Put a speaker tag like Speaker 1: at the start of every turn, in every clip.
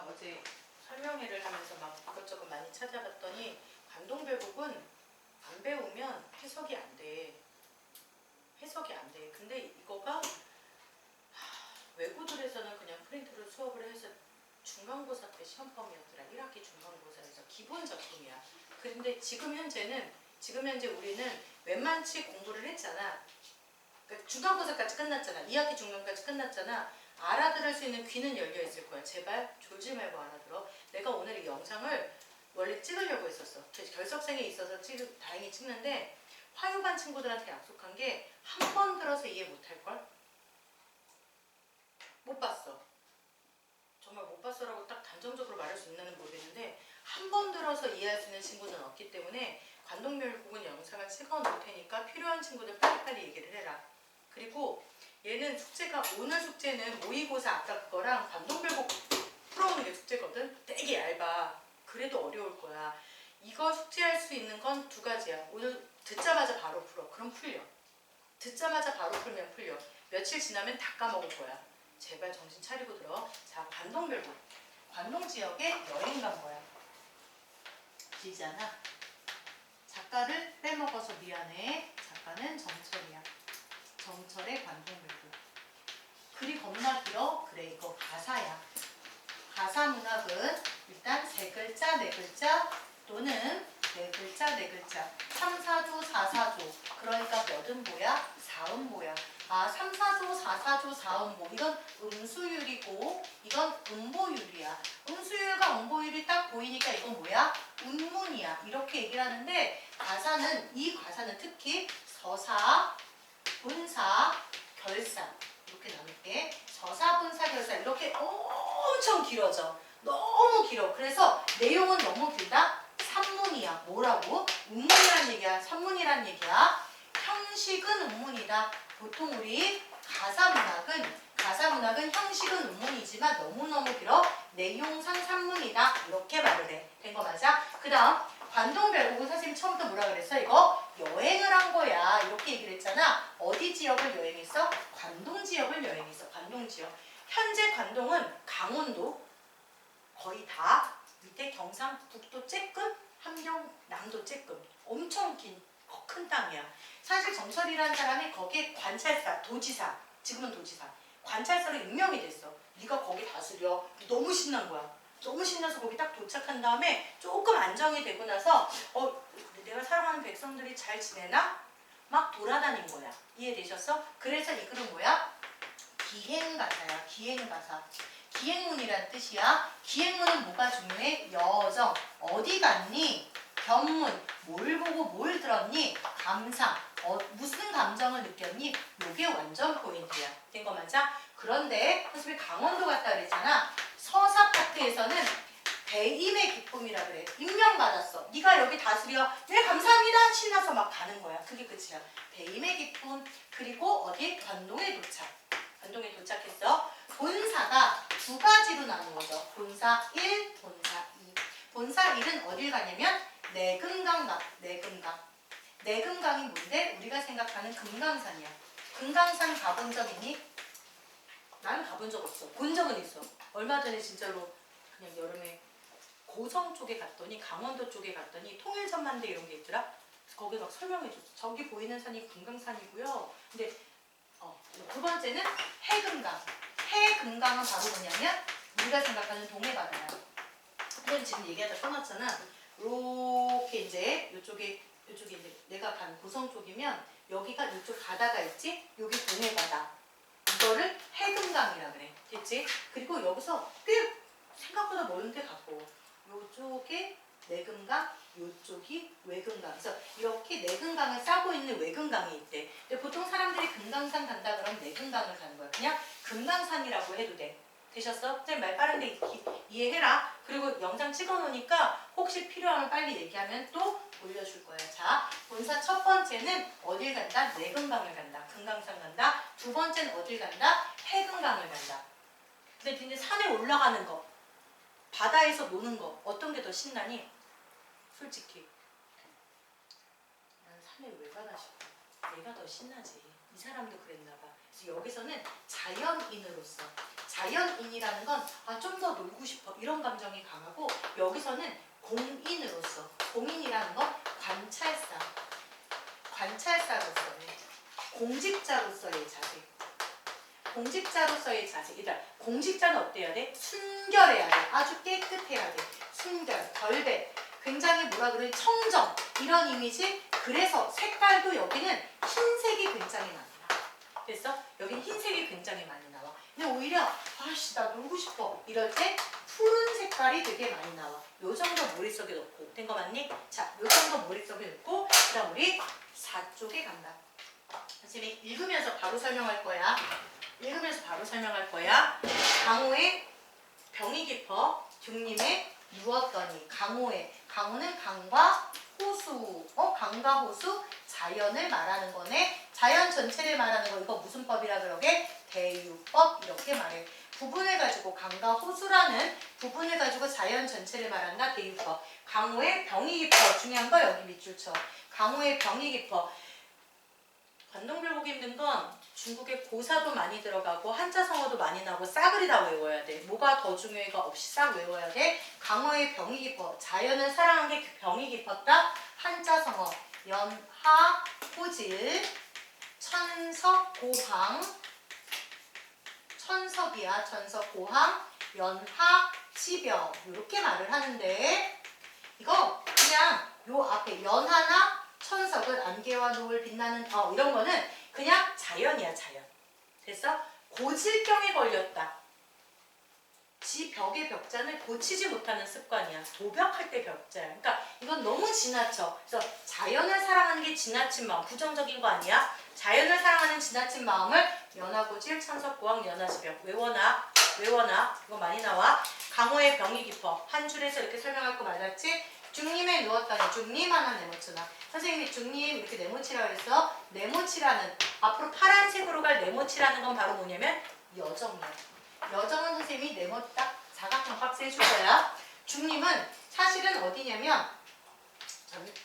Speaker 1: 어제 설명회를 하면서 막 이것저것 많이 찾아봤더니 관동별곡은 안 배우면 해석이 안 돼. 해석이 안 돼. 근데 이거가 외고들에서는 그냥 프린트로 수업을 해서 중간고사 때 시험범위였더라. 1학기 중간고사에서 기본 작품이야. 그런데 지금 현재 우리는 웬만치 공부를 했잖아. 그러니까 중간고사까지 끝났잖아. 2학기 중간까지 끝났잖아. 알아들을 수 있는 귀는 열려 있을 거야. 제발 졸지 말고 알아들어. 내가 오늘 이 영상을 원래 찍으려고 했었어. 결석생에 있어서 다행히 찍는데 화요반 친구들한테 약속한 게 한 번 들어서 이해 못할걸? 못 봤어. 정말 못 봤어라고 딱 단정적으로 말할 수 있는지는 모르겠는데 한 번 들어서 이해할 수 있는 친구는 없기 때문에 관동별곡은 영상을 찍어 놓을 테니까 필요한 친구들 빨리빨리 얘기를 해라. 그리고 얘는 숙제가 오늘 숙제는 모의고사 아까 그거랑 관동별곡 풀어오는 게 숙제거든. 되게 얇아. 그래도 어려울 거야. 이거 숙제할 수 있는 건 두 가지야. 오늘 듣자마자 바로 풀어. 그럼 풀려. 듣자마자 바로 풀면 풀려. 며칠 지나면 다 까먹을 거야. 제발 정신 차리고 들어. 자, 관동별곡. 관동 지역에 여행 간 거야. 길잖아. 작가를 빼먹어서 미안해. 작가는 정철이야. 정철의 관동별곡. 글이 겁나 길어. 그래, 이거 가사야. 가사 문학은 일단 세 글자, 네 글자 또는 네 글자, 네 글자. 3, 4조, 4, 4조. 그러니까 몇은 뭐야? 4은 뭐야? 아, 3, 4조, 4, 4조, 4은 뭐? 이건 음수율이고 이건 음보율이야. 음수율과 음보율이 딱 보이니까 이건 뭐야? 운문이야. 이렇게 얘기를 하는데 이 가사는 특히 서사, 분사, 결사 이렇게 나눌게. 서사, 분사, 결사 이렇게 엄청 길어져. 너무 길어. 그래서 내용은 너무 길다? 산문이야. 뭐라고? 운문이란 얘기야. 산문이란 얘기야. 형식은 운문이다. 보통 우리 가사문학은 형식은 운문이지만 너무너무 길어. 내용상 산문이다. 이렇게 말을 해. 된 거 맞아? 그 다음 관동별곡은 선생님이 처음부터 뭐라 그랬어? 이거 여행을 한 거야. 이렇게 얘기를 했잖아. 어디 지역을 여행했어? 관동 지역을 여행했어. 관동 지역. 현재 관동은 강원도 거의 다 밑에 경상북도 쬐끔 함경 남도 쬐끔 엄청 큰 땅이야. 사실 정철이라는 사람이 거기에 관찰사, 도지사, 지금은 도지사, 관찰사로 임명이 됐어. 네가 거기 다스려. 너무 신난 거야. 너무 신나서 거기 딱 도착한 다음에 조금 안정이 되고 나서 내가 사랑하는 백성들이 잘 지내나? 막 돌아다닌 거야. 이해되셨어? 그래서 이 글은 뭐야? 기행가사야. 기행가사. 기행문이란 뜻이야. 기행문은 뭐가 중요해? 여정. 어디 갔니? 견문. 뭘 보고 뭘 들었니? 감상. 무슨 감정을 느꼈니? 요게 완전 포인트야. 된 거 맞아? 그런데 선생님이 강원도 갔다 그랬잖아. 서사 파트에서는 배임의 기쁨이라 그래. 임명받았어. 네가 여기 다스려. 네 감사합니다. 신나서 막 가는 거야. 그게 끝이야. 배임의 기쁨. 그리고 어디? 관동에 도착. 관동에 도착했어. 본사가 두 가지로 나누어져. 본사 1, 본사 2. 본사 1은 어딜 가냐면 내금강 가. 내금강. 내금강이 뭔데? 우리가 생각하는 금강산이야. 금강산 가본 적 있니? 나는 가본 적 없어. 본 적은 있어. 얼마 전에 진짜로 그냥 여름에 고성 쪽에 갔더니 강원도 쪽에 갔더니 통일전망대 이런 게 있더라. 거기 막 설명해줬어. 저기 보이는 산이 금강산이고요. 근데 두 번째는 해금강. 해금강은 바로 뭐냐면 우리가 생각하는 동해바다야. 이건 지금 얘기하다 떠났잖아. 이렇게 이제 이쪽에 이제 내가 간 고성 쪽이면 여기가 이쪽 바다가 있지? 여기 동해바다. 이거를 해금강이라 그래. 됐지? 그리고 여기서 꽤 생각보다 먼데 가까워. 요쪽에 내금강, 요쪽이 외금강. 그래서 이렇게 내금강을 싸고 있는 외금강이 있대. 근데 보통 사람들이 금강산 간다 그러면 내금강을 가는 거야. 그냥 금강산이라고 해도 돼. 되셨어? 선생님 말 빠른데 이해해라. 그리고 영상 찍어놓으니까 혹시 필요하면 빨리 얘기하면 또 올려줄 거야. 자, 본사 첫 번째는 어딜 간다? 내금강을 간다. 금강산 간다. 두 번째는 어딜 간다? 해금강을 간다. 근데 근데 산에 올라가는 거, 바다에서 노는 거 어떤 게 더 신나니? 솔직히 난 산에 왜 가나 싶어. 얘가 더 신나지. 이 사람도 그랬나 봐. 그래서 여기서는 자연인으로서 자연인이라는 건 좀 더 놀고 놀고 싶어 이런 감정이 강하고 여기서는 공인으로서 공인이라는 건 관찰사로서의 공직자로서의 자세 공직자로서의 자세 일단 공직자는 어때야 돼? 순결해야 돼 아주 깨끗해야 돼 순결, 결백 굉장히 뭐라 그래 청정 이런 이미지 그래서 색깔도 여기는 흰색이 굉장히 많이 나와 됐어? 여긴 흰색이 굉장히 많이 나와 근데 오히려 아씨 나 놀고 싶어 이럴 때 푸른 색깔이 되게 많이 나와 요 정도 머릿속에 넣고 된 거 맞니? 자, 요 정도 머릿속에 넣고 그 다음 우리 4쪽에 간다 선생님이 읽으면서 바로 설명할 거야 강호의 병이 깊어 중림에 누웠더니 강호는 강과 호수 강과 호수 자연을 말하는 거네 자연 전체를 말하는 거 이거 무슨 법이라 그러게? 대유법 이렇게 말해 부분을 가지고 강과 호수라는 부분을 가지고 자연 전체를 말한다 대유법 강호의 병이 깊어 중요한 거 여기 밑줄 쳐 강호의 병이 깊어 관동별 보기 힘든 건 중국에 고사도 많이 들어가고 한자성어도 많이 나오고 싸그리 다 외워야 돼. 뭐가 더 중요해가 없이 싹 외워야 돼. 강호의 병이 깊어. 자연을 사랑한 게 병이 깊었다. 한자성어 연하 호질 천석 고항 천석이야. 천석 고항 연하 지병 이렇게 말을 하는데 이거 그냥 요 앞에 연하나 천석은 안개와 노을 빛나는 이런 거는 그냥 자연이야 자연 됐어? 고질병에 걸렸다 지 벽의 벽잔을 고치지 못하는 습관이야 도벽할 때 벽자야 그러니까 이건 너무 지나쳐 그래서 자연을 사랑하는 게 지나친 마음 부정적인 거 아니야? 자연을 사랑하는 지나친 마음을 연하고질 천석고항 연하지병 외워놔 이거 많이 나와 강호의 병이 깊어 한 줄에서 이렇게 설명할 거 맞았지? 중림에 누웠다니 중림 하나 네모치나 선생님이 중림 이렇게 네모치라고 했어 네모치라는 앞으로 파란색으로 갈 네모치라는 건 바로 뭐냐면 여정이야 여정은 선생님이 네모 딱 사각형 박스 해줄 거야 중림은 사실은 어디냐면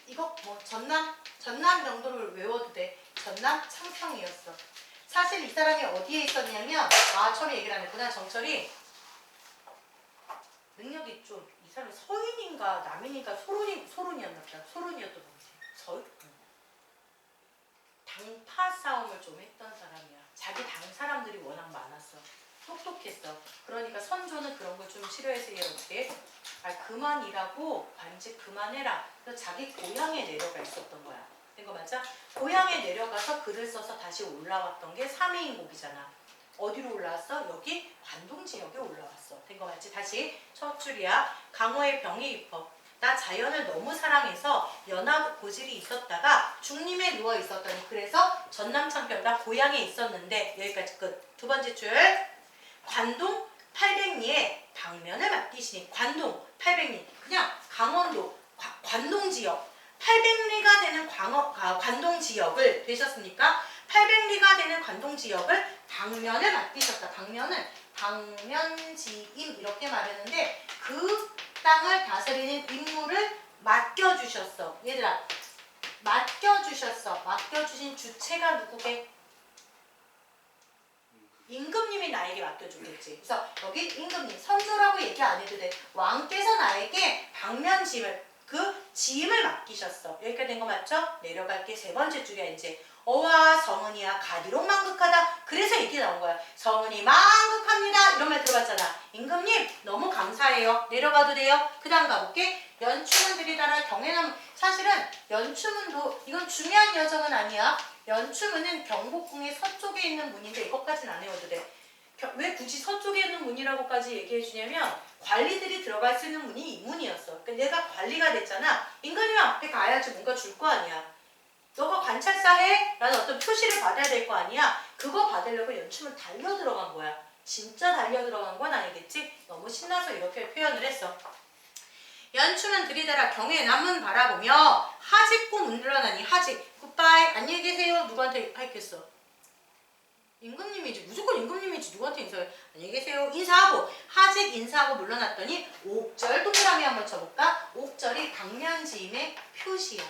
Speaker 1: 이거 뭐 전남 정도를 외워도 돼 전남 창평이었어 사실 이 사람이 어디에 있었냐면 처음에 얘기를 안 했구나 정철이 능력이 좀 이 사람이 서인인가 남인인가 소론이었나 보다. 소론이었던 것 같아. 당파 싸움을 좀 했던 사람이야. 자기 당 사람들이 워낙 많았어. 똑똑했어. 그러니까 선조는 그런 걸 좀 싫어해서 얘 어떻게 그만 일하고 관직 그만해라. 그래서 자기 고향에 내려가 있었던 거야. 된 거 맞아? 고향에 내려가서 글을 써서 다시 올라왔던 게 삼해인곡이잖아. 어디로 올라왔어? 여기 관동 지역에 올라왔어. 된 거 맞지? 다시 첫 줄이야. 강호의 병이 깊어. 나 자연을 너무 사랑해서 연하 고질이 있었다가 중림에 누워 있었더니 그래서 전남 창평 나 고향에 있었는데 여기까지 끝. 두 번째 줄. 관동 800리에 방면을 맡기시니 관동 800리 그냥 강원도 관동 지역 800리가 되는 관동 지역을 되셨습니까? 800리가 되는 관동 지역을 방면을 맡기셨다. 방면은 방면지임 이렇게 말했는데 그 땅을 다스리는 임무를 맡겨주셨어. 얘들아 맡겨주셨어. 맡겨주신 주체가 누구게? 임금님이 나에게 맡겨주겠지. 그래서 여기 임금님 선조라고 얘기 안 해도 돼. 왕께서 나에게 방면지임을 그 지임을 맡기셨어. 여기까지 된 거 맞죠? 내려갈게. 세 번째 줄이야 이제. 어와 성은이야 가디록 망극하다. 그래서 얘기 나온 거야. 성은이 망극합니다. 이런 말 들어봤잖아. 임금님 너무 감사해요. 내려가도 돼요? 그 다음 가볼게. 연추문 들이다라 경외나무. 사실은 연추문도 이건 중요한 여정은 아니야. 연추문은 경복궁의 서쪽에 있는 문인데 이것까지는 안 외워도 돼. 왜 굳이 서쪽에 있는 문이라고까지 얘기해 주냐면 관리들이 들어갈 수 있는 문이 이 문이었어. 그러니까 내가 관리가 됐잖아. 임금님 앞에 가야지 뭔가 줄 거 아니야. 너가 관찰사 해? 라는 어떤 표시를 받아야 될 거 아니야. 그거 받으려고 연춤을 달려 들어간 거야. 진짜 달려 들어간 건 아니겠지? 너무 신나서 이렇게 표현을 했어. 연춤은 들이대라 경의 남문 바라보며 하직고 문들어나니 하직 굿바이 안녕히 계세요. 누구한테 하겠어? 임금님이지. 무조건 임금님이지. 누구한테 인사해? 안녕히 계세요. 인사하고 하직 인사하고 물러났더니 옥절 동그라미 한번 쳐볼까? 옥절이 방면지임의 표시야.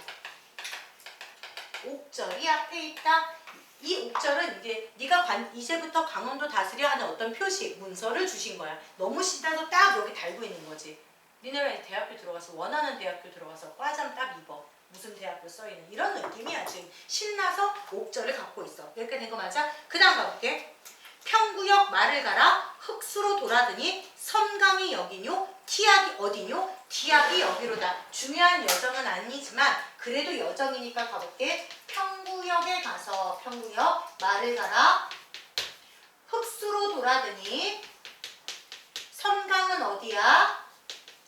Speaker 1: 옥절이 앞에 있다. 이 옥절은 이게 네가 이제부터 강원도 다스려 하는 어떤 표시, 문서를 주신 거야. 너무 신나서 딱 여기 달고 있는 거지. 니네가 대학교 들어가서 원하는 대학교 들어가서 과잠 딱 입어. 무슨 대학교 써있는 이런 느낌이야. 지금 신나서 옥절을 갖고 있어. 이렇게 된 거 맞아? 그 다음 가볼게. 평구역 말을 가라 흑수로 돌아드니 선강이 여기뇨 티악이 어디뇨 디악이 여기로다. 중요한 여정은 아니지만 그래도 여정이니까 가볼게. 평구역에 가서 평구역 말을 가라 흑수로 돌아드니 선강은 어디야?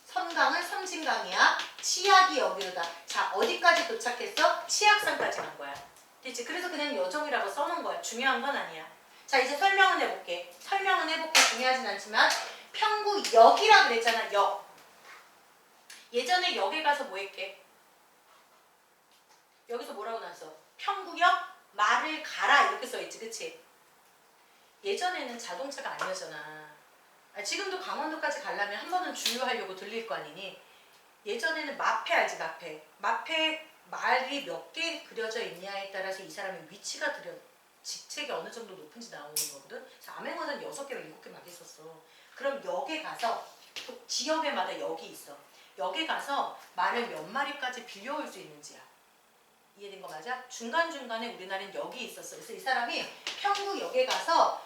Speaker 1: 선강은 섬진강이야. 치악이 여기로다. 자, 어디까지 도착했어? 치악산까지 간 거야. 됐지? 그래서 그냥 여정이라고 써놓은 거야. 중요한 건 아니야. 자, 이제 설명은 해볼게. 설명은 해볼게. 중요하진 않지만 평구역이라 그랬잖아. 역. 예전에 역에 가서 뭐 했게? 여기서 뭐라고 나왔어? 평구역 말을 가라 이렇게 써있지. 그치? 예전에는 자동차가 아니었잖아. 지금도 강원도까지 가려면 한 번은 주유하려고 들릴 거 아니니. 예전에는 마패 알지? 마패. 마패 말이 몇 개 그려져 있냐에 따라서 이 사람의 위치가 직책이 어느 정도 높은지 나오는 거거든. 암행어는 6개랑 7개 막 있었어. 그럼 역에 가서 지역에마다 역이 있어. 역에 가서 말을 몇 마리까지 빌려올 수 있는지야. 이해된 거 맞아? 중간중간에 우리나라는 역이 있었어. 그래서 이 사람이 평구역에 가서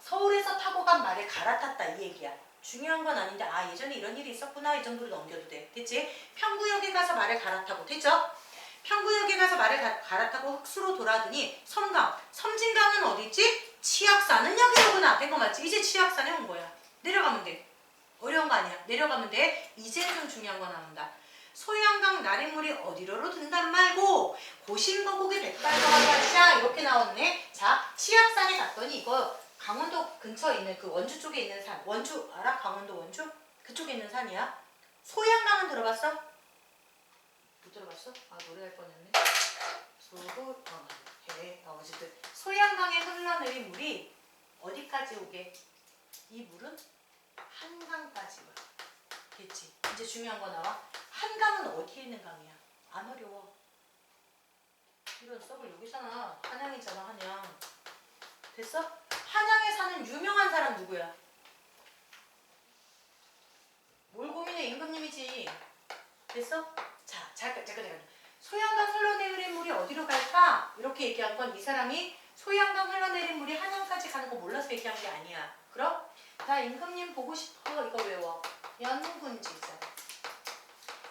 Speaker 1: 서울에서 타고 간 말을 갈아탔다 이 얘기야. 중요한 건 아닌데 예전에 이런 일이 있었구나 이 정도로 넘겨도 돼. 됐지? 평구역에 가서 말을 갈아타고 됐죠? 평구역에 가서 말을 갈아타고 흑수로 돌아드니 섬강, 섬진강은 어디지? 치악산은 여기로구나. 된 거 맞지? 이제 치악산에 온 거야. 내려가면 돼. 어려운 거 아니야. 내려가면 돼. 이제 좀 중요한 거 나온다. 소양강 나랫물이 어디로로 든단 말고 고신거국의 백발거하샤 이렇게 나왔네. 자, 치악산에 갔더니 이거 강원도 근처에 있는 그 원주 쪽에 있는 산. 원주 알아? 강원도 원주? 그쪽에 있는 산이야. 소양강은 들어봤어? 못 들어봤어? 노래할 뻔했네. 어쨌든 소양강에 흘러내린 물이 어디까지 오게? 이 물은 한강까지 와. 됐지? 이제 중요한 거 나와. 한강은 어디에 있는 강이야? 안 어려워. 이런 썩을 여기잖아. 한양이잖아. 한양. 됐어? 한양에 사는 유명한 사람 누구야? 뭘 고민해? 임금님이지. 됐어? 자, 잠깐. 소양강 흘러내린 물이 어디로 갈까? 이렇게 얘기한 건 이 사람이 소양강 흘러내린 물이 한양까지 가는 거 몰라서 얘기한 게 아니야. 그럼? 나 임금님 보고 싶어. 이거 외워. 연군지정.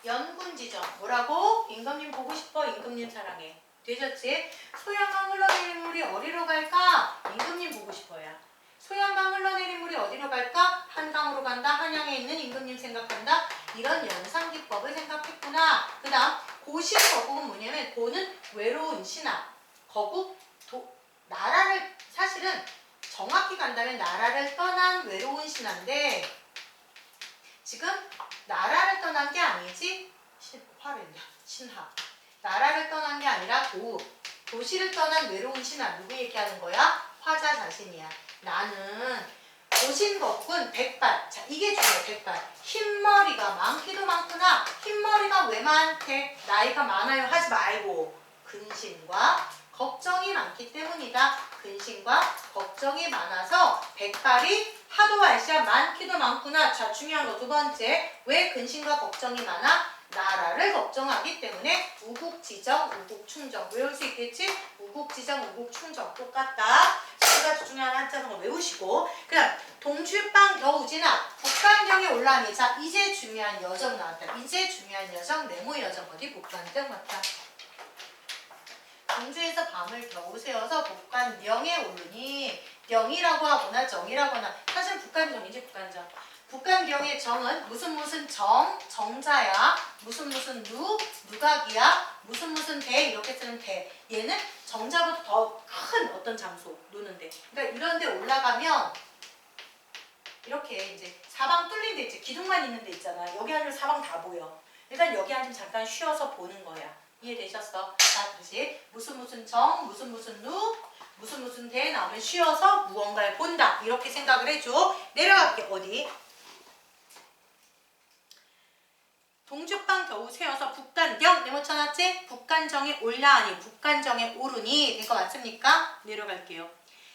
Speaker 1: 연군지정. 뭐라고? 임금님 보고 싶어. 임금님 사랑해. 되셨지? 소양강 흘러내린 물이 어디로 갈까? 임금님 보고 싶어야. 소양강 흘러내린 물이 어디로 갈까? 한강으로 간다. 한양에 있는 임금님 생각한다. 이런 연상기법을 생각했구나. 그 다음 고실거국은 뭐냐면 고는 외로운 신하. 거국 나라를 사실은 정확히 간다면 나라를 떠난 외로운 신하인데 지금 나라를 떠난 게 아니지. 신하. 나라를 떠난 게 아니라 도시를 떠난 외로운 신하. 누구 얘기하는 거야? 화자 자신이야. 나는 고신거국은 백발. 자, 이게 중요해. 백발. 흰머리가 많기도 많구나. 흰머리가 왜 많대? 나이가 많아요 하지 말고 근심과 걱정이 많기 때문이다. 근심과 걱정이 많아서 백발이 하도 알씨야 많기도 많구나. 자, 중요한 거 두 번째. 왜 근심과 걱정이 많아? 나라를 걱정하기 때문에 우국지정, 우국충정. 외울 수 있겠지? 우국지정, 우국충정. 똑같다. 두 가지 중요한 한자성어 외우시고. 그 다음 동주방 겨우지나 북간경에 올라가니. 자, 이제 중요한 여정 나왔다. 이제 중요한 여정, 네모 여정. 어디? 북간경 맞다. 동주에서 밤을 겨우 새어서 북간령에 오르니. 영이라고 하거나 정이라고 하나. 사실 북간정이지 북간정. 북간경의 정은 무슨 정자야. 무슨 누각이야. 무슨 대 이렇게 쓰는 대. 얘는 정자보다 더 큰 어떤 장소 노는데. 그러니까 이런 데 올라가면 이렇게 이제 사방 뚫린 데 있지. 기둥만 있는 데 있잖아. 여기 앉으면 사방 다 보여. 일단 여기 앉으면 잠깐 쉬어서 보는 거야. 이해되셨어? 자, 다시 무슨 정, 무슨 대 나오면 쉬어서 무언가를 본다. 이렇게 생각을 해줘. 내려갈게. 어디? 동죽방 겨우 세워서 북간경 네모쳐놨지? 북간정에 올라하니 북간정에 오르니 된 거 맞습니까? 내려갈게요.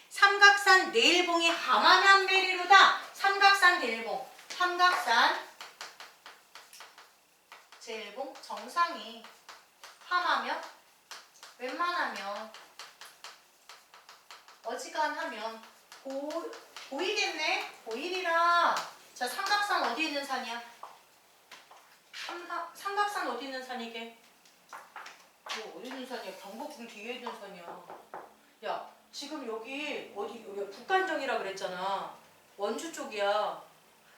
Speaker 1: 삼각산 내일봉이 하마면 베리로다. 삼각산 내일봉. 삼각산 제일봉 정상이 하마면 웬만하면 어지간하면 보이겠네? 보이리라. 자, 삼각산 어디 있는 산이야? 삼각산 어디 있는 산이게? 뭐 어디 있는 산이야? 경복궁 뒤에 있는 산이야. 야, 지금 여기 어디 여기 북간정이라 그랬잖아. 원주 쪽이야.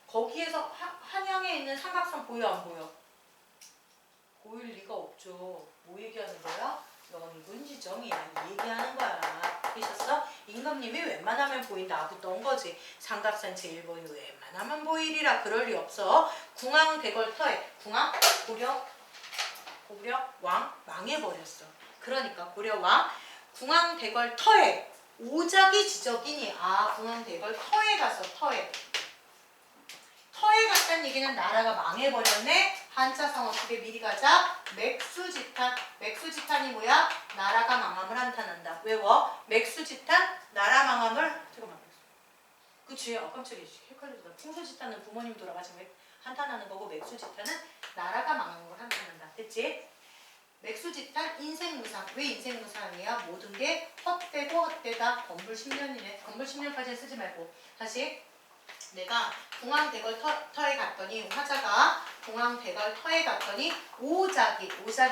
Speaker 1: 거기에서 한양에 있는 삼각산 보여 안 보여? 보일 리가 없죠. 뭐 얘기하는 거야? 연근지정이야. 얘기하는 거야. 되셨어? 임금님이 웬만하면 보인다. 아부던 거지. 삼각산 제일봉이 웬만하면 보이리라. 그럴 리 없어. 궁왕 대궐 터에. 궁왕 고려 왕 망해버렸어. 그러니까 고려 왕 궁왕 대궐 터에 오작이 지적이니. 아, 궁왕 대궐 터에 갔어. 터에 갔다는 얘기는 나라가 망해버렸네. 한자성 어떻게 미리 가자. 맥수지탄. 맥수지탄이 뭐야? 나라가 망함을 한탄한다. 외워. 맥수지탄 나라 망함을. 잠깐만. 그치? 깜짝이야. 헷갈리다. 풍수지탄은 부모님 돌아가시면 한탄하는 거고, 맥수지탄은 나라가 망한 걸 한탄한다. 됐지? 맥수지탄 인생무상. 왜 인생무상이야? 모든 게 헛되고 헛되다. 건불 10년이네. 건불 10년까지는 쓰지 말고. 다시. 내가 궁왕대궐 터에 갔더니 화자가 궁왕대궐 터에 갔더니 오작이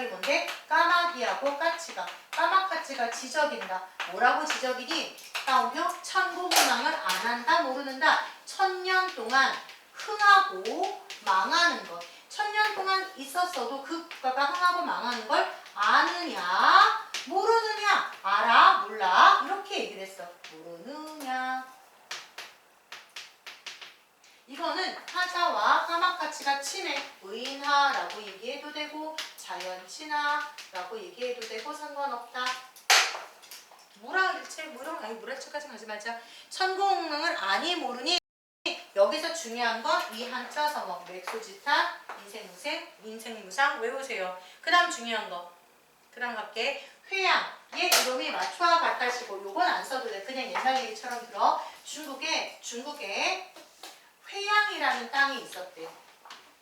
Speaker 1: 뭔데? 까마귀하고 까치가 까마까치가 지적인다. 뭐라고 지적이니? 따오며 천고문왕을 안 한다 모르는다. 1000년 동안 흥하고 망하는 것. 1000년 동안 있었어도 그 국가가 흥하고 망하는 걸 아느냐 모르느냐. 알아 몰라 이렇게 얘기를 했어. 모르느냐. 이거는 화자와 까마까치가 친해. 의인하라고 얘기해도 되고 자연친하라고 얘기해도 되고 상관없다. 뭐라 그랬지? 뭐라 척하지 말자. 천고응명을 아니 모르니. 여기서 중요한 건 이 한자 성어 맥소지탄 인생무상 외우세요. 그 다음 중요한 거. 그 다음 갈게. 회양. 얘 이름이 마초와 같다시고 요건 안 써도 돼. 그냥 옛날 얘기처럼 들어. 중국에 회양이라는 땅이 있었대.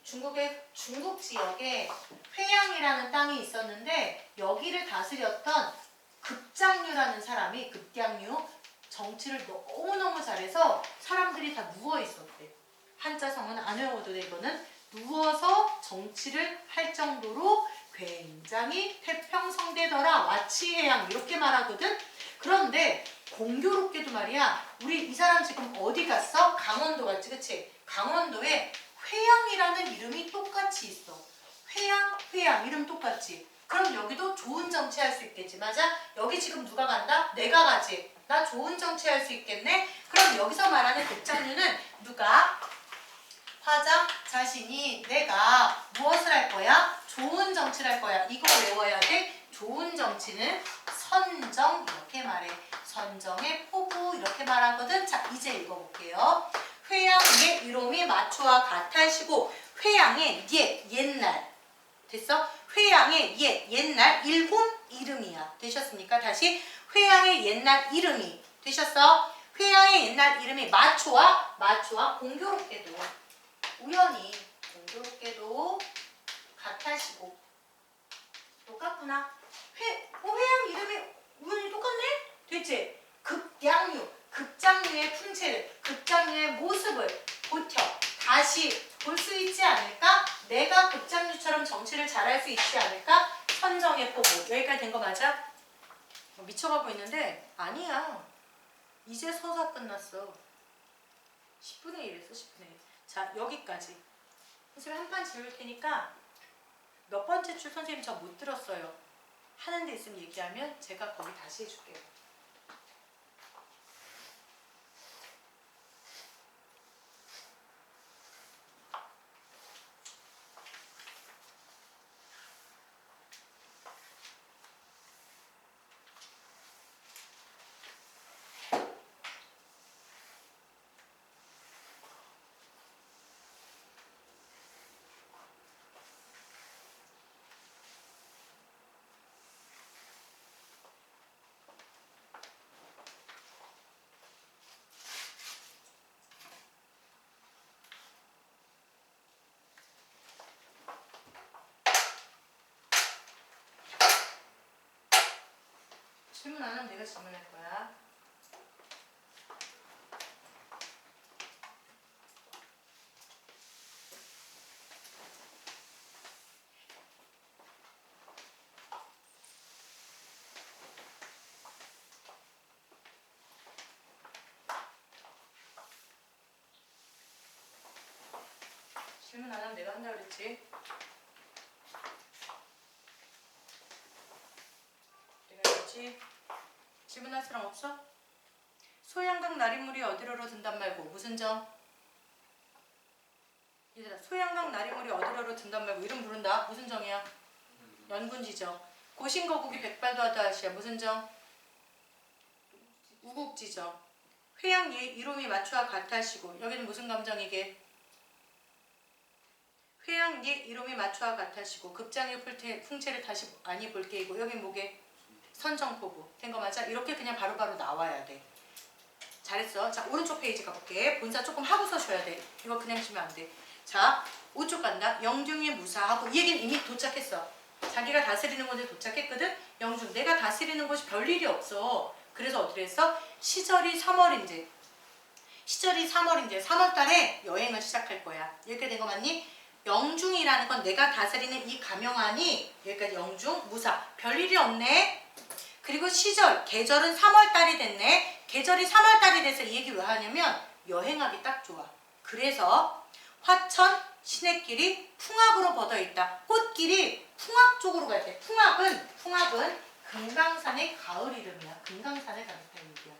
Speaker 1: 중국 지역에 회양이라는 땅이 있었는데 여기를 다스렸던 급장류라는 사람이 급장류 정치를 너무너무 잘해서 사람들이 다 누워 있었대. 한자 성어는 안 외워도 돼. 이거는 누워서 정치를 할 정도로 굉장히 태평성대더라. 와치해양 이렇게 말하거든. 그런데 공교롭게도 말이야. 우리 이 사람 지금 어디 갔어? 강원도 갔지, 그치? 강원도에 회양이라는 이름이 똑같이 있어. 회양 이름 똑같지. 그럼 여기도 좋은 정치할 수 있겠지. 맞아? 여기 지금 누가 간다? 내가 가지. 나 좋은 정치할 수 있겠네? 그럼 여기서 말하는 급장류는 누가? 화자 자신이 내가 무엇을 할 거야? 좋은 정치를 할 거야. 이거 외워야 돼. 좋은 정치는 선정 이렇게 말해. 선정의 포부 이렇게 말하거든. 자, 이제 읽어볼게요. 회양의 이름이 마초와 같으시고 회양의 옛날 됐어? 회양의 옛날 일본 이름이야. 되셨습니까? 다시 회양의 옛날 이름이 되셨어? 회양의 옛날 이름이 마초와 공교롭게도 우연히 공교롭게도 같으시고 똑같구나. 회양 이름이 우연히 똑같네? 됐지? 급장류의 품체를, 급장류의 모습을 다시 볼 수 있지 않을까? 내가 급장류처럼 정치를 잘할 수 있지 않을까? 선정의 포부. 여기까지 된 거 맞아? 미쳐가고 있는데 아니야. 이제 서사 끝났어. 10분의 1 했어. 10분의 1. 자, 여기까지. 선생님 한 판 지울 테니까 몇 번째 줄 선생님 저 못 들었어요. 하는 데 있으면 얘기하면 제가 거기 다시 해줄게요. 질문 안 하면 내가 질문할 거야. 질문 안 하면 내가 한다 그랬지. 내가 그랬지. 질문할 사람 없어? 소양강 나리물이 어디로로 든단 말고 무슨 점? 얘들아, 소양강 나리물이 어디로로 든단 말고 이름 부른다. 무슨 정이야? 연군지정. 고신거국이 백발도하다시야. 무슨 정? 우국지정. 회양 이름이 맞추와 같아시고 여기는 무슨 감정이게? 회양 이름이 맞추와 같아시고 급장의 풍채를 다시 아니 볼게이고 여긴 뭐게? 선정포부. 된 거 맞아? 이렇게 그냥 바로바로 나와야 돼. 잘했어. 자, 오른쪽 페이지 가볼게. 본사 조금 하고서 줘야 돼. 이거 그냥 주면 안 돼. 자, 우쪽 간다. 영중이 무사하고 이 얘기는 이미 도착했어. 자기가 다스리는 곳에 도착했거든. 영중, 내가 다스리는 곳이 별일이 없어. 그래서 어떻게 했어? 시절이 3월인데 3월 달에 여행을 시작할 거야. 이렇게 된 거 맞니? 영중이라는 건 내가 다스리는 이 가명하니 여기까지 영중, 무사. 별일이 없네. 그리고 시절, 계절은 3월 달이 됐네. 계절이 3월 달이 돼서 이 얘기 왜 하냐면 여행하기 딱 좋아. 그래서 화천 시냇길이 풍악으로 뻗어있다. 꽃길이 풍악 쪽으로 갈 때 풍악은 금강산의 가을 이름이야. 금강산에 가겠다는 얘기야.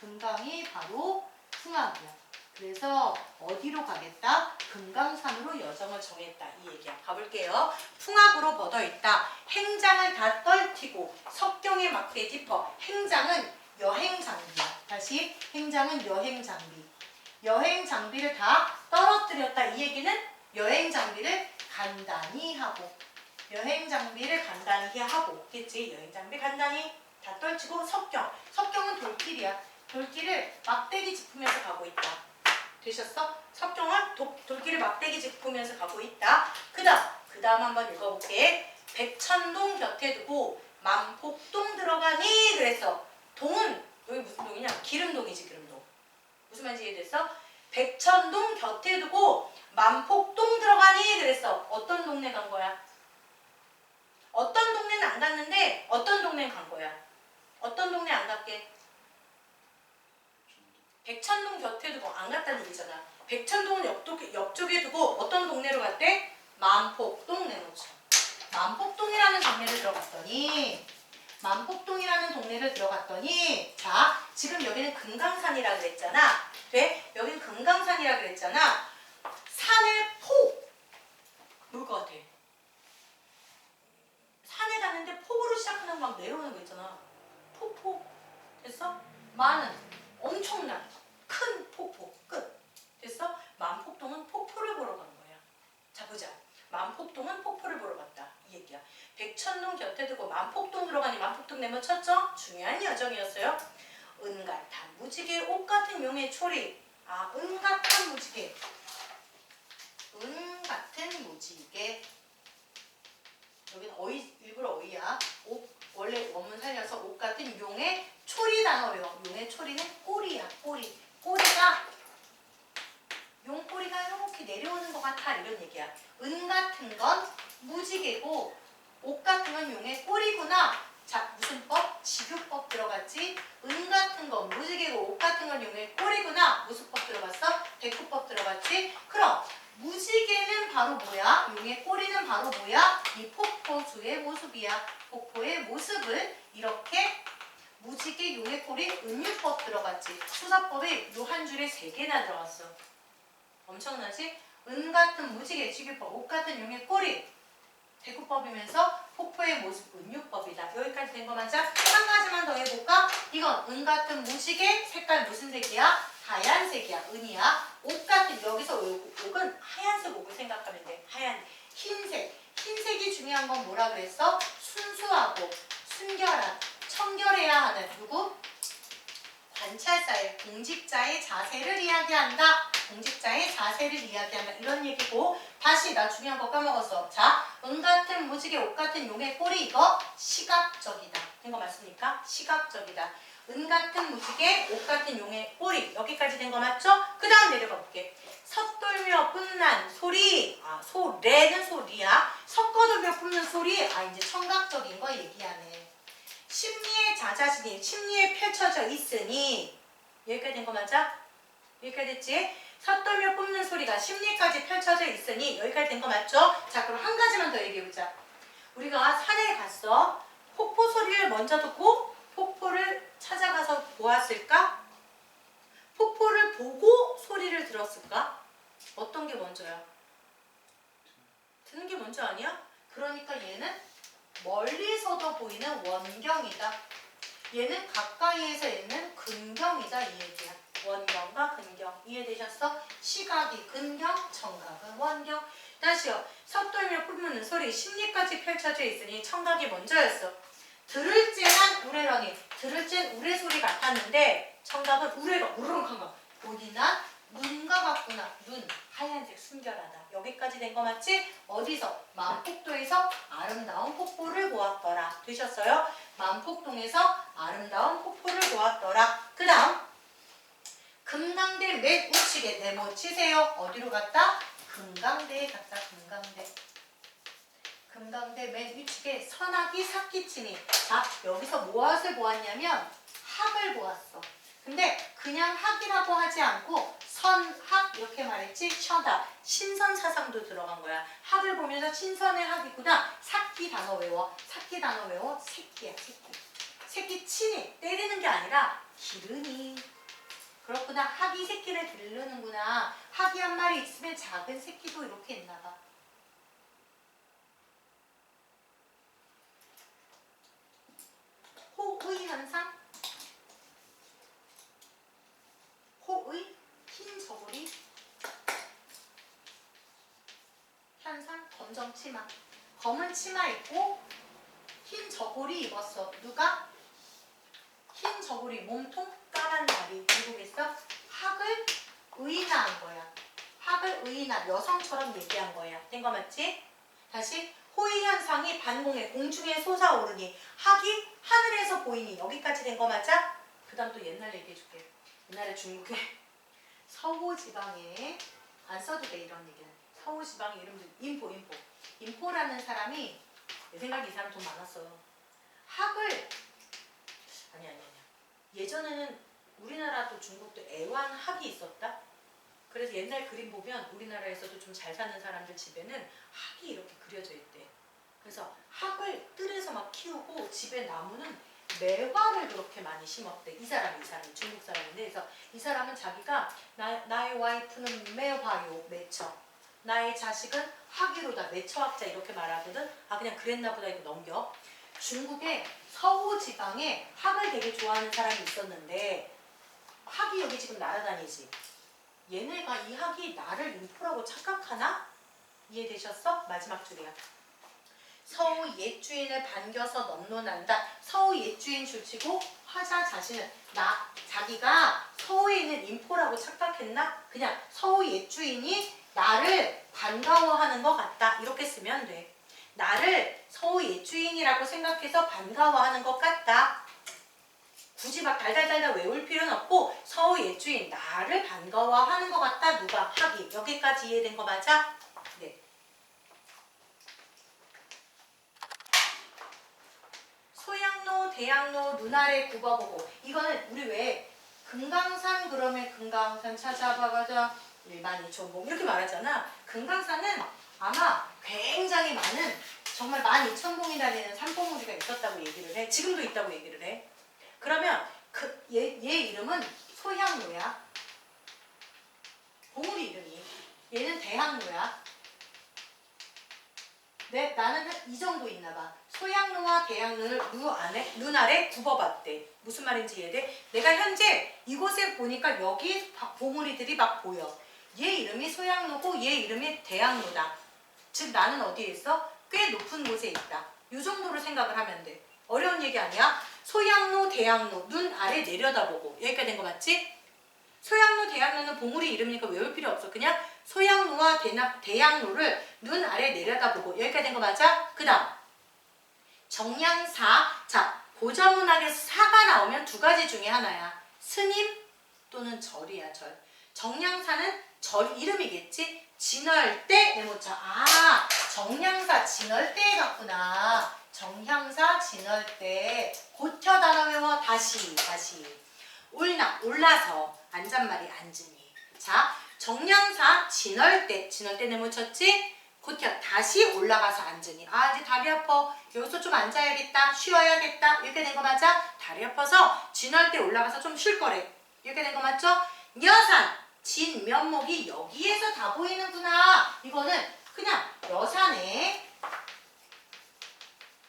Speaker 1: 금강이 바로 풍악이야. 그래서 어디로 가겠다? 금강산으로 여정을 정했다. 이 얘기야. 가볼게요. 풍악으로 뻗어있다. 행장을 다 떨튀고 석경에 맞게 짚어. 행장은 여행 장비야. 다시 행장은 여행 장비. 여행 장비를 다 떨어뜨렸다. 이 얘기는 여행 장비를 간단히 하고 겠지. 여행 장비 간단히 다 떨치고 석경은 돌길이야. 돌길을 막대기 짚으면서 가고 있다. 되셨어? 석경은 돌길을 막대기 짚으면서 가고 있다. 그 다음 한번 읽어볼게. 백천동 곁에 두고 만폭동 들어가니 그랬어. 동은 여기 무슨 동이냐? 기름동이지. 기름동. 무슨 말인지 이해됐어? 백천동 곁에 두고 만폭동 들어가니 그랬어. 어떤 동네 간 거야? 어떤 동네는 안 갔는데 어떤 동네는 간 거야? 어떤 동네 안 갔게? 백천동 곁에 두고 안 갔다는 얘기잖아. 백천동은 옆쪽에 두고 어떤 동네로 갔대? 만폭동 내놓자. 만폭동이라는 동네를 들어갔더니 자, 지금 여기는 금강산이라 그랬잖아. 돼? 여기는 금강산이라 그랬잖아. 산의 폭 뭘 것 같아? 산에 갔는데 폭으로 시작하는 거 막 내려오는 거 있잖아. 폭포. 됐어? 만은 엄청난 큰 폭포. 끝. 됐어? 만폭동은 폭포를 보러 간 거야. 자, 보자. 만폭동은 폭포를 보러 갔다. 이 얘기야. 백천동 곁에 두고 만폭동 들어가니 만폭동 내면 쳤죠? 중요한 여정이었어요. 은같은 무지개 옷같은 용의 초리. 아, 은같은 무지개. 여기는 어이, 일부러 어이야. 원래 원문 살려서 옷같은 용의 초리 단어 외워. 용의 초리는 꼬리야. 꼬리가 용꼬리가 이렇게 내려오는 것 같아. 이런 얘기야. 은 같은 건 무지개고 옷 같은 건 용의 꼬리구나. 자, 무슨 법? 지교법 들어갔지? 은 같은 건 무지개고 옷 같은 건 용의 꼬리구나. 무슨 법 들어갔어? 대꾸법 들어갔지? 그럼 무지개는 바로 뭐야? 용의 꼬리는 바로 뭐야? 이 폭포수의 모습이야. 폭포의 모습을 이렇게 무지개, 용의 꼬리, 은유법 들어갔지. 수사법이 요 한 줄에 3개나 들어갔어. 엄청나지? 은 같은 무지개, 지교법, 옷 같은 용의 꼬리. 대구법이면서 폭포의 모습, 은유법이다. 여기까지 된 거 맞아? 한 가지만 더 해볼까? 이건 은 같은 무지개, 색깔 무슨 색이야? 하얀색이야. 은이야. 옷 같은, 여기서 옷은 하얀색 옷을 생각하면 돼. 하얀, 흰색. 흰색이 중요한 건 뭐라 그랬어? 순수하고 순결한, 청결해야 하는 누구? 관찰사의, 공직자의 자세를 이야기한다. 공직자의 자세를 이야기한다. 이런 얘기고 다시 나 중요한 거 까먹었어. 자, 은 같은 무지개 옷 같은 용의 꼬리 이거 시각적이다. 된 거 맞습니까? 시각적이다. 은 같은 무지개 옷 같은 용의 꼬리 여기까지 된 거 맞죠? 그 다음 내려가 볼게. 섣돌며 뿜는 소리. 소래는 소리야. 섞어돌며 뿜는 소리. 이제 청각적인 거 얘기하네. 심리에 자자신이 심리에 펼쳐져 있으니 여기까지 된 거 맞아? 여기까지 됐지? 섣돌며 뿜는 소리가 심리까지 펼쳐져 있으니 여기까지 된 거 맞죠? 자, 그럼 한 가지만 더 얘기해보자. 우리가 산에 갔어. 폭포 소리를 먼저 듣고 폭포를 찾아가서 보았을까? 폭포를 보고 소리를 들었을까? 어떤 게 먼저야? 듣는 게 먼저 아니야? 그러니까 얘는 멀리서도 보이는 원경이다. 얘는 가까이에서 있는 근경이다 이 얘기야. 원경과 근경 이해되셨어? 시각이 근경, 청각은 원경. 다시요. 섣돌며 뿜는 소리 심리까지 펼쳐져 있으니 청각이 먼저였어. 들을 째한 우레랑이 들을 째는 우레 소리 같았는데 청각은 우레가 우르렁한 거. 보니나 눈과 같구나. 눈 하얀색 순결하다. 여기까지 된 거 맞지? 어디서? 만폭도에서 아름다운 폭포를 보았더라. 되셨어요? 만폭동에서 아름다운 폭포를 보았더라. 그 다음 금강대 맨 우측에 네모 치세요. 어디로 갔다? 금강대에 갔다. 금강대 맨 우측에 선악이 삭기치니. 자, 여기서 무엇을 보았냐면 학을 보았어. 근데 그냥 학이라고 하지 않고 선학 이렇게 말했지? 셔다. 신선 사상도 들어간 거야. 학을 보면서 신선의 학이구나. 삭기 단어 외워. 삭기 단어 외워. 새끼야, 새끼. 새끼 치니. 때리는 게 아니라 기르니. 그렇구나. 학이 새끼를 기르는구나. 학이 한 마리 있으면 작은 새끼도 이렇게 있나 봐. 호의 현상. 호의 흰 저고리 현상. 검정 치마. 검은 치마 입고 흰 저고리 입었어. 누가? 흰 저고리 몸통 까만 다리. 미국에서 학을 의인화한 거야. 학을 의인화. 여성처럼 얘기한 거야. 된 거 맞지? 다시 호의 현상이 반공에 공중에 솟아오르니 학이 하늘에서 보이니. 여기까지 된 거 맞아? 그 다음 또 옛날 얘기해 줄게. 옛날에 중국에 서호지방에 안 써도 돼 이런 얘기는. 서호지방의 이름도 인포라는 사람이 내 생각에 이 사람 돈 많았어. 학을 아니야. 예전에는 우리나라도 중국도 애완학이 있었다. 그래서 옛날 그림 보면 우리나라에서도 좀 잘 사는 사람들 집에는 학이 이렇게 그려져 있대. 그래서 학을 뜰에서 막 키우고 집에 나무는 매화를 그렇게 많이 심었대. 이 사람이 중국 사람인데, 그래서 이 사람은 자기가 나의 와이프는 매화요, 매처. 나의 자식은 학이로다, 매처학자 이렇게 말하거든. 그냥 그랬나 보다 이거 넘겨. 중국의 서호 지방에 학을 되게 좋아하는 사람이 있었는데 학이 여기 지금 날아다니지. 얘네가 이 학이 나를 인포라고 착각하나? 이해되셨어? 마지막 줄이야. 서우 옛주인을 반겨서 넘론한다. 서우 옛주인 줄치고 화자 자신은 자기가 서우에 있는 인포라고 착각했나? 그냥 서우 옛주인이 나를 반가워하는 것 같다. 이렇게 쓰면 돼. 나를 서우 옛주인이라고 생각해서 반가워하는 것 같다. 굳이 막 달달달달 외울 필요는 없고 서우 옛주인 나를 반가워하는 것 같다. 누가? 학이. 여기까지 이해된 거 맞아? 네. 소양로, 대양로, 눈 아래 굽어보고. 이거는 우리 왜 금강산 그러면 금강산 찾아봐가자 1만 2천 봉 이렇게 말하잖아. 금강산은 아마 굉장히 많은 정말 12,000봉이나 되는 산봉우리가 있었다고 얘기를 해. 지금도 있다고 얘기를 해. 그러면 얘 이름은 소양로야. 봉우리 이름이. 얘는 대양로야. 네, 나는 한 이 정도 있나 봐. 소양로와 대양로를 눈 아래 굽어봤대. 무슨 말인지 이해돼? 내가 현재 이곳에 보니까 여기 봉우리들이 막 보여. 얘 이름이 소양로고 얘 이름이 대양로다. 즉 나는 어디에 있어? 꽤 높은 곳에 있다. 이 정도로 생각을 하면 돼. 어려운 얘기 아니야? 소양로, 대양로, 눈 아래 내려다보고. 여기까지 된 거 맞지? 소양로, 대양로는 봉우리 이름이니까 외울 필요 없어. 그냥 소양로와 대양로를 눈 아래 내려다보고 여기까지 된 거 맞아? 그 다음 정량사. 자, 고전문학에서 사가 나오면 두 가지 중에 하나야. 스님 또는 절이야. 절. 정량사는 절 이름이겠지? 진월대 네모쳐. 아, 정량사 진월대에 갔구나. 정향사 진월대. 고쳐 단어 외워. 다시. 올라서. 앉잔말이 앉으니. 자, 정량사 진월대. 진월대 네모쳤지? 고쳐. 다시 올라가서 앉으니. 아, 이제 다리 아파. 여기서 좀 앉아야겠다. 쉬어야겠다. 이렇게 된 거 맞아? 다리 아파서 진월대 올라가서 좀 쉴 거래. 이렇게 된 거 맞죠? 여산. 진 면목이 여기에서 다 보이는구나. 이거는 그냥 여산의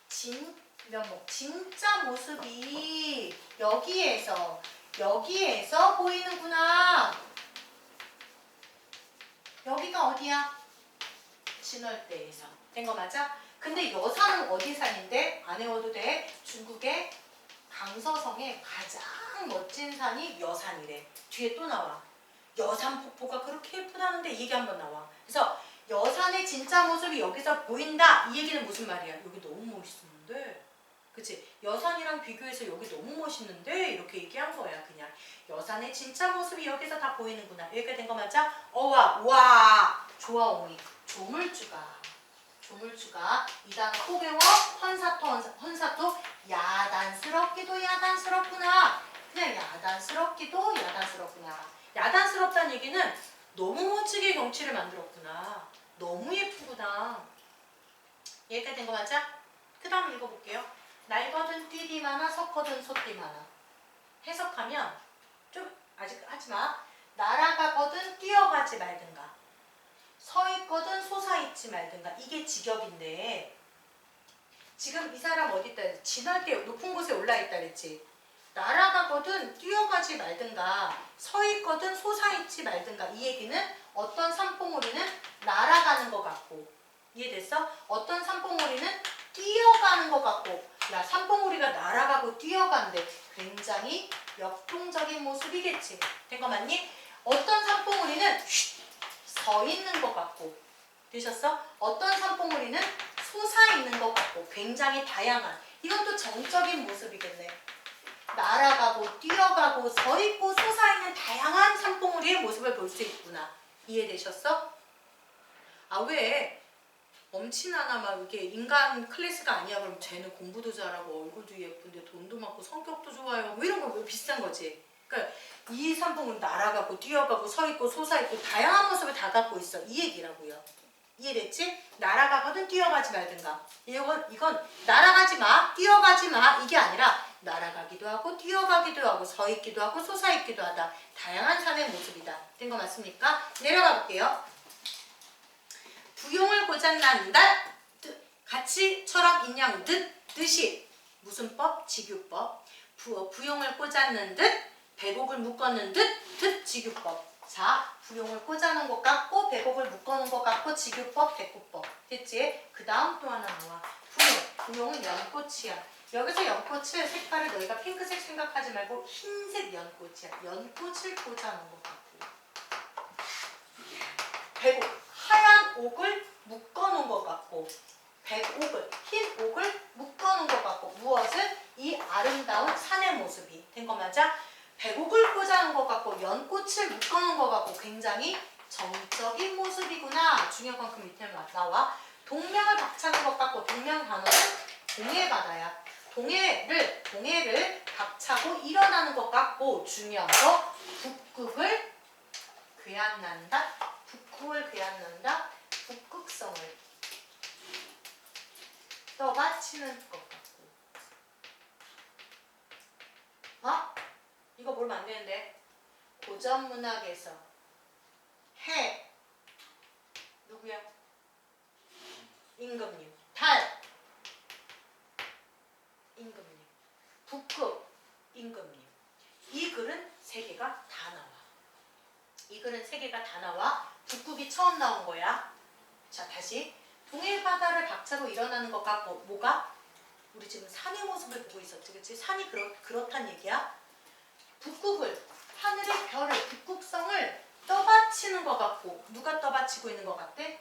Speaker 1: 진 면목, 진짜 모습이 여기에서 보이는구나. 여기가 어디야? 진월대에서. 된 거 맞아? 근데 여산은 어디 산인데? 안 외워도 돼. 중국의 강서성의 가장 멋진 산이 여산이래. 뒤에 또 나와. 여산 폭포가 그렇게 예쁘다는데 이 얘기 한번 나와. 그래서 여산의 진짜 모습이 여기서 보인다. 이 얘기는 무슨 말이야? 여기 너무 멋있는데, 그치? 여산이랑 비교해서 여기 너무 멋있는데 이렇게 얘기한 거야. 그냥 여산의 진짜 모습이 여기서 다 보이는구나. 여기까지 된 거 맞아? 와 좋아 옹이. 조물주가 이 단어 꼭 외워. 헌사토 야단스럽기도 야단스럽구나. 그냥 야단스럽구나. 야단스럽다는 얘기는 너무 멋지게 경치를 만들었구나. 너무 예쁘구나. 여기까지 된 거 맞아? 그 다음 읽어볼게요. 날거든 뛰디마나 섰거든 솟디마나. 해석하면 좀 아직 하지마. 날아가거든 뛰어가지 말든가, 서있거든 솟아있지 말든가. 이게 직역인데 지금 이 사람 어디 있다? 진월대 높은 곳에 올라있다 그랬지. 날아가거든 뛰어가지 말든가, 서있거든 솟아있지 말든가. 이 얘기는 어떤 산봉우리는 날아가는 것 같고, 이해됐어? 어떤 산봉우리는 뛰어가는 것 같고. 야, 산봉우리가 날아가고 뛰어간대. 굉장히 역동적인 모습이겠지. 된 거 맞니? 어떤 산봉우리는 서 있는 것 같고. 되셨어? 어떤 산봉우리는 솟아있는 것 같고. 굉장히 다양한. 이건 또 정적인 모습이겠네. 날아가고 뛰어가고 서있고 솟아있는 다양한 산봉우리의 모습을 볼 수 있구나. 이해되셨어? 아, 왜 엄친아나 막 이렇게 인간 클래스가 아니야? 그럼 쟤는 공부도 잘하고 얼굴도 예쁜데 돈도 많고 성격도 좋아요. 뭐 이런 거 왜 비슷한 거지? 그러니까 이 산봉은 날아가고 뛰어가고 서있고 솟아있고 다양한 모습을 다 갖고 있어. 이 얘기라고요. 이해됐지? 날아가거든 뛰어가지 말든가. 이건 날아가지 마, 뛰어가지 마 이게 아니라 날아가기도 하고 뛰어가기도 하고 서있기도 하고 솟아있기도 하다. 다양한 산의 모습이다. 된 거 맞습니까? 내려가 볼게요. 부용을 고장난다. 가치처럼 인양 듯이. 무슨 법? 직유법. 부용을 꽂았는 듯, 배곡을 묶었는 듯 직유법. 자, 부용을 꽂아놓은 것 같고 배곡을 묶어놓은 것 같고 직유법, 대꾸법. 됐지? 그 다음 또 하나 나와. 부용은 연꽃이야. 여기서 연꽃을 색깔을 너희가 핑크색 생각하지 말고 흰색 연꽃이야. 연꽃을 꽂아놓은 것 같고. 배곡, 하얀 옥을 묶어놓은 것 같고. 흰 옥을 묶어놓은 것 같고. 무엇을? 이 아름다운 산의 모습이. 된 거 맞아? 배곡을 꽂아놓은 것 같고 연꽃을 묶어놓은 것 같고 굉장히 정적인 모습이구나. 중요한 건 그 밑에 나와. 동명을 박차는 것 같고. 동명 단어는 동해바다야. 동해를 박차고 일어나는 것 같고. 중요한 거 북극을 괴안난다. 북극성을 떠받치는 것 같고. 이거 모르면 안 되는데. 고전문학에서 해 누구야? 임금님. 달 임금님. 북극 임금님. 이 글은 세 개가 다 나와. 북극이 처음 나온 거야. 자, 다시. 동해바다를 박차고 일어나는 것 같고. 뭐가? 우리 지금 산의 모습을 보고 있었지, 그치? 산이 그렇단 얘기야. 북극을 하늘의 별을 북극성을 떠받치는 것 같고 누가 떠받치고 있는 것 같대?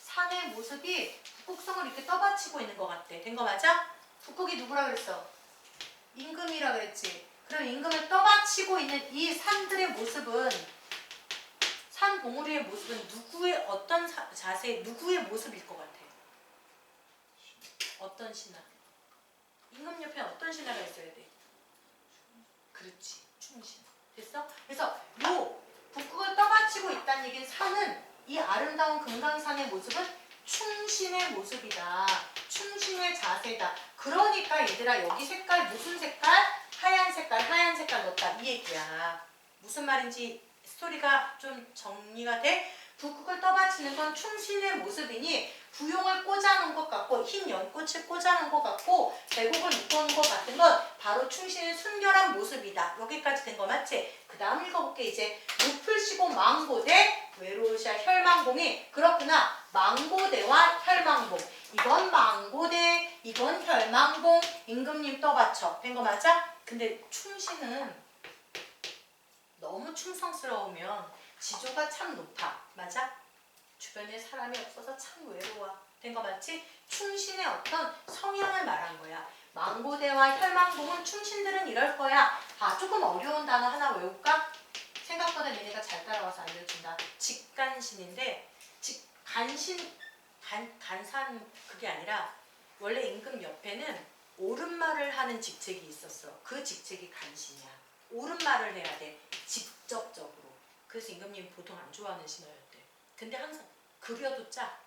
Speaker 1: 산의 모습이 북극성을 이렇게 떠받치고 있는 것 같대. 된 거 맞아? 북극이 누구라 그랬어? 임금이라 그랬지. 그럼 임금을 떠받치고 있는 이 산들의 모습은 산 봉우리의 모습은 누구의 어떤 자세, 누구의 모습일 것 같아? 어떤 신하? 임금 옆에 어떤 신하가 있어야 돼? 그렇지, 충신. 됐어? 그래서 요 북극을 떠받치고 있다는 얘기는 산은 이 아름다운 금강산의 모습은 충신의 모습이다. 충신의 자세다. 그러니까 얘들아 여기 색깔 무슨 색깔? 하얀 색깔 넣었다. 이 얘기야. 무슨 말인지 스토리가 좀 정리가 돼? 북극을 떠받치는 건 충신의 모습이니 부용을 꽂아놓은 것 같고 흰 연꽃을 꽂아놓은 것 같고 계곡을 묶어놓은 것 같은 건 바로 충신의 순결한 모습이다. 여기까지 된 거 맞지? 그 다음 읽어볼게. 이제 높을시고 망고대 외로우샤 혈망봉이 그렇구나. 망고대와 혈망봉. 이건 망고대, 이건 혈망봉. 임금님 떠받쳐. 된 거 맞아? 근데 충신은 너무 충성스러우면 지조가 참 높아. 맞아? 주변에 사람이 없어서 참 외로워. 된 거 맞지? 충신의 어떤 성향을 말한 거야. 망고대와 혈망봉은 충신들은 이럴 거야. 아, 조금 어려운 단어 하나 외울까? 생각보다 얘네가 잘 따라와서 알려준다. 직간신인데 간산 그게 아니라 원래 임금 옆에는 옳은말을 하는 직책이 있었어. 그 직책이 간신이야. 옳은말을 해야 돼. 직접적으로. 그래서 임금님 보통 안 좋아하는 신하였대. 근데 항상 급여도 짜.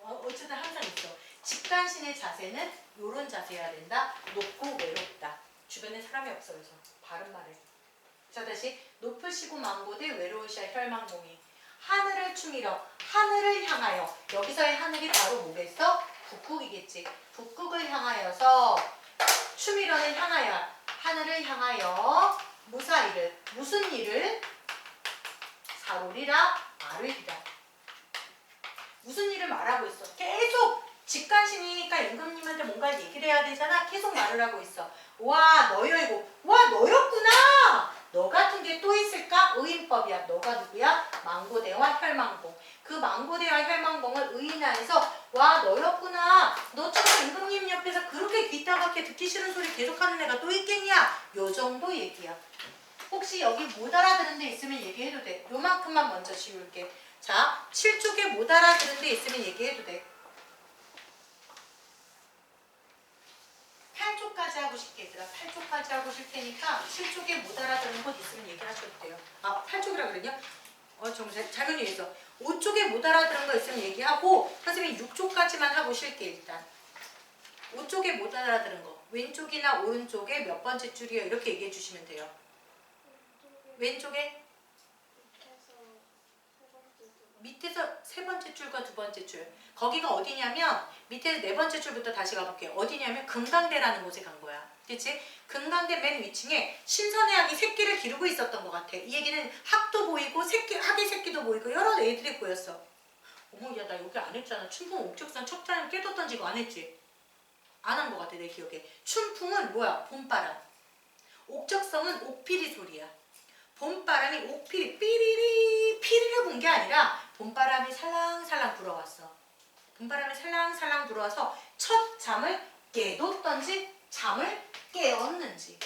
Speaker 1: 어쨌든 항상 있어. 직간신의 자세는 요런 자세여야 된다. 높고 외롭다. 주변에 사람이 없어서 바른 말을. 자 다시 높으시고 망고대 외로우시아 혈망봉이 하늘을 추미러 하늘을 향하여. 여기서의 하늘이 바로 뭐겠어? 북극이겠지. 북극을 향하여서 추미러는 향하여 하늘을 향하여 무사일을 무슨 일을? 사로리라 말을이다. 무슨 일을 말하고 있어? 계속 직간신이니까 임금님한테 뭔가 얘기를 해야 되잖아. 계속 말을 하고 있어. 와 너여이고 와 너였구나. 너 같은 게 또 있을까? 의인법이야. 너가 누구야? 망고대와 혈망봉. 그 망고대와 혈망봉을 의인하에서 와 너였구나. 너처럼 임금님 옆에서 그렇게 귀 따갑게 듣기 싫은 소리 계속하는 애가 또 있겠냐? 요 정도 얘기야. 혹시 여기 못 알아들은 데 있으면 얘기해도 돼. 요만큼만 먼저 지울게. 자, 7쪽에 못 알아들은 데 있으면 얘기해도 돼. 8쪽까지 하고 싶게 얘들아. 8쪽까지 하고 싶 테니까 7쪽에 못 알아듣는 곳 있으면 얘기하셔도 돼요. 아, 8쪽이라 그랬냐? 정말 잘못 얘기했어. 5쪽에 못 알아들은 거 있으면 얘기하고 선생님이 6쪽까지만 하고 쉴게 일단. 5쪽에 못 알아들은 거. 왼쪽이나 오른쪽에 몇 번째 줄이요? 이렇게 얘기해 주시면 돼요. 왼쪽에? 밑에서 세 번째 줄과 두 번째 줄. 거기가 어디냐면 밑에 네 번째 줄부터 다시 가볼게요. 어디냐면 금강대라는 곳에 간 거야. 그치? 금강대 맨 위층에 신선의 학이 새끼를 기르고 있었던 것 같아. 이 얘기는 학도 보이고 학의 새끼도 보이고 여러 애들이 보였어. 어머 야 나 여기 안 했잖아. 춘풍 옥적산 첩자를 깨뒀던지 이거 안 했지? 안 한 것 같아 내 기억에. 춘풍은 뭐야? 봄바람. 옥적성은 옥피리 소리야. 봄바람이 옥피리 삐리리 피리를 본 게 아니라 봄바람이 살랑살랑 불어왔어. 봄바람이 살랑살랑 불어와서 첫 잠을 깨뒀던지 잠을 깨웠는지.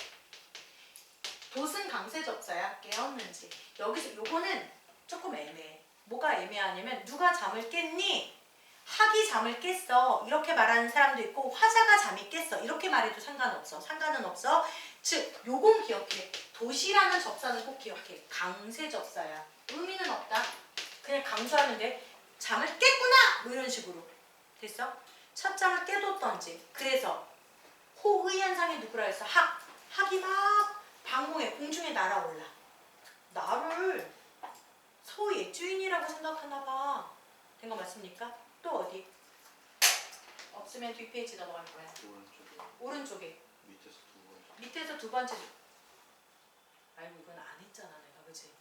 Speaker 1: 돛은 강세접사야. 깨웠는지. 여기서 요거는 조금 애매해. 뭐가 애매하냐면 누가 잠을 깼니? 학이 잠을 깼어. 이렇게 말하는 사람도 있고 화자가 잠이 깼어. 이렇게 말해도 상관없어. 상관은 없어. 즉 요건 기억해. 도시라는 접사는 꼭 기억해. 강세접사야. 의미는 없다. 그냥 강조하면 돼. 잠을 깼구나! 뭐 이런 식으로. 됐어? 첫 잠을 깨뒀던지. 그래서 호의현상이 누구라 했어? 학이 막 방공에 공중에 날아올라. 나를 소의 주인이라고 생각하나 봐. 된 거 맞습니까? 또 어디? 없으면 뒷페이지 넘어갈 거야. 오른쪽에. 밑에서 두 번째. 아이고 이건 안 했잖아 내가. 그치?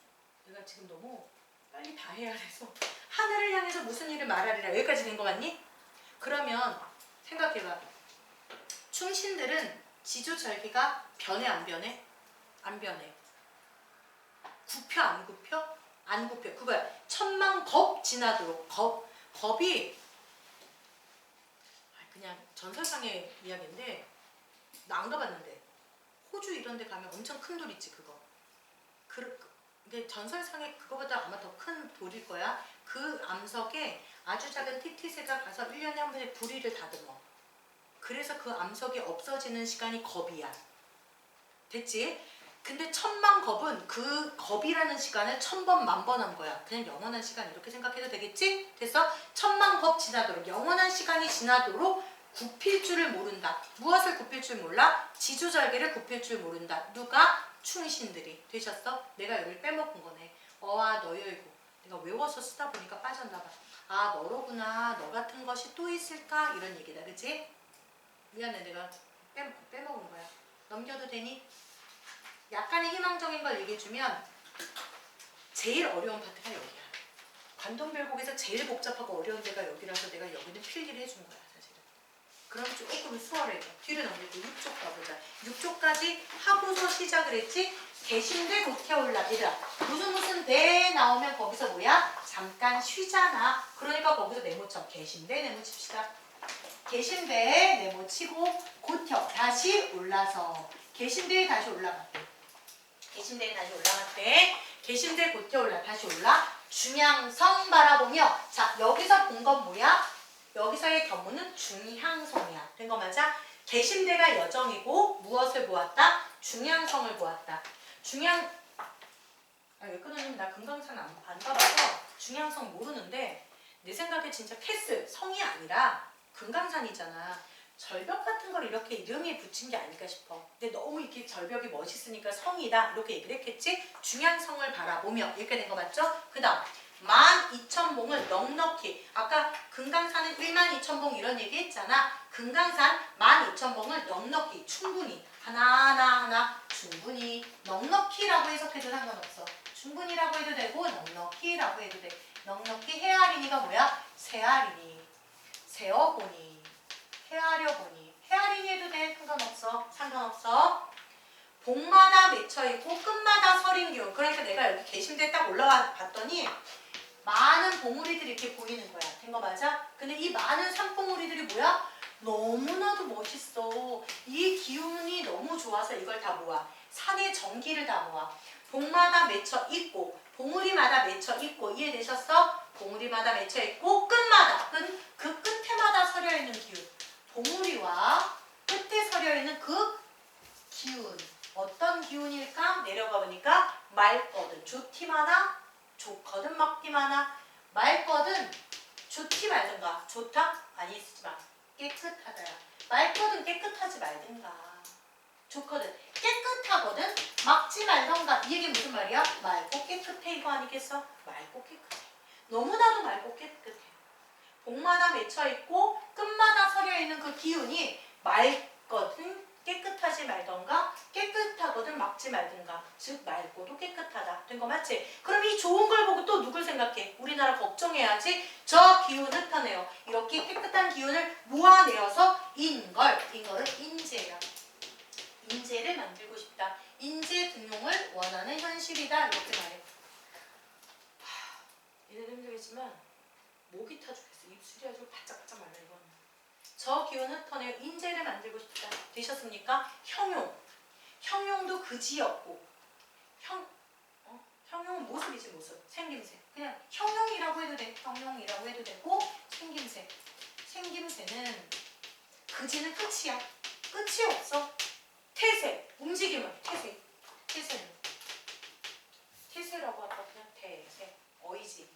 Speaker 1: 내가 지금 너무 빨리 다 해야 돼서. 하늘을 향해서 무슨 일을 말하리라. 여기까지 된 거 같니? 그러면 생각해봐. 충신들은 지조절기가 변해 안 변해? 안 변해. 굽혀 안 굽혀? 안 굽혀. 그거야. 천만 겁 지나도록. 겁이 그냥 전설상의 이야기인데 나 안 가봤는데 호주 이런 데 가면 엄청 큰 돌 있지 그거. 근데 전설상에 그거보다 아마 더 큰 돌일 거야. 그 암석에 아주 작은 티티새가 가서 1년에 한 번에 부리를 다듬어. 그래서 그 암석이 없어지는 시간이 겁이야. 됐지? 근데 천만 겁은 그 겁이라는 시간을 1000번, 10,000번 한 거야. 그냥 영원한 시간 이렇게 생각해도 되겠지? 됐어? 천만 겁 지나도록 영원한 시간이 지나도록 굽힐 줄을 모른다. 무엇을 굽힐 줄 몰라? 지조절개를 굽힐 줄 모른다. 누가? 충신들이. 되셨어? 내가 여기를 빼먹은 거네. 어아 너여이고 내가 외워서 쓰다 보니까 빠졌나 봐. 아 너로구나. 너 같은 것이 또 있을까? 이런 얘기다. 그치? 미안해 내가 빼먹은 거야. 넘겨도 되니? 약간의 희망적인 걸 얘기해주면 제일 어려운 파트가 여기야. 관동별곡에서 제일 복잡하고 어려운 데가 여기라서 내가 여기는 필기를 해준 거야 사실은. 그럼 조금 수월해. 뒤로 넘기고 6쪽 가보자. 6쪽까지 하고서 시작을 했지. 개신대 고태올라. 얘들아 무슨 대 나오면 거기서 뭐야? 잠깐 쉬잖아. 그러니까 거기서 네모쳐. 개신대 네모 칩시다. 개신대에 네모 치고 고텨 다시 올라서 개신대에 다시 올라갔대. 개신대에 다시 올라갔대. 개신대 고텨 올라 다시 올라. 중향성 바라보며. 자 여기서 본 건 뭐야? 여기서의 경우는 중향성이야. 된 거 맞아? 개신대가 여정이고 무엇을 보았다? 중향성을 보았다. 왜 끊어님 나 금강산 안 가봐서 중향성 모르는데 내 생각에 진짜 캐슬 성이 아니라 금강산이잖아. 절벽 같은 걸 이렇게 이름이 붙인 게 아닐까 싶어. 근데 너무 이렇게 절벽이 멋있으니까 성이다 이렇게 얘기를 했겠지. 중향성을 바라보며 이렇게 된 거 맞죠? 그 다음 12,000봉을 넉넉히. 아까 금강산은 12,000봉 이런 얘기 했잖아. 금강산 12,000봉을 넉넉히 충분히 하나하나 충분히 넉넉히라고 해석해도 상관없어. 충분히라고 해도 되고 넉넉히라고 해도 돼. 넉넉히 헤아리니가 뭐야? 세아리니 세어보니 헤아려보니 헤아리니 해도 돼. 상관없어. 봉마다 맺혀있고 끝마다 서린 기운. 그러니까 내가 여기 개심대에 딱 올라와 봤더니 많은 봉우리들이 이렇게 보이는 거야. 된 거 맞아? 근데 이 많은 산봉우리들이 뭐야? 너무나도 멋있어. 이 기운이 너무 좋아서 이걸 다 모아. 산의 전기를 다 모아. 봉마다 맺혀 있고 봉우리마다 맺혀 있고 이해되셨어? 봉우리마다 맺혀 있고 끝마다 그 끝에마다 서려 있는 기운. 봉우리와 끝에 서려 있는 그 기운. 어떤 기운일까? 내려가 보니까 맑거든. 좋디마나 좋거든 막디마나. 맑거든 좋디 말든가. 좋다? 아니 쓰지 마. 깨끗하다야. 맑거든 깨끗하지 말든가. 좋거든 깨끗하거든 막지 말던가. 이 얘기 무슨 말이야? 맑고 깨끗해 이거 아니겠어? 맑고 깨끗해. 너무나도 맑고 깨끗해. 봉마다 맺혀있고 끝마다 서려있는 그 기운이 맑거든 깨끗하지 말던가 깨끗하거든 막지 말든가. 즉 맑고도 깨끗하다. 된 거 맞지? 그럼 이 좋은 걸 보고 또 누굴 생각해? 우리나라 걱정해야지. 저 기운 흩어내요. 이렇게 깨끗한 기운을 모아내어서 인걸은 인재야. 인재를 만들고 싶다. 인재 등용을 원하는 현실이다. 이렇게 말해. 이래도 힘들겠지만 목이 타 죽겠어. 입술이 아주 바짝바짝 말라 이거는. 저 기운 흩어내어 인재를 만들고 싶다. 되셨습니까? 형용도 그지였고 형용은 모습이지 모습. 생김새. 그냥 형용이라고 해도 돼. 형용이라고 해도 되고 생김새. 생김새는 그지는 끝이야. 끝이 없어. 태세. 움직임은 태세. 태세라고 할까? 그냥 태세. 어이지.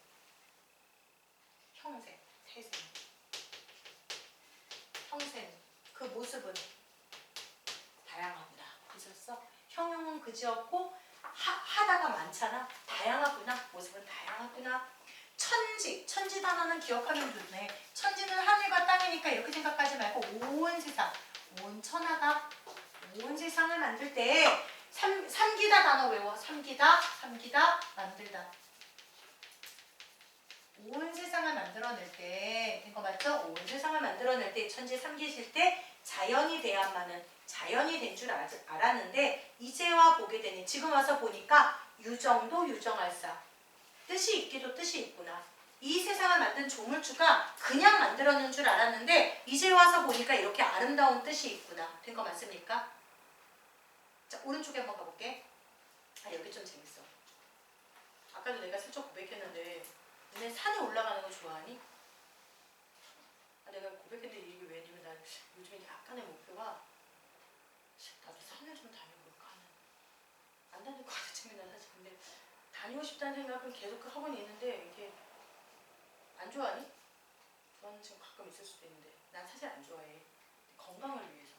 Speaker 1: 형세. 태세. 형세는 그 모습은 다양하구나. 그랬어? 형용은 그지였고 하다가 많잖아. 다양하구나. 모습은 다양하구나. 천지 단어는 기억하면 좋네. 천지는 하늘과 땅이니까 이렇게 생각하지 말고 온 세상, 온 천하가 온 세상을 만들 때 삼기다 단어 외워. 삼기다 만들다. 온 세상을 만들어낼 때, 이거 맞죠? 온 세상을 만들어낼 때 천지 삼계실 때 자연이 돼야만은 자연이 된 줄 알았는데 이제와 보게 되니 지금 와서 보니까 유정도 유정할사 뜻이 있기도 뜻이 있구나. 이 세상을 만든 조물주가 그냥 만들었는 줄 알았는데 이제 와서 보니까 이렇게 아름다운 뜻이 있구나. 된 거 맞습니까? 자, 오른쪽에 한번 가볼게. 아, 여기 좀 재밌어. 아까도 내가 슬쩍 고백했는데 너네 산에 올라가는 거 좋아하니? 아, 내가 고백했는데 이게 왜냐면 난 요즘에 약간의 목표가 나도 산을 좀 다녀볼까 하는. 안 다닐 것 같아, 난 사실. 근데 다니고 싶다는 생각은 계속 하고는 있는데 이게 안 좋아하니? 좋아하는 친구 가끔 있을 수도 있는데 난 사실 안 좋아해. 건강을 위해서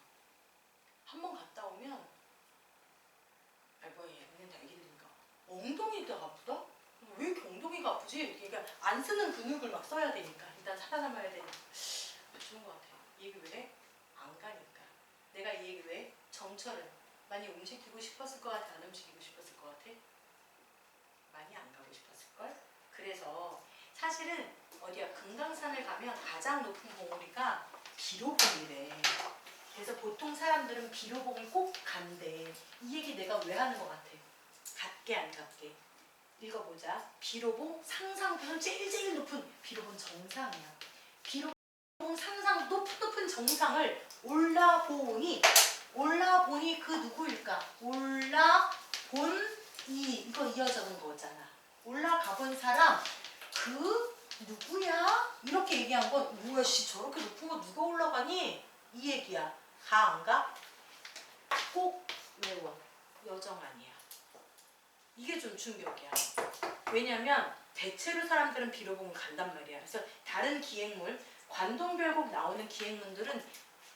Speaker 1: 한 번 갔다 오면 뭐야 얘는 애기들인가 엉덩이가 아프다? 왜 이렇게 엉덩이가 아프지? 그러니까 안 쓰는 근육을 막 써야 되니까 일단 살아남아야 되니까 좋은 것 같아. 이 얘기 왜? 안 가니까. 내가 이 얘기 왜? 정철은 많이 움직이고 싶었을 것 같아? 안 움직이고 싶었을 것 같아? 많이 안 가고 싶었을걸? 그래서 사실은 어디야 금강산을 가면 가장 높은 봉우리가 비로봉이래. 그래서 보통 사람들은 비로봉을 꼭 간대. 이 얘기 내가 왜 하는 것 같아? 같게 안 같게? 읽어보자. 비로봉 상상보는 제일 높은 비로봉 정상이야. 비로봉 상상 높은 정상을 올라보니 그 누구일까? 올라본 이거 이어져는 거잖아. 올라가본 사람 그 누구야? 이렇게 얘기한 건 뭐야 씨 저렇게 높은 거 누가 올라가니? 이 얘기야. 가 안 가? 꼭 외워. 여정 아니야. 이게 좀 충격이야. 왜냐면 대체로 사람들은 비로봉을 간단 말이야. 그래서 다른 기행물 관동별곡 나오는 기행문들은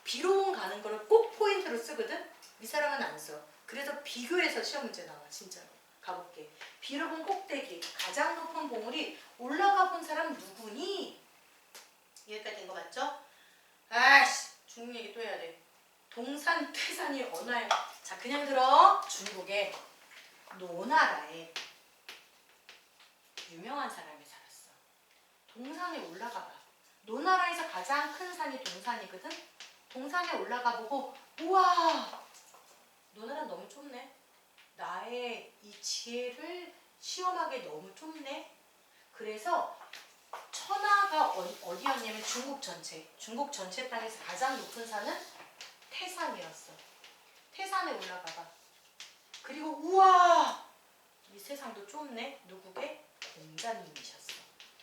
Speaker 1: 비로봉 가는 거를 꼭 포인트로 쓰거든. 이 사람은 안 써. 그래서 비교해서 시험 문제 나와 진짜로. 가볼게. 비로봉 꼭대기 가장 높은 봉우리 올라가 본 사람 누구니? 여기까지 된 거 맞죠? 아이씨 중국 얘기 또 해야 돼. 동산 태산이 언어에 자 그냥 들어. 중국에 노나라에 유명한 사람이 살았어. 동산에 올라가 봐. 노나라에서 가장 큰 산이 동산이거든. 동산에 올라가 보고 우와 노나라 너무 좁네. 나의 이 지혜를 시험하기 너무 좁네. 그래서 천하가 어디였냐면 중국 전체 땅에서 가장 높은 산은 태산이었어. 태산에 올라가 봐. 그리고 우와 이 세상도 좁네. 누구게? 공자님이셨어.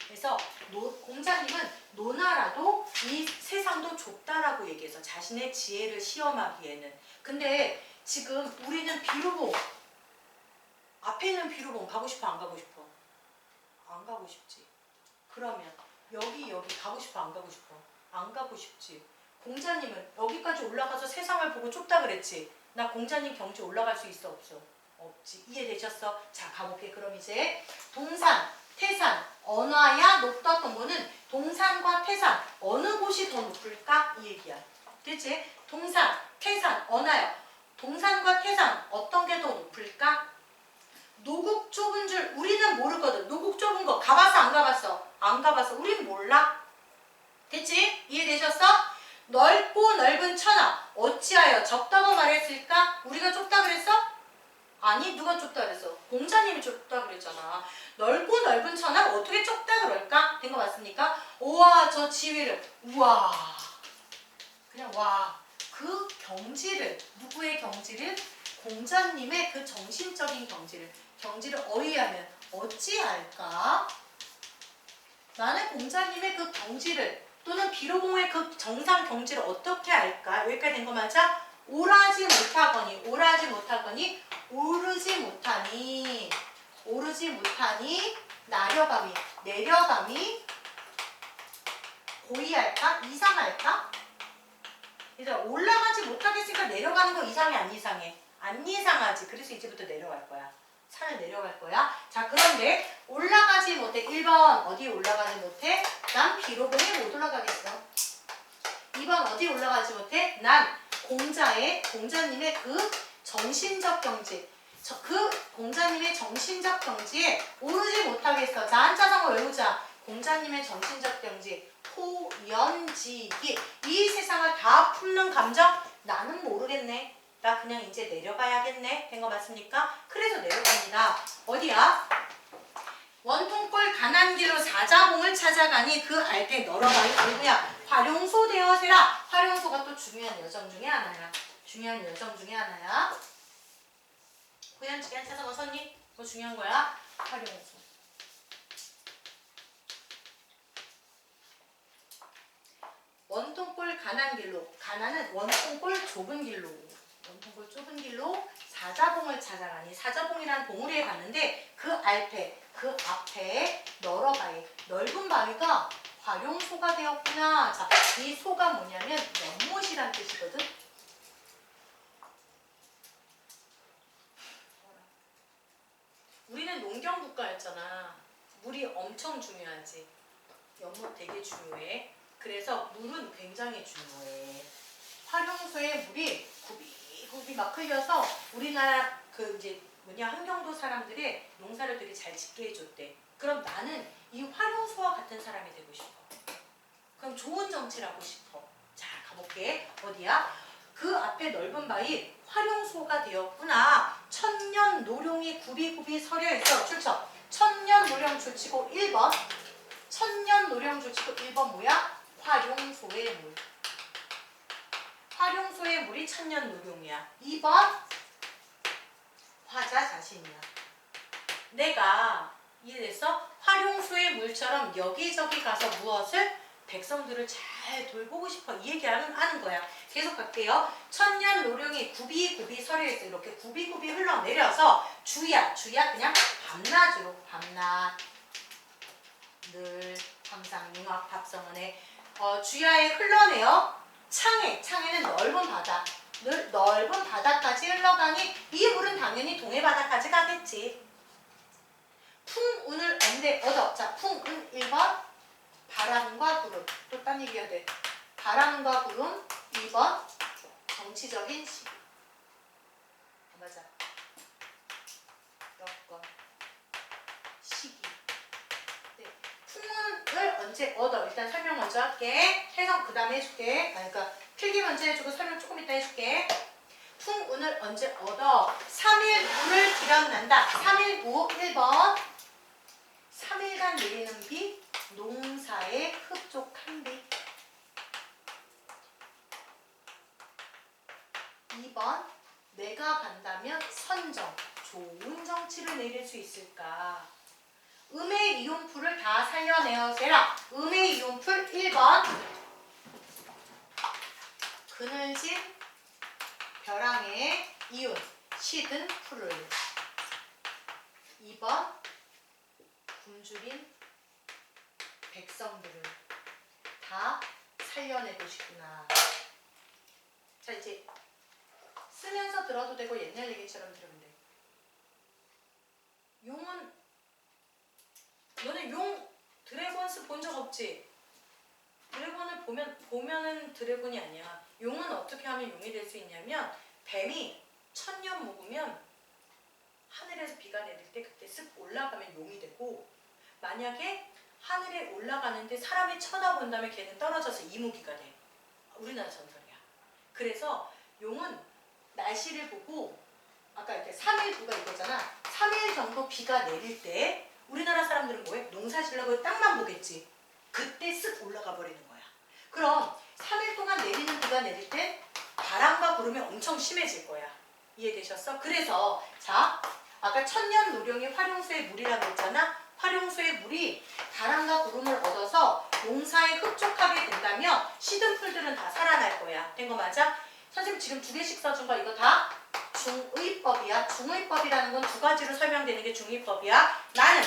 Speaker 1: 그래서 공자님은 노나라도 이 세상도 좁다라고 얘기해서 자신의 지혜를 시험하기에는. 근데 지금 우리는 비로봉 앞에 있는 비로봉 가고 싶어 안 가고 싶어? 안 가고 싶지. 그러면 여기 가고 싶어 안 가고 싶어? 안 가고 싶지. 공자님은 여기까지 올라가서 세상을 보고 좁다 그랬지. 나 공자님 경지 올라갈 수 있어 없어? 없지. 이해되셨어? 자 가볼게. 그럼 이제 동산, 태산, 언화야 높다 동호는 동산과 태산 어느 곳이 더 높을까? 이 얘기야. 됐지? 동산, 태산, 언화야. 동산과 태산 어떤 게 더 높을까? 노국 좁은 줄 우리는 모르거든. 노국 좁은 거 가봤어 안 가봤어? 안 가봤어. 우린 몰라. 됐지? 이해되셨어? 넓고 넓은 천하 어찌하여 좁다고 말했을까? 우리가 좁다 그랬어? 아니 누가 좁다 그랬어? 공자님이 좁다 그랬잖아. 넓고 넓은 천하 어떻게 좁다 그럴까? 된 거 맞습니까? 우와 저 지위를 우와 그냥 와 그 경지를 누구의 경지를? 공자님의 그 정신적인 경지를 어휘하면 어찌할까? 나는 공자님의 그 경지를 또는 비로봉의 그 정상 경지를 어떻게 할까? 여기까지 된 거 맞아? 오르지 못하거니 내려감이 고이할까? 이상할까? 그래서 올라가지 못하겠으니까 내려가는 거 이상해 안 이상해? 안 이상하지. 그래서 이제부터 내려갈 거야. 산을 내려갈 거야. 자 그런데 올라가지 못해. 1번 어디 올라가지 못해? 난 비로봉에 못 올라가겠어. 2번 어디 올라가지 못해? 난 공자님의 그 정신적 경지 그 공자님의 정신적 경지에 오르지 못하겠어. 자 한자성어 외우자. 공자님의 정신적 경지, 호연지기. 이 세상을 다 품는 감정, 나는 모르겠네. 나 그냥 이제 내려가야겠네. 된 거 맞습니까? 그래서 내려갑니다. 어디야? 원통골 가난길로 사자봉을 찾아가니 그 알때 널어가니 누구야? 활용소 되어세라. 활용소가 또 중요한 여정 중에 하나야. 중요한 여정 중에 하나야. 호연지기 한 찾아가 섰니? 그거 중요한 거야. 활용소. 원통골 가난길로. 가난은 원통골 좁은 길로. 원통골 좁은 길로 사자봉을 찾아가니. 사자봉이라는 봉우리에 갔는데 그 앞에 널어바위. 넓은 바위가 활용소가 되었구나. 자, 이 소가 뭐냐면 연못이란 뜻이거든. 우리는 농경국가였잖아. 물이 엄청 중요하지. 연못 되게 중요해. 그래서 물은 굉장히 중요해. 활용소에 물이 굽이 막 흘려서 우리나라 함경도 사람들이 농사를 되게 잘 짓게 해줬대. 그럼 나는 이 활용소와 같은 사람이 되고 싶어. 그럼 좋은 정치를 하고 싶어. 자, 가볼게. 어디야? 그 앞에 넓은 바위 활용소가 되었구나. 천년 노룡이 굽이 서려 있어. 출처. 천년 노룡 줄치고 1번. 천년 노룡 줄치고 1번 뭐야? 활용소의 물. 활용소의 물이 천년 노룡이야. 2번 화자 자신이야. 내가 이해됐어? 활용소의 물처럼 여기저기 가서 무엇을? 백성들을 잘 돌보고 싶어. 이 얘기하는 거야. 계속 갈게요. 천년 노룡이 굽이 서려 있어. 이렇게 굽이 흘러내려서 주야 그냥 밤낮으로. 밤낮 늘 항상 융합 합성원에 주야에 흘러내요. 창에는 넓은 바다. 넓은 바다까지 흘러가니 이 물은 당연히 동해 바다까지 가겠지. 풍운을 얻어. 자, 풍운 1번 바람과 구름. 또 딴 얘기해야 돼. 바람과 구름. 2번 정치적인 시기. 맞아. 여건 시기. 네. 풍운을 언제 얻어? 일단 설명 먼저 할게. 해석 그 다음에 해줄게. 그러니까 필기 먼저 해주고 설명 조금 이따 해줄게. 풍운을 언제 얻어? 3일 우를 들여난다. 3일 우 1번 3일간 내리는 비, 농사에 흡족한 비. 2번 내가 간다면 선정, 좋은 정치를 내릴 수 있을까? 음의 이온풀을 다 살려내어세라. 음의 이온풀 1번 그늘진 벼랑의 이온 시든 풀을. 2번 굶주린 백성들을 다 살려내고 싶구나. 자, 이제 쓰면서 들어도 되고 옛날 얘기처럼 들으면 돼. 용은 너네 용 드래곤스 본 적 없지? 드래곤을 보면은 드래곤이 아니야. 용은 어떻게 하면 용이 될 수 있냐면 뱀이 1000년 묵으면 하늘에서 비가 내릴 때 그때 쓱 올라가면 용이 되고, 만약에 하늘에 올라가는데 사람이 쳐다본다면 걔는 떨어져서 이무기가 돼. 우리나라 전설이야. 그래서 용은 날씨를 보고, 아까 이렇게 3일부가 이거잖아. 3일 정도 비가 내릴 때 우리나라 사람들은 뭐해? 농사 지려고 땅만 보겠지. 그때 쓱 올라가 버리는 거야. 그럼 3일 동안 내리는 비가 내릴 때 바람과 구름이 엄청 심해질 거야. 이해되셨어? 그래서 자, 아까 천년 노령이 활용소의 물이라고 했잖아. 활용소의 물이 바람과 구름을 얻어서 농사에 흡족하게 된다면 시든 풀들은 다 살아날 거야. 된 거 맞아? 선생님 지금 2개씩 써준 거 이거 다 중의법이야. 중의법이라는 건 2가지로 설명되는 게 중의법이야. 나는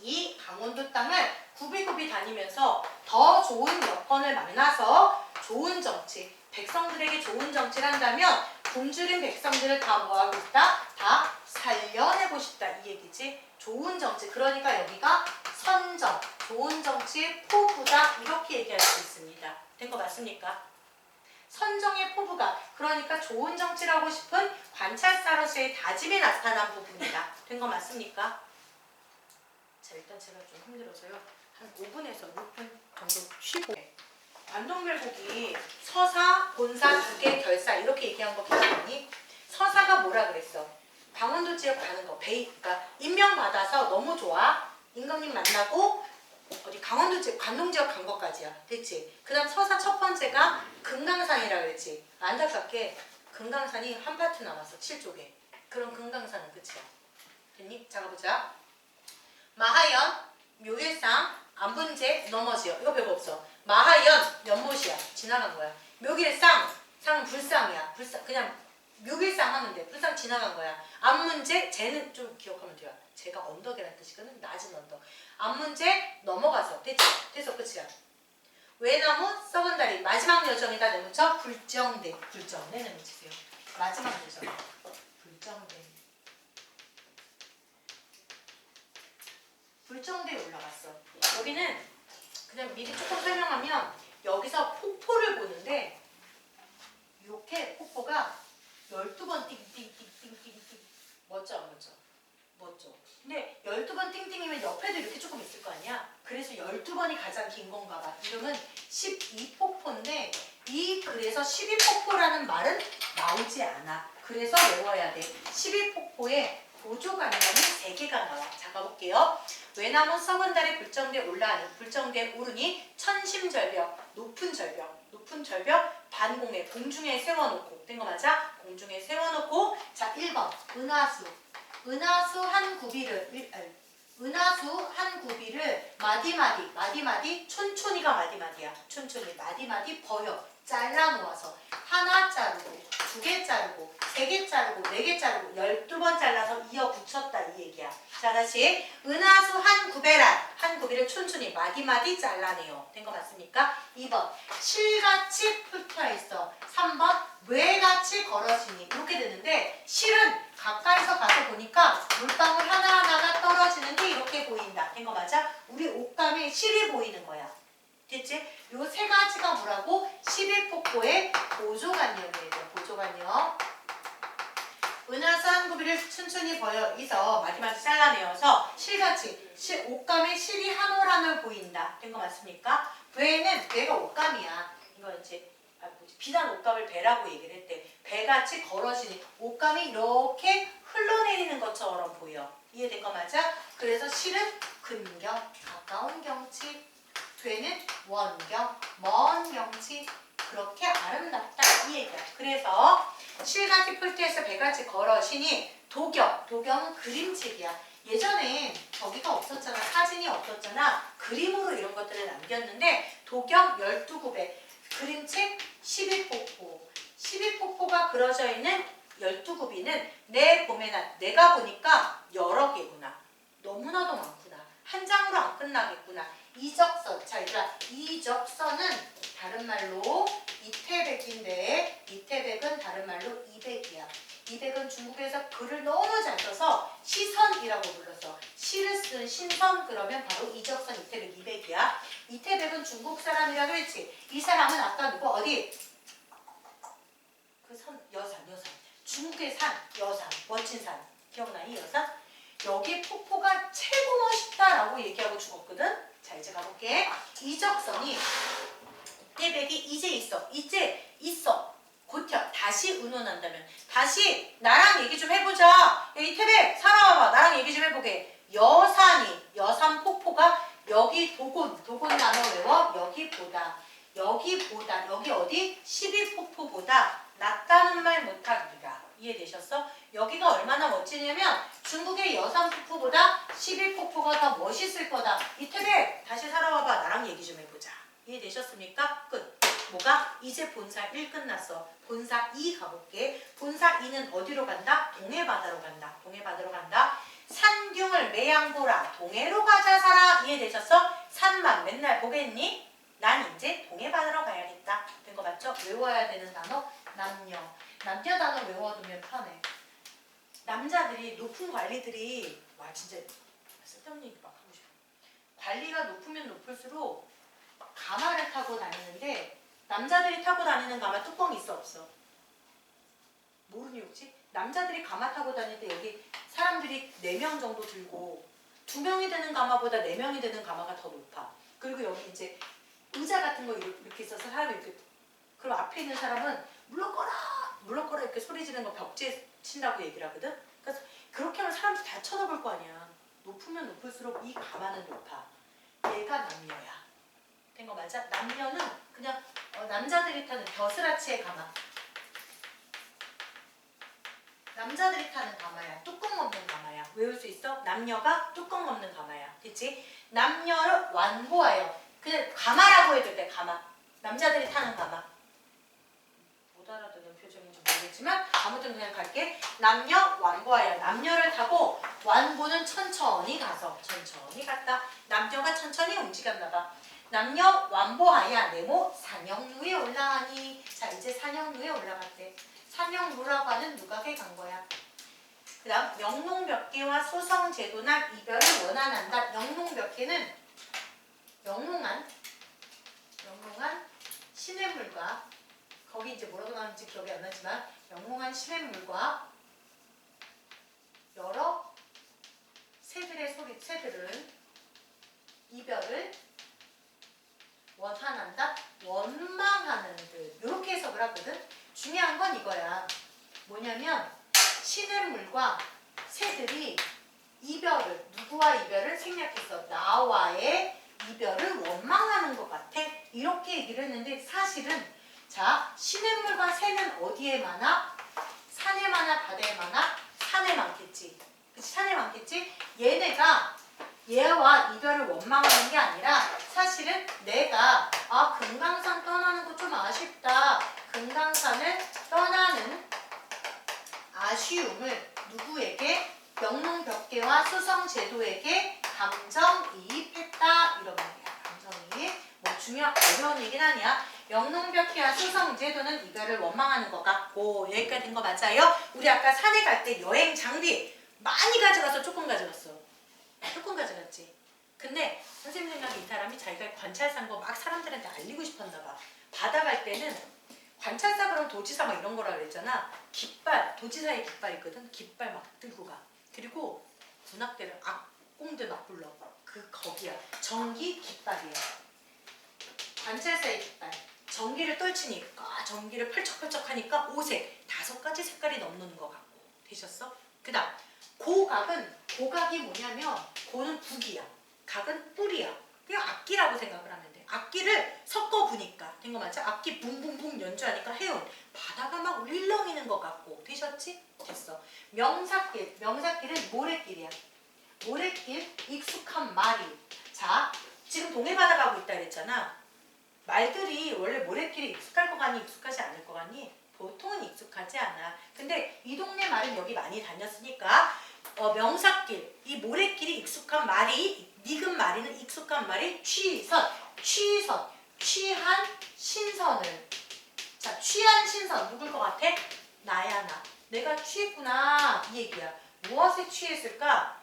Speaker 1: 이 강원도 땅을 굽이굽이 다니면서 더 좋은 여건을 만나서 좋은 정치, 백성들에게 좋은 정치를 한다면 굶주린 백성들을 다 뭐하고 싶다? 다 살려내고 싶다. 이 얘기지. 좋은 정치. 그러니까 여기가 선정, 좋은 정치의 포부다. 이렇게 얘기할 수 있습니다. 된 거 맞습니까? 선정의 포부가, 그러니까 좋은 정치를 하고 싶은 관찰사로서의 다짐이 나타난 부분이다. 된 거 맞습니까? 자, 일단 제가 좀 힘들어서요. 한 5분에서 6분 정도 쉬고. 관동별곡이 서사, 본사, 두개, 결사 이렇게 얘기한 거 기억나니? 서사가 뭐라 그랬어? 강원도 지역 가는 거. 그러니까 임명받아서 너무 좋아. 임금님 만나고 어디 강원도 지역, 관동 지역 간 것까지야. 됐지? 그 다음 서사 첫 번째가 금강산이라 그랬지. 안타깝게 금강산이 한 파트 남았어. 7쪽에. 그럼 금강산은 끝이야. 됐니? 자, 가보자. 마하연, 묘일상, 안분제, 넘어지요. 이거 별거 없어. 마하연, 연못이야. 지나간 거야. 묘길상, 상은 불상이야. 불상, 그냥 묘길상 하면 돼. 불상 지나간 거야. 안문제, 쟤는 좀 기억하면 돼요. 제가 언덕이라는 뜻이거든. 낮은 언덕. 안문제, 넘어가서. 됐지? 됐어. 끝이야. 외나무, 썩은 다리. 마지막 여정이다. 내묻혀. 불정대. 불정대 내묻히세요. 마지막 여정. 불정대. 불정대에 올라갔어. 여기는 그냥 미리 조금 설명하면 여기서 폭포를 보는데 이렇게 폭포가 12번 띵띵띵띵띵띵 멋져 안 멋져? 멋져. 근데 12번 띵띵이면 옆에도 이렇게 조금 있을 거 아니야? 그래서 12번이 가장 긴 건가 봐. 이름은 12폭포인데 그래서 12폭포라는 말은 나오지 않아. 그래서 외워야 돼. 12폭포에 보조관념이 3개가 나와. 자, 가볼게요. 외나무 썩은 달에 불정대에 올라가니 불정대에 오르니 천심절벽 높은 절벽 반공에 공중에 세워놓고 된 거 맞아? 공중에 세워놓고 자 1번 은하수 한 구비를 마디마디 촌촌이가 마디마디야. 촌촌이 마디마디 버여 잘라놓아서 하나 자르고 2개 자르고 3개 자르고 4개 자르고 12번 잘라서 이어 붙였다 이 얘기야. 자, 다시 은하수 한 구비를 촌촌이 마디마디 잘라내요. 된 거 맞습니까? 2번 실같이 훑어있어. 3번 외같이 걸어지니 이렇게 되는데 실은 가까이서 가서 보니까 물방울 하나하나가 떨어지는 게 이렇게 보인다. 된 거 맞아? 우리 옷감에 실이 보이는 거야. 됐지? 요 3가지가 뭐라고? 12폭포의 보조관념이에요. 보조관념. 은하수 한 구비를 춘춘히 버여 있어 마디마디 잘라내어서 실같이 옷감에 실이 한 올 한 올 보인다. 된 거 맞습니까? 배가 옷감이야. 이거 이제 비단 옷감을 배라고 얘기를 했대. 배같이 걸어지니 옷감이 이렇게 흘러내리는 것처럼 보여. 이해된 거 맞아? 그래서 실은 근경, 가까운 경치, 되는 원경, 먼 경치, 그렇게 아름답다 이 얘기야. 그래서 실같이 풀트에서 배같이 걸어시니 도경은 그림책이야. 예전에 저기가 없었잖아. 사진이 없었잖아. 그림으로 이런 것들을 남겼는데 도경 12구배, 그림책 12폭포. 12폭포가 그려져 있는 12구비는 내가 보니까 여러 개구나. 너무나도 많구나. 한 장으로 안 끝나겠구나. 이적선. 자, 얘들아. 이적선은 다른 말로 이태백인데 이태백은 다른 말로 이백이야. 이백은 중국에서 글을 너무 잘 써서 시선이라고 불렀어. 시를 쓴 신선 그러면 바로 이적선 이태백 이백이야. 이태백은 중국 사람이라고 했지. 이 사람은 아까 누구 어디? 그 여산. 중국의 산, 여산, 멋진 산. 기억나? 이 여산? 여기 폭포가 최고 멋있다라고 얘기하고 죽었거든? 자, 이제 가볼게. 이적선이 이태백이 이제 있어. 고텨. 다시 의논한다면. 다시 나랑 얘기 좀 해보자. 야, 이태백 살아와봐. 나랑 얘기 좀 해보게. 여산 폭포가 여기 도곤 단어 외워. 여기 어디? 12폭포보다 낫다는 말 못하기가. 이해되셨어? 여기가 얼마나 멋지냐면 중국의 여산 폭포보다 12폭포가 더 멋있을 거다. 이태백 다시 살아와봐. 나랑 얘기 좀 해보자. 이해되셨습니까? 끝. 뭐가? 이제 본사 1 끝났어. 본사 2 가볼게. 본사 2는 어디로 간다? 동해바다로 간다. 산경을 매양보라. 동해로 가자 살아. 이해되셨어? 산만 맨날 보겠니? 난 이제 동해바다로 가야겠다. 된 거 맞죠? 외워야 되는 단어 남녀 단어 외워두면 편해. 남자들이 높은 관리들이 와 진짜 쓸데없는 얘기 막 하고 싶어. 관리가 높으면 높을수록 가마를 타고 다니는데 남자들이 타고 다니는 가마 뚜껑이 있어 없어? 모르니 혹시? 남자들이 가마 타고 다닐 때 여기 사람들이 4명 정도 들고 2명이 되는 가마보다 4명이 되는 가마가 더 높아. 그리고 여기 이제 의자 같은 거 이렇게 있어서 사람이 이렇게, 그럼 앞에 있는 사람은 물러거라 물러거라 이렇게 소리 지르는 거 벽지에 친다고 얘기를 하거든. 그래서 그렇게 하면 사람들이 다 쳐다볼 거 아니야. 높으면 높을수록 이 가마는 높아. 얘가 남녀야. 된 거 맞아? 남녀는 그냥 남자들이 타는 벼슬아치의 가마. 남자들이 타는 가마야. 뚜껑 없는 가마야. 외울 수 있어? 남녀가 뚜껑 없는 가마야. 그치? 남녀를 완보하여. 그냥 가마라고 해도 돼. 가마. 남자들이 타는 가마. 못 알아듣는 표정인지 모르겠지만 아무튼 그냥 갈게. 남녀 완보하여. 남녀를 타고 완보는 천천히 가서 천천히 갔다. 남녀가 천천히 움직였나 봐. 남녀 완보하여 네모 산영루에 올라가니. 자, 이제 산영루에 올라갔대. 산영루라고 하는 누각에 간 거야. 그 다음 영농몇개와 소성제도나 이별을 원한한다. 영농몇개는 영롱한 시냇물과, 거기 이제 뭐라고 나오는지 기억이 안 나지만 영롱한 시냇물과 여러 새들은 이별을 원한한다. 원망하는 듯. 이렇게 해석을 하거든. 중요한 건 이거야. 뭐냐면 시냇물과 새들이 이별을, 누구와 이별을 생략했어. 나와의 이별을 원망하는 것 같아. 이렇게 얘기를 했는데 사실은 자, 시냇물과 새는 어디에 많아? 산에 많아, 바다에 많아? 산에 많겠지. 그치? 산에 많겠지? 얘와 이별을 원망하는 게 아니라 사실은 내가 금강산 떠나는 거 좀 아쉽다. 금강산을 떠나는 아쉬움을 누구에게? 영농벽계와 수성제도에게 감정이입했다. 이런 말이야. 감정이입. 뭐 중요한 어려운 얘기는 아니야. 영농벽계와 수성제도는 이별을 원망하는 것 같고. 여기까지 된 거 맞아요? 우리 아까 산에 갈 때 여행 장비 많이 가져가서 조금 가져갔어. 조금 가져갔지. 근데 선생님 생각에 이 사람이 자기가 관찰사인 거 막 사람들한테 알리고 싶었나 봐. 바다 갈 때는 관찰사 그럼 도지사 막 이런 거라 그랬잖아. 깃발, 도지사의 깃발 있거든. 깃발 막 들고 가. 그리고 군악대를 악공들 막 불러. 거기야. 전기 깃발이야. 관찰사의 깃발. 전기를 떨치니까, 전기를 펄쩍펄쩍 하니까 5색, 5가지 색깔이 넘는 것 같고. 되셨어? 그 다음 고각이 뭐냐면 고는 북이야. 각은 뿔이야. 그냥 악기라고 생각을 하면 돼. 악기를 섞어 부니까. 된 거 맞아? 악기 붕붕붕 연주하니까 해운. 바다가 막 울렁이는 것 같고. 되셨지? 됐어. 명사길은 모래길이야. 모래길, 익숙한 말이. 자, 지금 동해바다 가고 있다 그랬잖아. 말들이 원래 모래길이 익숙할 것 같니? 익숙하지 않을 것 같니? 보통은 익숙하지 않아. 근데 이 동네 말은 여기 많이 다녔으니까 명사길, 이 모래길이 익숙한 말이, 닉은 말이는 익숙한 말이 취한 신선을. 자, 취한 신선 누굴 것 같아? 나야 나. 내가 취했구나 이 얘기야. 무엇에 취했을까?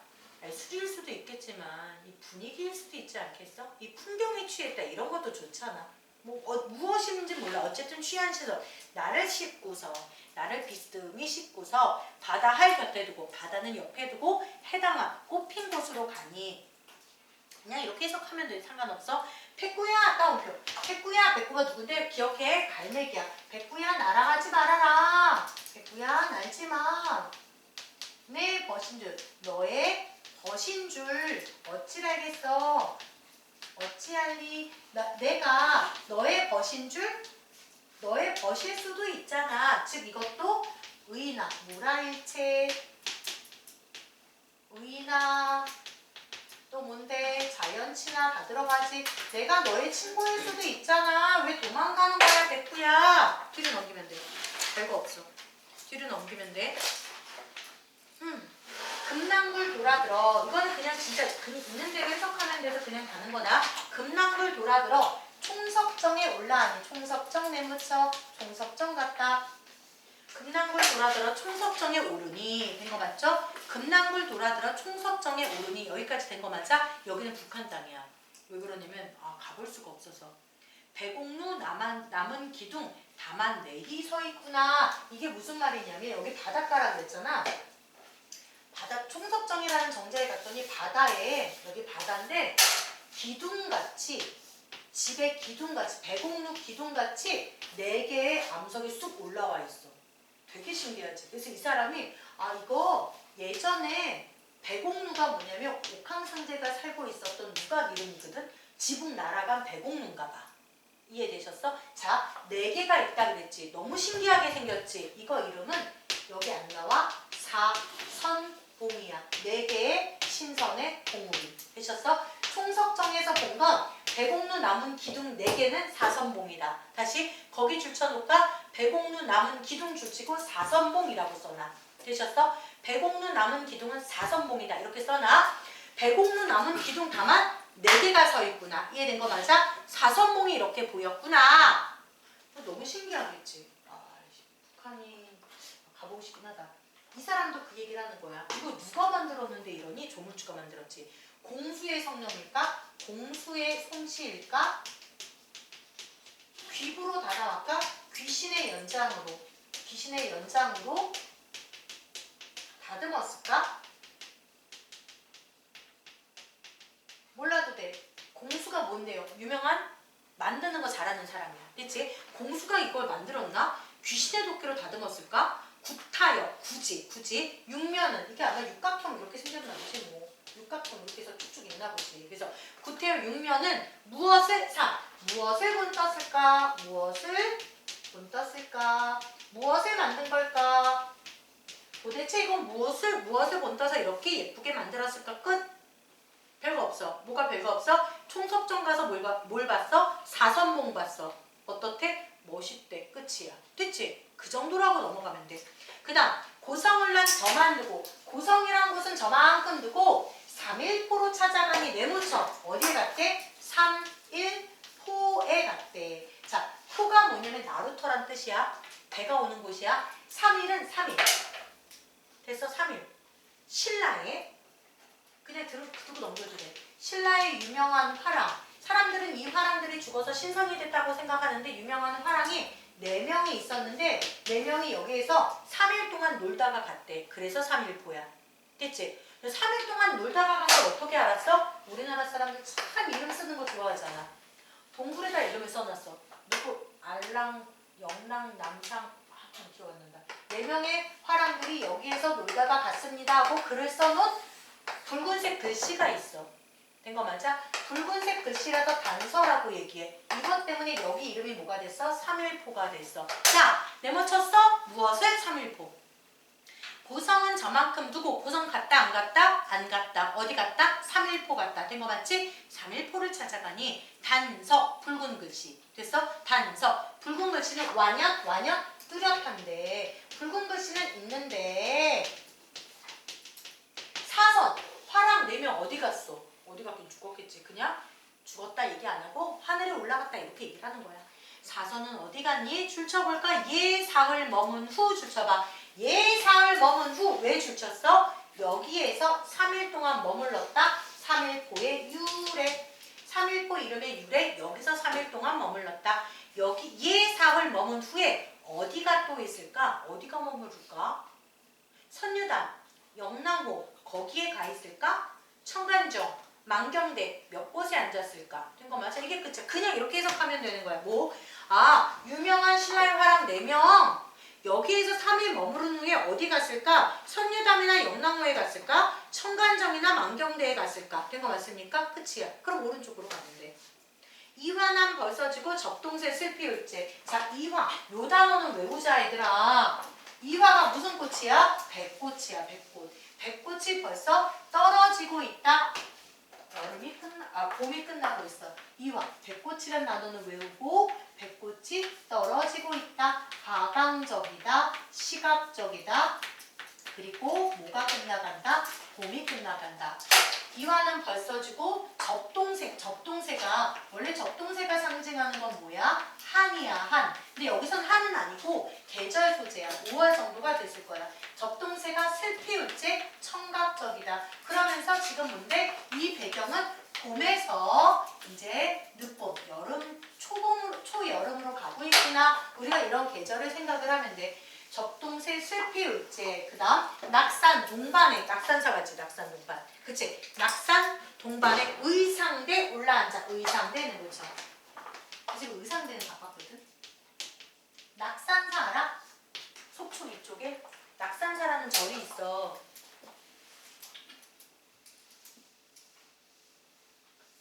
Speaker 1: 술일 수도 있겠지만 이 분위기일 수도 있지 않겠어? 이 풍경에 취했다 이런 것도 좋잖아. 무엇인지 몰라. 어쨌든 취한 신선. 나를 싣고서, 나를 비스듬히 싣고서 바다 할 곁에 두고, 바다는 옆에 두고 해당한 꽃핀 곳으로 가니. 그냥 이렇게 해석하면 돼. 상관없어. 백구야, 따옴표. 백구가 누군데? 기억해. 갈매기야. 백구야, 날아가지 말아라. 백구야, 날지 마. 내 벗인 줄, 너의 벗인 줄 어찌라겠어. 어찌할리. 내가 너의 벗인 줄, 너의 벗일 수도 있잖아. 즉 이것도 의나, 무라일체, 의나, 또 뭔데? 자연친화 다 들어가지. 내가 너의 친구일 수도 있잖아. 왜 도망가는 거야, 백구야? 뒤로 넘기면 돼. 별거 없어. 뒤로 넘기면 돼. 금낭굴 돌아들어. 이거는 그냥 진짜 있는 대로 해석하면 돼서 그냥 가는 거다. 금낭굴 돌아들어. 총석정에 올라가니. 총석정 내무쳐. 총석정 같다. 금낭굴 돌아들어 총석정에 오르니. 된 거 맞죠? 금낭굴 돌아들어 총석정에 오르니. 여기까지 된 거 맞아? 여기는 북한 땅이야. 왜 그러냐면 가볼 수가 없어서. 배곡루 남은 기둥 다만 내리 서 있구나. 이게 무슨 말이냐면 여기 바닷가라 그랬잖아. 바다 총석정이라는 정자에 갔더니 바다에 여기 바다인데 기둥같이 집에 기둥같이 배곡루 기둥같이 4개의 암석이 쑥 올라와 있어. 되게 신기하지. 그래서 이 사람이 이거 예전에 배곡루가 뭐냐면 옥황상제가 살고 있었던 누각 이름이거든. 지붕 날아간 배곡루인가 봐. 이해되셨어? 자, 4개가 있다 그랬지. 너무 신기하게 생겼지. 이거 이름은 여기 안 나와. 사선봉이야. 4개의 신선의 봉우리. 되셨어? 총석정에서 본 건 배곡루 남은 기둥 4개는 사선봉이다. 다시 거기 줄쳐놓을까? 배곡루 남은 기둥 줄치고 사선봉이라고 써놔. 되셨어? 배곡루 남은 기둥은 사선봉이다. 이렇게 써놔. 배곡루 남은 기둥 다만 4개가 서 있구나. 이해된 거 맞아? 사선봉이 이렇게 보였구나. 너무 신기하겠지. 북한이 가보고 싶긴 하다. 이 사람도 그 얘기를 하는 거야. 이거 누가 만들었는데 이러니? 조물주가 만들었지. 공수의 성령일까? 공수의 솜씨일까? 귀부로 다가갈까? 귀신의 연장으로 다듬었을까? 몰라도 돼. 공수가 뭔데요? 유명한 만드는 거 잘하는 사람이야. 그치? 공수가 이걸 만들었나? 귀신의 도끼로 다듬었을까? 구타역, 굳이. 육면은 이게 아마 육각형 이렇게 생겼나 보지 뭐. 육각형 이렇게 해서 쭉쭉 있나 보지. 그래서 구태여 육면은 무엇을 본떴을까? 무엇을 만든 걸까? 도대체 이건 무엇을 본떠서 이렇게 예쁘게 만들었을까? 끝? 별거 없어. 뭐가 별거 없어? 총석정 가서 뭘 봤어? 사선봉 봤어. 어떻대? 멋있대. 끝이야. 됐지? 그 정도라고 넘어가면 돼. 그 다음 고성을 난 저만 두고, 고성이라는 곳은 저만큼 두고 3일포로 찾아가니 내무처. 어디에 갔대? 3일포에 갔대. 자, 포가 뭐냐면 나루터란 뜻이야. 배가 오는 곳이야. 3일은 3일. 됐어? 3일. 신라의 그냥 두고 넘겨도 돼. 신라의 유명한 화랑. 사람들은 이 화랑들이 죽어서 신성이 됐다고 생각하는데 유명한 화랑이 4명이 있었는데 4명이 여기에서 3일 동안 놀다가 갔대. 그래서 3일포야. 됐지? 3일 동안 놀다가 간 걸 어떻게 알았어? 우리나라 사람들 참 이름 쓰는 거 좋아하잖아. 동굴에다 이름을 써놨어. 누구? 알랑, 영랑, 남상, 참 기억 안 난다. 4명의 화랑들이 여기에서 놀다가 갔습니다 하고 글을 써놓은 붉은색 글씨가 있어. 된 거 맞아? 붉은색 글씨라서 단서라고 얘기해. 이것 때문에 여기 이름이 뭐가 됐어? 3일포가 됐어. 자, 네모쳤어? 무엇을? 3일포. 고성은 저만큼 두고, 고성 갔다 안 갔다? 안 갔다. 어디 갔다? 3일포 갔다. 된 거 맞지? 3일포를 찾아가니 단서, 붉은 글씨. 됐어? 단서. 붉은 글씨는 완연, 뚜렷한데 붉은 글씨는 있는데 사선, 화랑 4명 어디 갔어? 어디 갔긴 죽었겠지. 그냥 죽었다 얘기 안 하고 하늘에 올라갔다 이렇게 얘기를 하는 거야. 사선은 어디 갔니? 줄쳐볼까? 예사흘 머문 후 줄쳐봐. 예사흘 머문 후 왜 줄쳤어? 여기에서 3일 동안 머물렀다. 3일포의 유래. 3일포 이름의 유래. 여기서 3일 동안 머물렀다. 여기 예사흘 머문 후에 어디가 또 있을까? 어디가 머무를까? 선유담, 영랑호 거기에 가 있을까? 청간정, 만경대 몇 곳에 앉았을까? 된 거 맞아? 이게 끝이야. 그냥 이렇게 해석하면 되는 거야. 뭐? 유명한 신라의 화랑 4명 여기에서 3일 머무른 후에 어디 갔을까? 선유담이나 영랑호에 갔을까? 청간정이나 만경대에 갔을까? 된 거 맞습니까? 끝이야. 그럼 오른쪽으로 가면 돼. 이화남 벌써지고 접동새 슬피울제. 자, 이화. 요 단어는 외우자 얘들아. 이화가 무슨 꽃이야? 백꽃이야. 백꽃. 백꽃이 벌써 떨어지고 있다. 봄이 끝나고 있어. 이화. 백꽃이란 단어는 외우고 백꽃이 떨어지고 있다. 가강적이다. 시각적이다. 그리고 뭐가 끝나간다? 봄이 끝나간다. 이화는 벌써 지고 접동새가 원래 접동새가 상징하는 건 뭐야? 한이야, 한. 근데 여기선 한은 아니고 계절 소재야. 5월 정도가 됐을 거야. 접동새가 슬피울제 청각적이다. 그러면서 지금 문제 이 배경은 봄에서 이제 늦봄, 여름, 초여름으로 가고 있구나. 우리가 이런 계절을 생각을 하면 돼. 접동새 슬슬 슬피울제. 그 다음 낙산 동반에 낙산사 같지 낙산 동반. 그치? 낙산 동반에 의상대 올라앉아. 의상대는 뭐죠? 지금 의상대는 바꿨거든. 낙산사 알아? 속초 이쪽에 낙산사라는 절이 있어.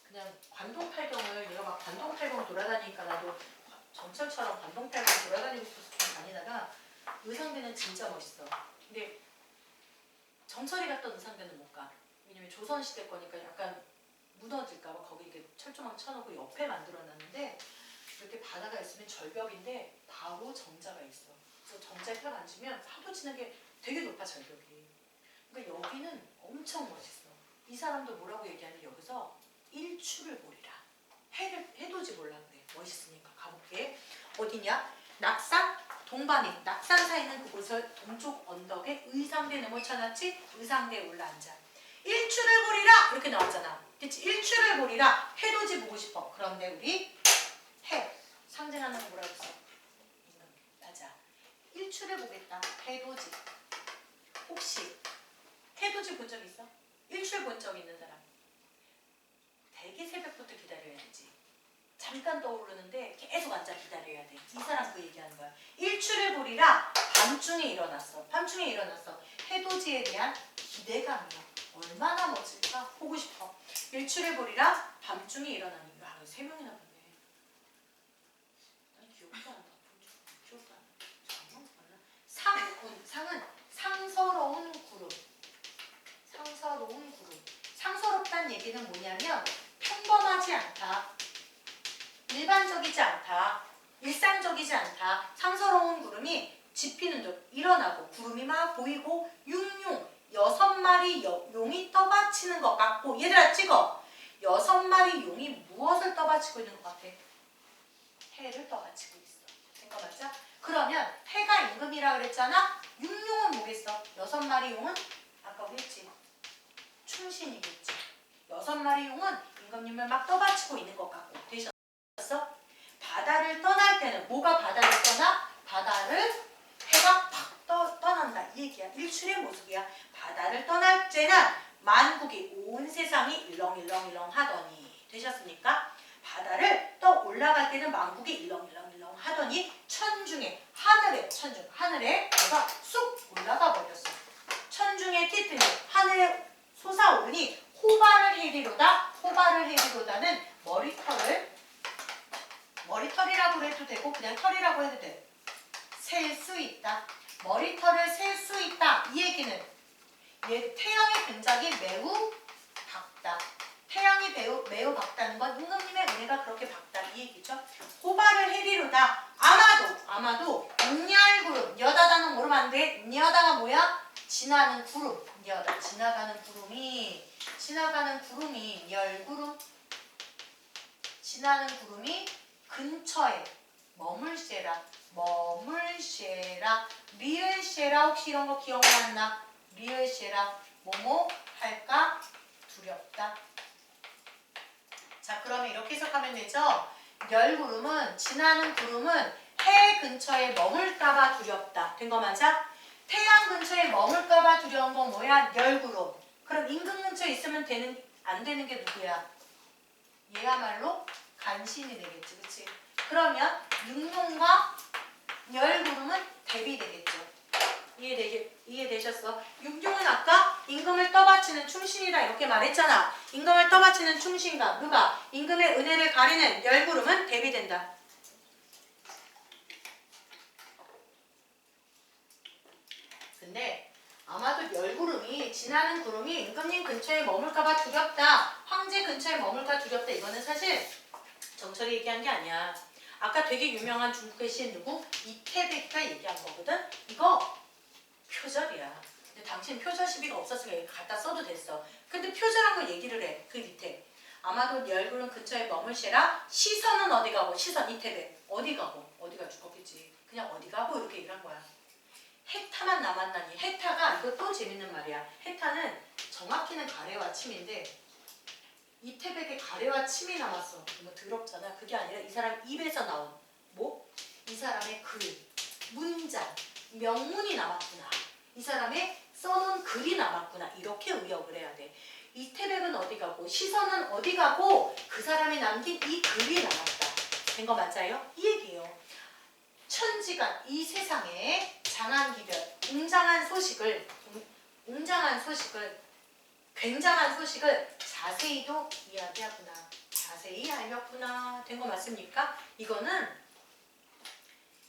Speaker 1: 그냥 관동팔경을 내가 막 관동팔경 돌아다니니까 나도 정철처럼 관동팔경 돌아다니고 싶어서 좀 다니다가 의상대는 진짜 멋있어. 근데 정철이 갔던 의상대는 못 가. 왜냐면 조선시대 거니까 약간 무너질까봐 거기 이렇게 철조망 쳐놓고 옆에 만들어놨는데 이렇게 바다가 있으면 절벽인데 바로 정자가 있어. 그래서 정자에 딱 앉으면 파도 치는 게 되게 높아 절벽이. 그러니까 여기는 엄청 멋있어. 이 사람도 뭐라고 얘기하는데 여기서 일출을 보리라. 해돋이 보려고 그래. 멋있으니까 가볼게. 어디냐? 낙산 동반이 낙산사에 있는 그곳을 동쪽 언덕에 의상대 넘어 쳐놨지? 의상대에 올라앉아. 일출을 보리라 이렇게 나왔잖아. 그치? 일출을 보리라. 해돋이 보고 싶어. 그런데 우리 해 상징하는 거 뭐라고 했어? 맞아. 일출을 보겠다. 해돋이. 혹시 해돋이 본 적 있어? 일출 본 적 있는 사람? 되게 새벽부터 기다려야 되지. 잠깐 떠오르는데 계속 앉아 기다려야 돼. 이 사람 그 얘기하는 거야. 일출을 보리라. 밤중에 일어났어. 밤중에 일어났어. 해돋이에 대한 기대감이야. 얼마나 멋질까? 보고 싶어. 일출을 보리라. 밤중에 일어나는 거. 아, 3명이나 봤네. 난 기억도 안 나. 기억도 안 나. 상은 상서로운 구름. 상서로운 구름. 상서롭다는 얘기는 뭐냐면 평범하지 않다. 일반적이지 않다. 일상적이지 않다. 상서로운 구름이 지피는 듯 일어나고 구름이 막 보이고 육룡 6마리 용이 떠받치는 것 같고 얘들아 찍어. 6마리 용이 무엇을 떠받치고 있는 것 같아? 해를 떠받치고 있어. 된 거 맞아? 그러면 해가 임금이라 그랬잖아. 육룡은 뭐겠어? 6마리 용은 아까 우리 했지. 충신이겠지. 6마리 용은 임금님을 막 떠받치고 있는 것 같고 되셨어? 바다를 떠날 때는 뭐가 바다를 떠나? 바다를 해가 팍 떠난다 이 얘기야. 일출의 모습이야. 바다를 떠날 때는 만국이 온 세상이 일렁일렁일렁 하더니 되셨습니까? 바다를 떠 올라갈 때는 만국이 일렁일렁일렁 하더니 천중에 하늘에 내가 쑥 올라가 버렸어. 천중에 깃들이 하늘에 솟아오르니 호발을 해리로다. 호발을 해리로다는 머리털이라고 해도 되고 그냥 털이라고 해도 돼. 셀 수 있다. 머리털을 셀 수 있다. 이 얘기는 태양의 근작이 매우 밝다. 태양이 매우 밝다는 건 임금님의 은혜가 그렇게 밝다 이 얘기죠. 호발을 해리로다. 아마도 녀알구름. 여다다는 모르면 안 돼. 녀다가 뭐야? 지나는 구름. 녀다. 지나가는 구름이 녀알구름. 지나는 구름이 근처에 머물세라. 리을세라. 혹시 이런 거 기억났나? 리을세라. 뭐뭐 할까? 두렵다. 자, 그러면 이렇게 해석하면 되죠? 멸구름은 지나는 구름은 해 근처에 머물까봐 두렵다. 된 거 맞아? 태양 근처에 머물까봐 두려운 건 뭐야? 멸구름. 그럼 임금 근처에 있으면 안 되는 게 누구야? 얘야말로 간신이 되겠지. 그치? 그러면 육룡과 멸구름은 대비되겠죠. 이해되셨어? 육룡은 아까 임금을 떠받치는 충신이다 이렇게 말했잖아. 임금을 떠받치는 충신과 누가? 임금의 은혜를 가리는 멸구름은 대비된다. 근데 아마도 멸구름이 지나는 구름이 임금님 근처에 머물까봐 두렵다. 황제 근처에 머물까 두렵다. 이거는 사실 정철이 얘기한 게 아니야. 아까 되게 유명한 중국의 시인 누구? 이태백이가 얘기한 거거든. 이거 표절이야. 근데 당신 표절 시비가 없었으니까 갖다 써도 됐어. 근데 표절한 거 얘기를 해. 그 밑에. 아마도 멸구름 근처에 머물시라. 시선은 어디 가고? 시선 이태백. 어디 가고? 어디가 죽었겠지. 그냥 어디 가고 이렇게 얘기한 거야. 해타만 남았나니. 해타가 이거 또 재밌는 말이야. 해타는 정확히는 가래와 침인데 이태백의 가래와 침이 남았어. 뭐 더럽잖아. 그게 아니라 이 사람 입에서 나온 뭐? 이 사람의 글. 문장, 명문이 남았구나. 이 사람의 써놓은 글이 남았구나. 이렇게 의역을 해야 돼. 이 태백은 어디 가고 시선은 어디 가고 그 사람이 남긴 이 글이 남았다. 된 거 맞아요? 이 얘기예요. 천지간 이 세상에 장안기별, 웅장한 소식을 굉장한 소식을 자세히도 이야기하구나. 자세히 알렸구나. 된 거 맞습니까? 이거는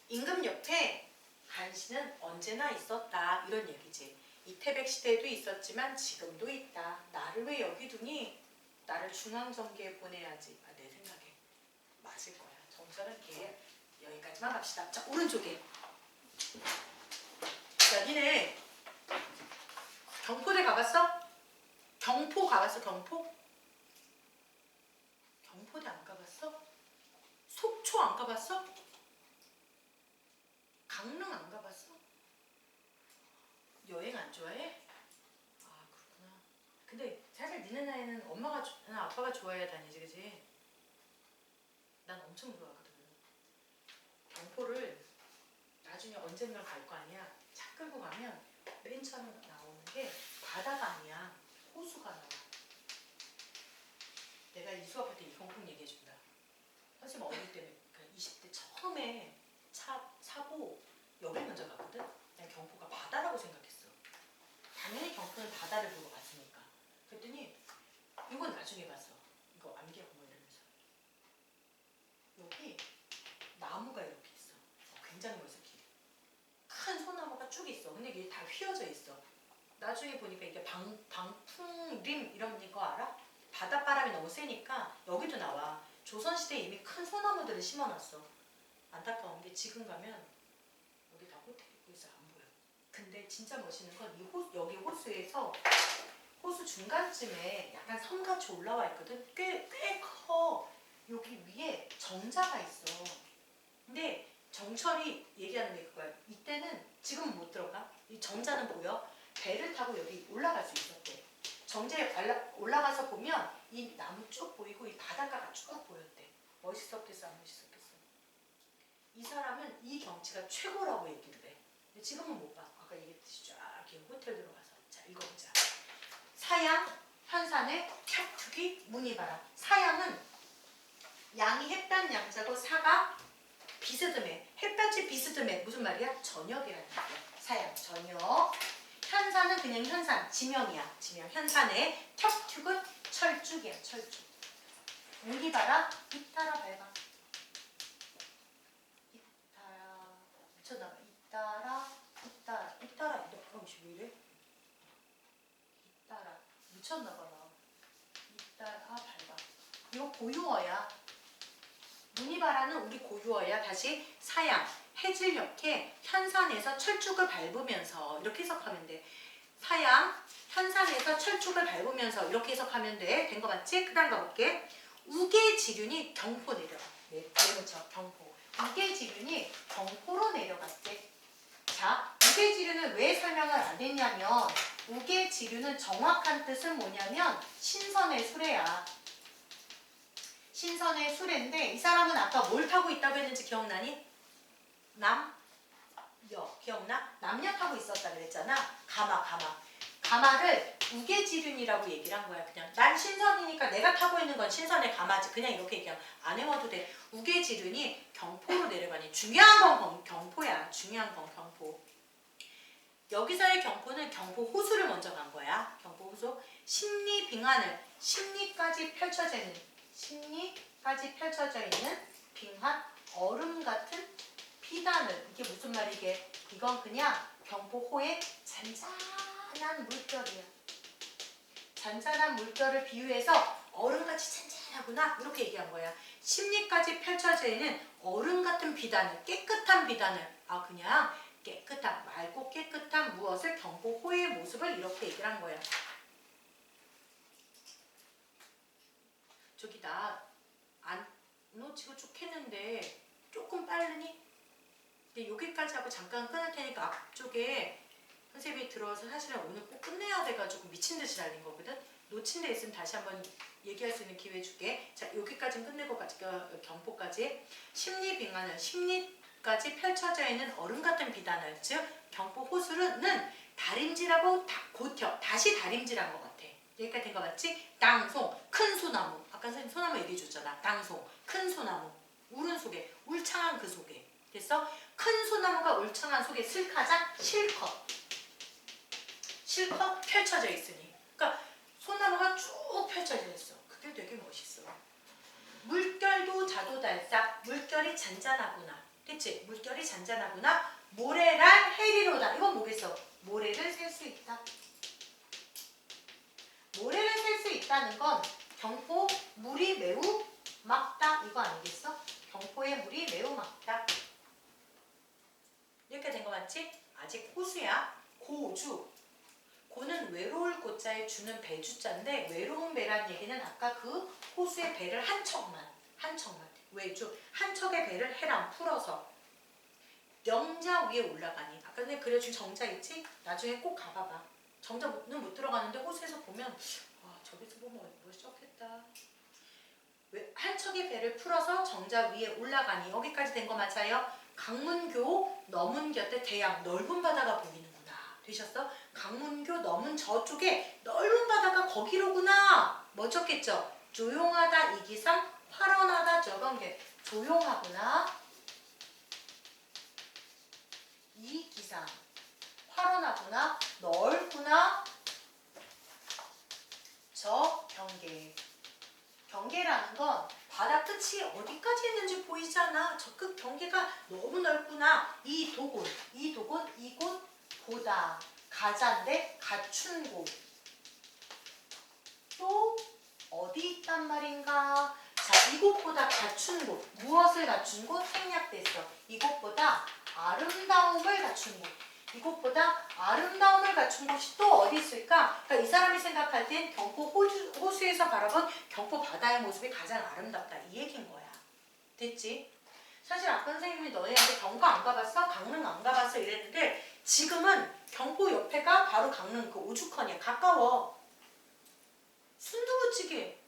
Speaker 1: 임금 옆에 간신은 언제나 있었다. 이런 얘기지. 이태백 시대에도 있었지만 지금도 있다. 나를 왜 여기 두니? 나를 중앙정계에 보내야지. 아, 내 생각에 맞을 거야. 정설은 걔 여기까지만 갑시다. 자, 오른쪽에. 자, 니네 경포대 가봤어? 경포 가봤어? 경포? 경포대 안 가봤어? 속초 안 가봤어? 강릉 안 가봤어? 여행 안 좋아해? 아, 그렇구나. 근데 사실 니네 나이는 엄마가 아빠가 좋아해야 다니지, 그지? 난 엄청 좋아하거든. 경포를 나중에 언젠가 갈 거 아니야. 차 끌고 가면 맨 처음에 나오는 게 바다가 아니야. 호수가 나와. 내가 이 수업할 때 이건 꼭 얘기해준다. 사실 어릴 때 20대 처음에 차 사고 여기 먼저 갔거든. 난 경포가 바다라고 생각했어. 당연히 경포는 바다를 보고 갔으니까. 그랬더니 이건 나중에 봤어. 이거 암기하고 뭐 이러면서 여기 나무가 이렇게 있어. 굉장히 멋있어. 길이 큰 소나무가 쭉 있어. 근데 이게 다 휘어져 있어. 나중에 보니까 이게 방풍림 이런 거 알아? 바닷바람이 너무 세니까 여기도 나와. 조선시대에 이미 큰 소나무들을 심어놨어. 안타까운 게 지금 가면 여기 다 호텔 있고 있어. 안 보여. 근데 진짜 멋있는 건 이 여기 호수에서 호수 중간쯤에 약간 섬같이 올라와 있거든. 꽤 커. 여기 위에 정자가 있어. 근데 정철이 얘기하는 게 그거야. 이때는 지금은 못 들어가. 이 정자는 보여. 배를 타고 여기 올라갈 수 있었대. 정자에 올라가서 보면 이 나무 쭉 보이고 이 바닷가가 쭉 보였대. 멋있었겠어, 안 멋있었겠어? 이 사람은 이 경치가 최고라고 얘기를 해. 근데 지금은 못 봐. 아까 얘기했듯이 쫙 이렇게 호텔 들어가서. 자, 읽어보자. 사양, 현산의 켜투기, 문이바람. 사양은 양이 햇볕 양자고 사가 비스듬해. 햇볕이 비스듬해. 무슨 말이야? 저녁이라는 얘기야. 사양, 저녁. 현산은 그냥 현산, 지명이야. 지명. 현산의 켜툭은 철쭉이야. 철쭉. 문이바람, 이따라 밝아. 이따라, 미쳤나봐. 이따라. 너 왜 이래? 이따라. 미쳤나봐, 나. 이따라 밝아. 이거 고유어야. 문이바라는 우리 고유어야. 다시 사양, 해질 역해, 현산에서 철쭉을 밟으면서 이렇게 해석하면 돼. 사양, 현산에서 철쭉을 밟으면서 이렇게 해석하면 돼. 된 거 맞지? 그 다음 가볼게. 우계지륜이 경포 내려가. 네, 그렇죠. 경포. 우계지륜이 경포로 내려갔대. 자, 우계지륜은 왜 설명을 안 했냐면 우계지륜은 정확한 뜻은 뭐냐면 신선의 수레야. 신선의 수레인데 이 사람은 아까 뭘 타고 있다고 했는지 기억나니? 남여. 기억나? 남여 타고 있었다 그랬잖아. 가마를 우계지륜이라고 얘기를 한 거야. 그냥 난 신선이니까 내가 타고 있는 건 신선의 가마지. 그냥 이렇게 얘기하면 안 외워도 돼. 우계지륜이 경포로 내려가니 중요한 건 경포야. 중요한 건 경포. 여기서의 경포는 경포 호수를 먼저 간 거야. 경포 호수. 십리빙하늘. 십리까지 펼쳐져 있는 빙한 얼음 같은 피단을. 이게 무슨 말이게? 이건 그냥 경포호의 잔잔한 물결이야. 잔잔한 물결을 비유해서 얼음같이 잔잔하구나 이렇게 얘기한 거야. 십리까지 펼쳐져 있는 얼음 같은 비단을, 깨끗한 비단을. 아, 그냥 깨끗한, 맑고 깨끗한 무엇을 경포호의 모습을 이렇게 얘기를 한 거야. 저기 나 안 놓치고 쭉 했는데 조금 빠르니? 근데 여기까지 하고 잠깐 끊을 테니까 앞쪽에 선생님이 들어와서 사실은 오늘 꼭 끝내야 돼가지고 미친 듯이 달린 거거든. 놓친 데 있으면 다시 한번 얘기할 수 있는 기회 줄게. 자, 여기까지는 끝내고 갈게요. 경포까지. 십리빙하는, 십리 끝까지 펼쳐져 있는 얼음 같은 비단을, 즉 경포 호수는 다림질하고 다시 다림질한 것 같아. 여기까지 된 거 맞지? 땅송, 큰 소나무. 아까 선생님 소나무 얘기해 줬잖아. 땅송, 큰 소나무. 울은 속에, 울창한 그 속에. 됐어? 큰 소나무가 울창한 속에 슬가장 실컷 펼쳐져 있으니. 그러니까 소나무가 쭉 펼쳐져 있어. 그게 되게 멋있어. 물결도 자도달싹, 물결이 잔잔하구나. 됐지? 물결이 잔잔하구나. 모래랄 해리로다. 이건 뭐겠어? 모래를 셀 수 있다. 모래를 셀 수 있다는 건 경포 물이 매우 맑다. 이거 아니겠어? 경포의 물이 매우 맑다. 이렇게 된 거 맞지? 아직 호수야. 고주. 고는 외로울 고자에 주는 배주자인데, 외로운 배란 얘기는 아까 그 호수의 배를 한 척만 외주 한 척의 배를 해랑 풀어서 영자 위에 올라가니. 아까 전에 그려준 정자 있지? 나중에 꼭 가봐봐. 정자는 못 들어가는데 호수에서 보면 와, 저기서 보면 멋있겠다. 한 척의 배를 풀어서 정자 위에 올라가니. 여기까지 된 거 맞아요? 강문교 넘은 곁에 대양 넓은 바다가 보이는구나. 되셨어? 강문교 넘은 저쪽에 넓은 바다가 거기로구나. 멋졌겠죠? 조용하다 이기상, 활원하다 저건 게 조용하구나. 이기상, 활원하구나. 넓구나. 저 경계. 경계라는 건 바다 끝이 어디까지 있는지 보이지 않아. 저 끝 경계가 너무 넓구나. 이 도곤, 이곳 보다. 가자인데 갖춘 곳. 또 어디 있단 말인가? 자, 이곳보다 갖춘 곳. 무엇을 갖춘 곳? 생략됐어. 이곳보다 아름다움을 갖춘 곳. 이곳보다 아름다움을 갖춘 곳이 또 어디 있을까? 그러니까 이 사람이 생각할 땐 경포 호수에서 바라본 경포 바다의 모습이 가장 아름답다. 이 얘기인 거야. 됐지? 사실 아까 선생님이 너네한테 경포 안 가봤어? 강릉 안 가봤어? 이랬는데 지금은 경포 옆에가 바로 강릉 그 오죽헌이야. 가까워. 순두부찌개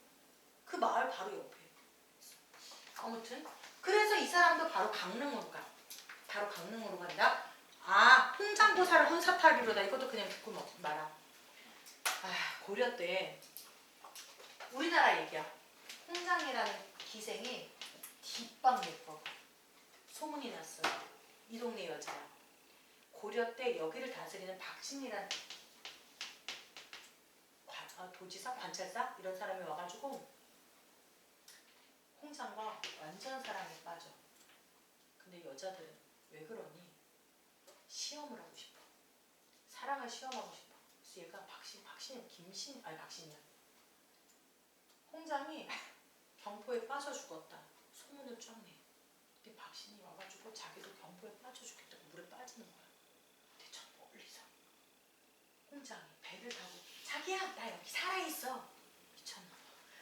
Speaker 1: 그 마을 바로 옆에. 아무튼 그래서 이 사람도 바로 강릉으로 가. 바로 강릉으로 간다. 아, 홍장보살 혼사타리로다. 이것도 그냥 듣고 말아. 아, 고려 때 우리나라 얘기야. 홍장이라는 기생이 뒷방 예뻐. 소문이 났어. 이 동네 여자야. 고려 때 여기를 다스리는 박신이라는 도지사, 관찰사 이런 사람이 와가지고 홍장과 완전 사랑에 빠져. 근데 여자들은 왜 그러니? 시험을 하고 싶어. 사랑을 시험하고 싶어. 그래서 얘가 박신이야. 홍장이 경포에 빠져 죽었다. 소문을 쫙 내. 근데 박신이 와가지고 자기도 경포에 빠져 죽겠다고 물에 빠지는 거야. 근데 저 멀리서 홍장이 배를 타고 자기야 나 여기 살아있어. 미쳤나.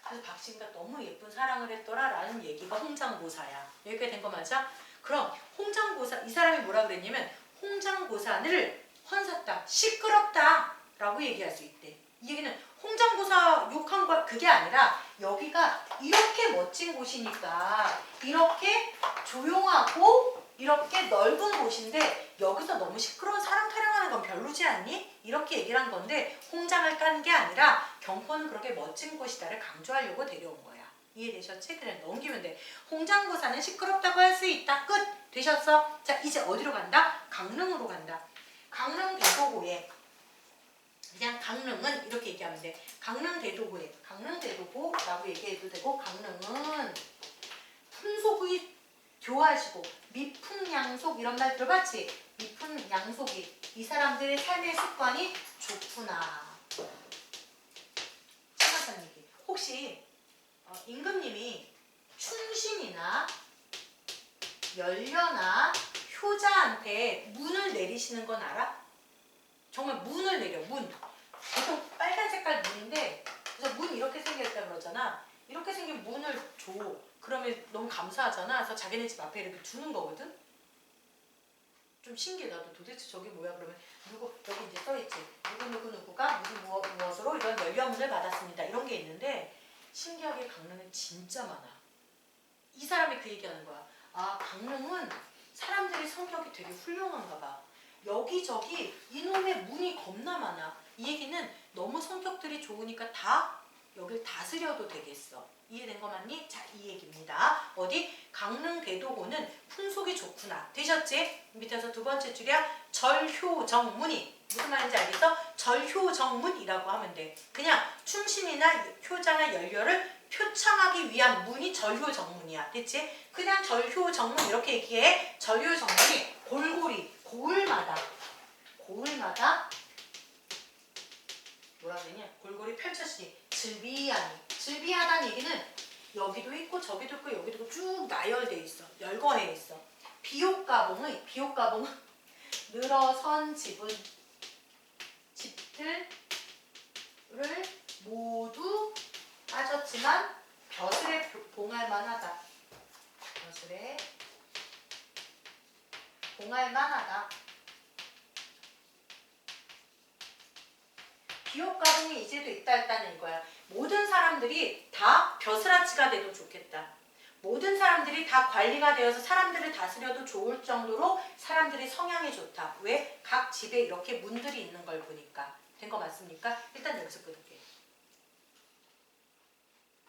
Speaker 1: 그래서 박신과 너무 예쁜 사랑을 했더라 라는 얘기가 홍장고사야. 여기까지 된 거 맞아? 그럼 홍장고사, 이 사람이 뭐라 그랬냐면 홍장고사를 헌샀다. 시끄럽다 라고 얘기할 수 있대. 이 얘기는 홍장고사 욕한 거 그게 아니라 여기가 이렇게 멋진 곳이니까 이렇게 조용하고 이렇게 넓은 곳인데 여기서 너무 시끄러운 사람 타령하는 건 별로지 않니? 이렇게 얘기를 한 건데 홍장을 깐 게 아니라 경포는 그렇게 멋진 곳이다를 강조하려고 데려온 거야. 이해되셨지? 그래 넘기면 돼. 홍장고사는 시끄럽다고 할 수 있다. 끝! 되셨어? 자 이제 어디로 간다? 강릉으로 간다. 강릉 대도호에 그냥 강릉은 이렇게 얘기하면 돼. 강릉 대도호에 강릉 대도호라고 얘기해도 되고 강릉은 풍속이 교하시고 미풍양속 이런 말 들어봤지? 미풍양속이 이 사람들의 삶의 습관이 좋구나. 심각한 얘기. 혹시 임금님이 충신이나 연려나 효자한테 문을 내리시는 건 알아? 정말 문을 내려. 문. 보통 빨간 색깔 문인데 그래서 문 이렇게 생겼다 그러잖아. 이렇게 생긴 문을 줘. 그러면 너무 감사하잖아. 그래서 자기네 집 앞에 이렇게 두는 거거든. 좀 신기해. 나도 도대체 저게 뭐야. 그러면 여기 이제 써있지. 누구가 무엇으로 이런 연려문을 받았습니다. 이런 게 있는데 신기하게 강릉은 진짜 많아. 이 사람이 그 얘기하는 거야. 아 강릉은 사람들이 성격이 되게 훌륭한가 봐. 여기저기 이놈의 문이 겁나 많아. 이 얘기는 너무 성격들이 좋으니까 다 여길 다스려도 되겠어. 이해된 거 맞니? 자, 이 얘기입니다. 어디? 강릉 대도고는 풍속이 좋구나. 되셨지? 밑에서 두 번째 줄이야. 절효정문이. 무슨 말인지 알겠어? 절효정문이라고 하면 돼. 그냥 춤신이나 효자나 연료를 표창하기 위한 문이 절효정문이야. 됐지? 그냥 절효정문 이렇게 얘기해. 절효정문이 골고리, 고을마다 뭐라 그러냐? 골고리 펼쳐지니 즐비하니. 즐비하다는 얘기는 여기도 있고 저기도 있고 여기도 있고 쭉 나열돼 있어. 열거해 있어. 비옥가봉은 늘어선 집들을 모두 빠졌지만 벼슬에 봉할 만하다. 벼슬에 봉할 만하다. 비옥가봉이 이제도 있다 했다는 이거야. 모든 사람들이 다 벼슬아치가 돼도 좋겠다. 모든 사람들이 다 관리가 되어서 사람들을 다스려도 좋을 정도로 사람들이 성향이 좋다. 왜? 각 집에 이렇게 문들이 있는 걸 보니까. 된 거 맞습니까? 일단 여기서 끊을게.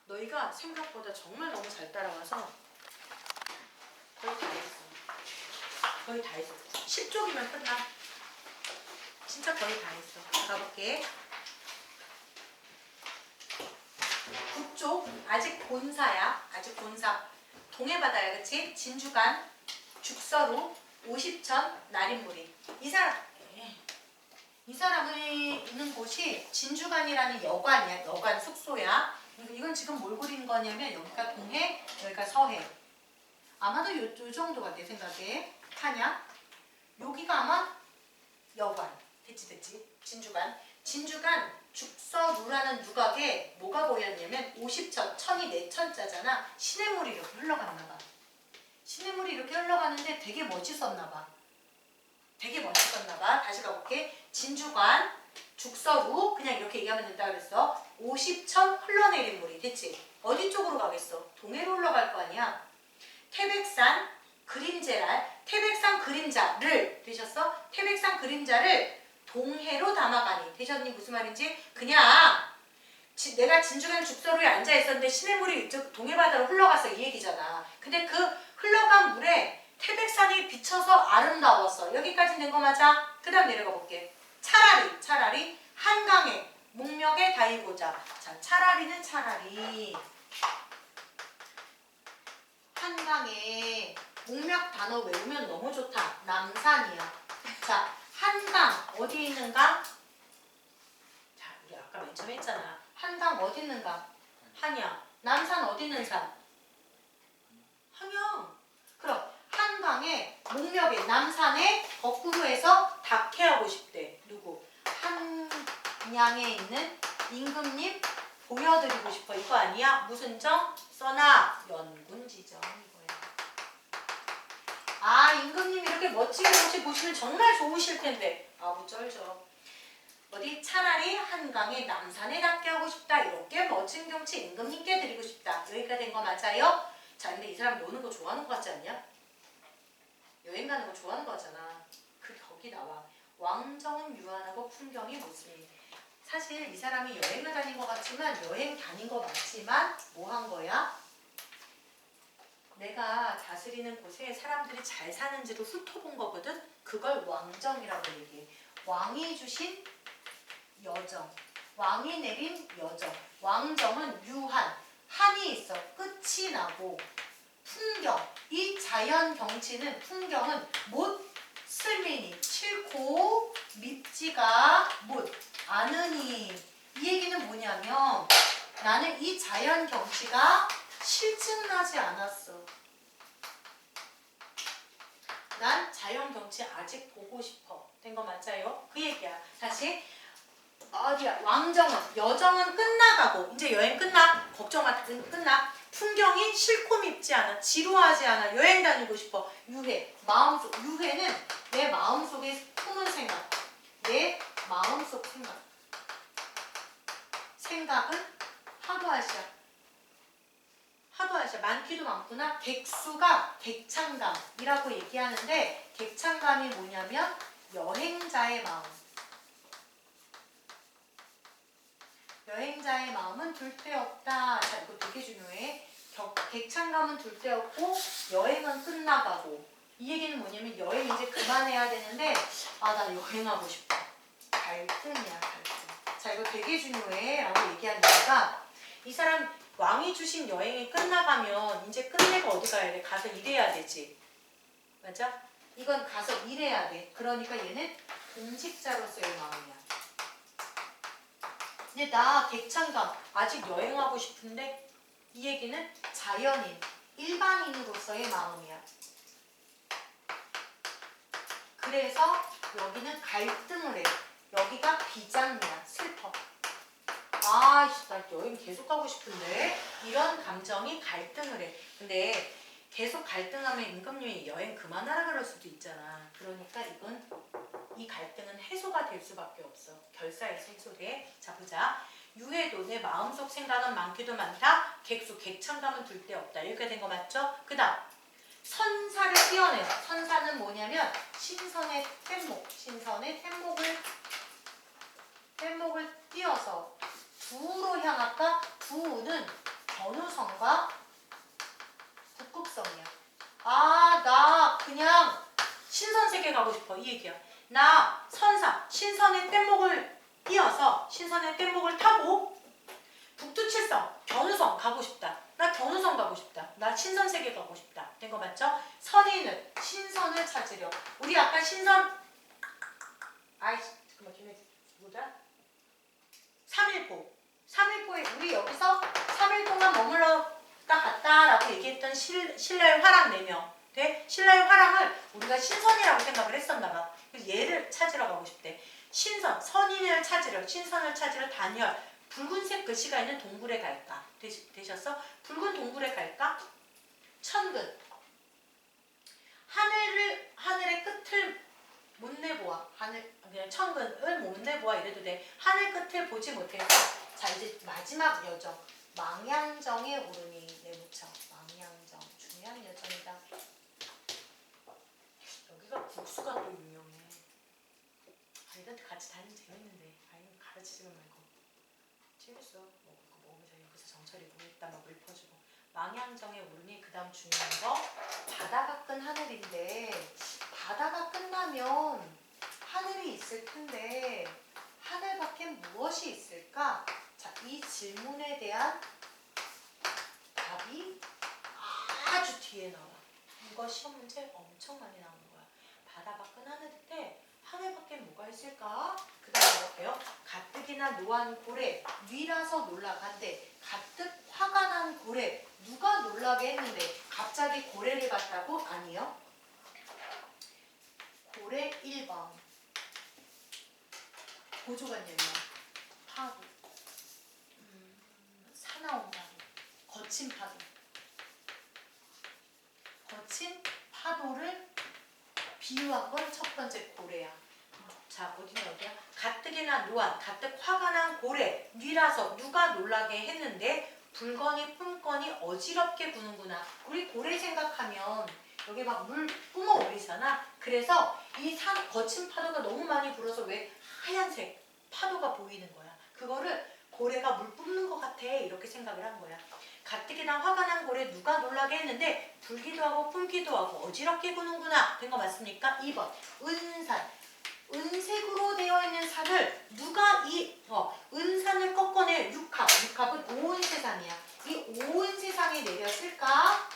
Speaker 1: 너희가 생각보다 정말 너무 잘 따라와서 거의 다 했어. 거의 다 했어. 10쪽이면 끝나. 진짜 거의 다 했어. 가볼게. 9쪽 아직 본사야. 아직 본사. 동해바다야. 그치? 진주간, 죽서루, 50천, 날인무리. 이 사람이 있는 곳이 진주간이라는 여관이야. 여관 숙소야. 이건 지금 뭘 그린 거냐면 여기가 동해, 여기가 서해. 아마도 요 정도가 내 생각에. 하냐? 여기가 아마 여관. 됐지. 진주간 죽서루라는 누각에 뭐가 보였냐면 50천, 천이 4천자잖아. 시냇물이 이렇게 흘러갔나 봐. 시냇물이 이렇게 흘러가는데 되게 멋있었나 봐. 다시 가볼게. 진주관, 죽서루 그냥 이렇게 얘기하면 된다 그랬어. 50천 흘러내린 물이. 됐지? 어디 쪽으로 가겠어? 동해로 흘러갈 거 아니야. 태백산 그림자를 되셨어? 태백산 그림자를 동해로 담아가니. 되셨니? 무슨 말인지? 그냥 내가 진주간 죽서루에 앉아 있었는데 시냇물이 이쪽 동해바다로 흘러갔어. 이 얘기잖아. 근데 그 흘러간 물에 태백산이 비쳐서 아름다웠어. 여기까지 된 거 맞아? 그 다음 내려가 볼게. 차라리 한강에 목멱에 닿이고자. 자, 차라리 한강에 목멱 단어 외우면 너무 좋다. 남산이야. 자, 한강 어디 있는가? 자, 우리 아까 맨 처음에 했잖아. 한강 어디 있는가? 한양. 남산 어디 있는 산? 한양. 그럼 한강에 목멱에 남산에 거꾸로 해서 닿게 하고 싶대. 누구? 한양에 있는 임금님 보여드리고 싶어. 이거 아니야? 무슨 정? 써나 연군지정 이거야. 아, 임금님 이렇게 멋지게 혹시 보시면 정말 좋으실 텐데. 아우 쩔죠. 어디 차라리 한강에 남산에 닿게 하고 싶다. 이렇게 멋진 경치 임금님께 드리고 싶다. 여기가 된 거 맞아요? 자, 근데 이 사람 노는 거 좋아하는 거 같지 않냐? 여행 가는 거 좋아하는 거잖아. 거기 나와. 왕정은 유한하고 풍경이 모습이. 사실 이 사람이 여행을 다닌 것 같지만 여행 다닌 거 맞지만 뭐 한 거야? 내가 다스리는 곳에 사람들이 잘 사는지를 훑어본 거거든. 그걸 왕정이라고 얘기해. 왕이 주신 여정, 왕이 내린 여정. 왕정은 유한, 한이 있어. 끝이 나고 풍경, 이 자연 경치는 풍경은 못 슬미니 싫고 밉지가 못 않으니. 이 얘기는 뭐냐면 나는 이 자연 경치가 실증나지 않았어. 난 자연 경치 아직 보고 싶어. 된 거 맞아요? 그 얘기야. 다시 어디야? 왕정은 여정은 끝나가고 이제 여행 끝나. 걱정 마. 끝나. 풍경이 싫고 밉지 않아. 지루하지 않아. 여행 다니고 싶어. 유해. 마음속. 유해는 내 마음속에 품은 생각. 내 마음속 생각. 생각은 하도하시야. 자, 많기도 많구나. 객수가 객찬감이라고 얘기하는데 객찬감이 뭐냐면 여행자의 마음. 여행자의 마음은 둘 데 없다. 자, 이거 되게 중요해. 객찬감은 둘 데 없고 여행은 끝나가고. 이 얘기는 뭐냐면 여행 이제 그만해야 되는데 아, 나 여행하고 싶다. 갈등이야, 갈등. 자, 이거 되게 중요해 라고 얘기하는 이유가 이 사람 왕이 주신 여행이 끝나가면 이제 끝내고 어디 가야 돼? 가서 일해야 되지. 맞아? 이건 가서 일해야 돼. 그러니까 얘는 공직자로서의 마음이야. 근데 나 객찬감 아직 여행하고 싶은데 이 얘기는 자연인, 일반인으로서의 마음이야. 그래서 여기는 갈등을 해. 여기가 비장이야. 슬퍼. 아, 나 여행 계속 가고 싶은데 이런 감정이 갈등을 해. 근데 계속 갈등하면 임금님이 여행 그만하라 그럴 수도 있잖아. 그러니까 이건 이 갈등은 해소가 될 수밖에 없어. 결사에서 해소돼. 자, 보자. 유해도 내 마음속 생각은 많기도 많다. 객수 객찬감은 둘 데 없다. 이렇게 된 거 맞죠? 그 다음 선사를 띄어내요. 선사는 뭐냐면 신선의 뗏목. 신선의 뗏목을 띄어서 부로 향할까? 부는 견우성과 북극성이야. 아, 나 그냥 신선세계 가고 싶어. 이 얘기야. 나 선사, 신선의 뗏목을 띄어서 신선의 뗏목을 타고 북두칠성, 견우성 가고 싶다. 나 견우성 가고 싶다. 나 신선세계 가고 싶다. 된 거 맞죠? 선인은 신선을 찾으려. 우리 아까 신선 아이씨 잠깐만 걔네 뭐다? 3일포. 3일포에 우리 여기서 3일 동안 머물렀다 갔다라고 얘기했던 신라의 화랑 4명. 네? 신라의 화랑을 우리가 신선이라고 생각을 했었나 봐. 그래서 얘를 찾으러 가고 싶대. 신선, 선인을 찾으려, 신선을 찾으러 단열. 붉은색 글씨가 있는 동굴에 갈까? 되셨어? 붉은 동굴에 갈까? 천근. 하늘의 끝을 못 내보아. 그냥 천근을 못 내보아 이래도 돼. 하늘 끝을 보지 못해서 자, 이제 마지막 여정. 망향정에 오르니 내무청. 망향정. 중요한 여정이다. 여기가 국수가 또 유명해. 아이들 같이 다니면 재밌는데. 아이는 가르치지만 말고. 재밌어. 먹으면서 여기서 정철이 보겠다 막 읊어주고. 망향정에 오르니 그 다음 중요한 거. 바다가 끈 하늘인데 바다가 끝나면 하늘이 있을 텐데 하늘 밖엔 무엇이 있을까? 자, 이 질문에 대한 답이 아주 뒤에 나와. 이거 시험 문제 엄청 많이 나오는 거야. 바다 밖은 하늘인데 하늘 밖엔 뭐가 있을까? 그 다음에 뭐예요? 가뜩이나 노한 고래 위라서 놀라간대. 가뜩 화가 난 고래 누가 놀라게 했는데 갑자기 고래를 봤다고? 아니요. 고래 1번 보조관념이야. 파도 사나운 파도 거친 파도 거친 파도를 비유한 건 첫 번째 고래야. 자, 어디야? 가뜩이나 노한, 가뜩 화가 난 고래, 뉘라서 누가 놀라게 했는데 불거니 뿜거니 어지럽게 구는구나. 우리 고래 생각하면 여기 막 물 뿜어 올리잖아. 그래서 이 산 거친 파도가 너무 많이 불어서 왜 하얀색 파도가 보이는 거야. 그거를 고래가 물 뿜는 것 같아 이렇게 생각을 한 거야. 가뜩이나 화가 난 고래 누가 놀라게 했는데 불기도 하고 뿜기도 하고 어지럽게 구는구나. 된 거 맞습니까? 2번 은산. 은색으로 되어 있는 산을 누가 은산을 꺾어내 육합. 육합은 온 세상이야. 이 온 세상에 내렸을까?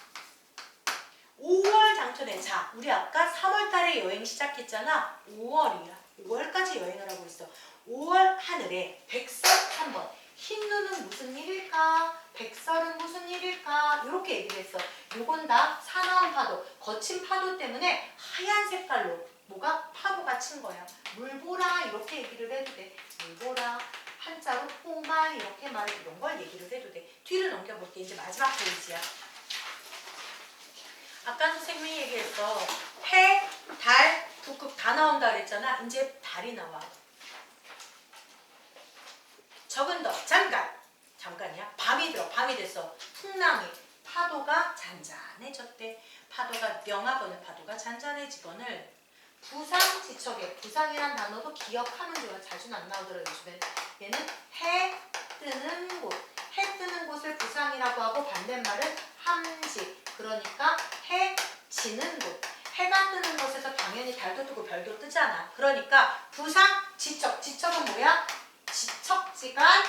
Speaker 1: 5월 장천에. 자, 우리 아까 3월 달에 여행 시작했잖아. 5월이야. 5월까지 여행을 하고 있어. 5월 하늘에 백설 3번. 흰눈은 무슨 일일까? 백설은 무슨 일일까? 이렇게 얘기를 했어. 요건 다 사나운 파도, 거친 파도 때문에 하얀 색깔로 뭐가? 파도가 친 거야. 물보라 이렇게 얘기를 해도 돼. 물보라, 한자로 홍말 이렇게 이런 걸 얘기를 해도 돼. 뒤를 넘겨볼게. 이제 마지막 페이지야. 아까 선생님이 얘기했어. 해, 달, 북극 다 나온다 그랬잖아. 이제 달이 나와. 적은 더 잠깐이야. 밤이 됐어. 풍랑이 파도가 잔잔해졌대. 파도가 명하거늘 파도가 잔잔해지거늘 부상지척에 부상이란 단어도 기억하면 좋아. 자주는 안 나오더라고요. 요즘에. 얘는 해 뜨는 곳. 해 뜨는 곳을 부상이라고 하고 반대말은 함지. 그러니까 해 지는 곳. 해가 뜨는 곳에서 당연히 달도 뜨고 별도 뜨잖아. 그러니까 부상지척. 지척은 뭐야? 지척지간,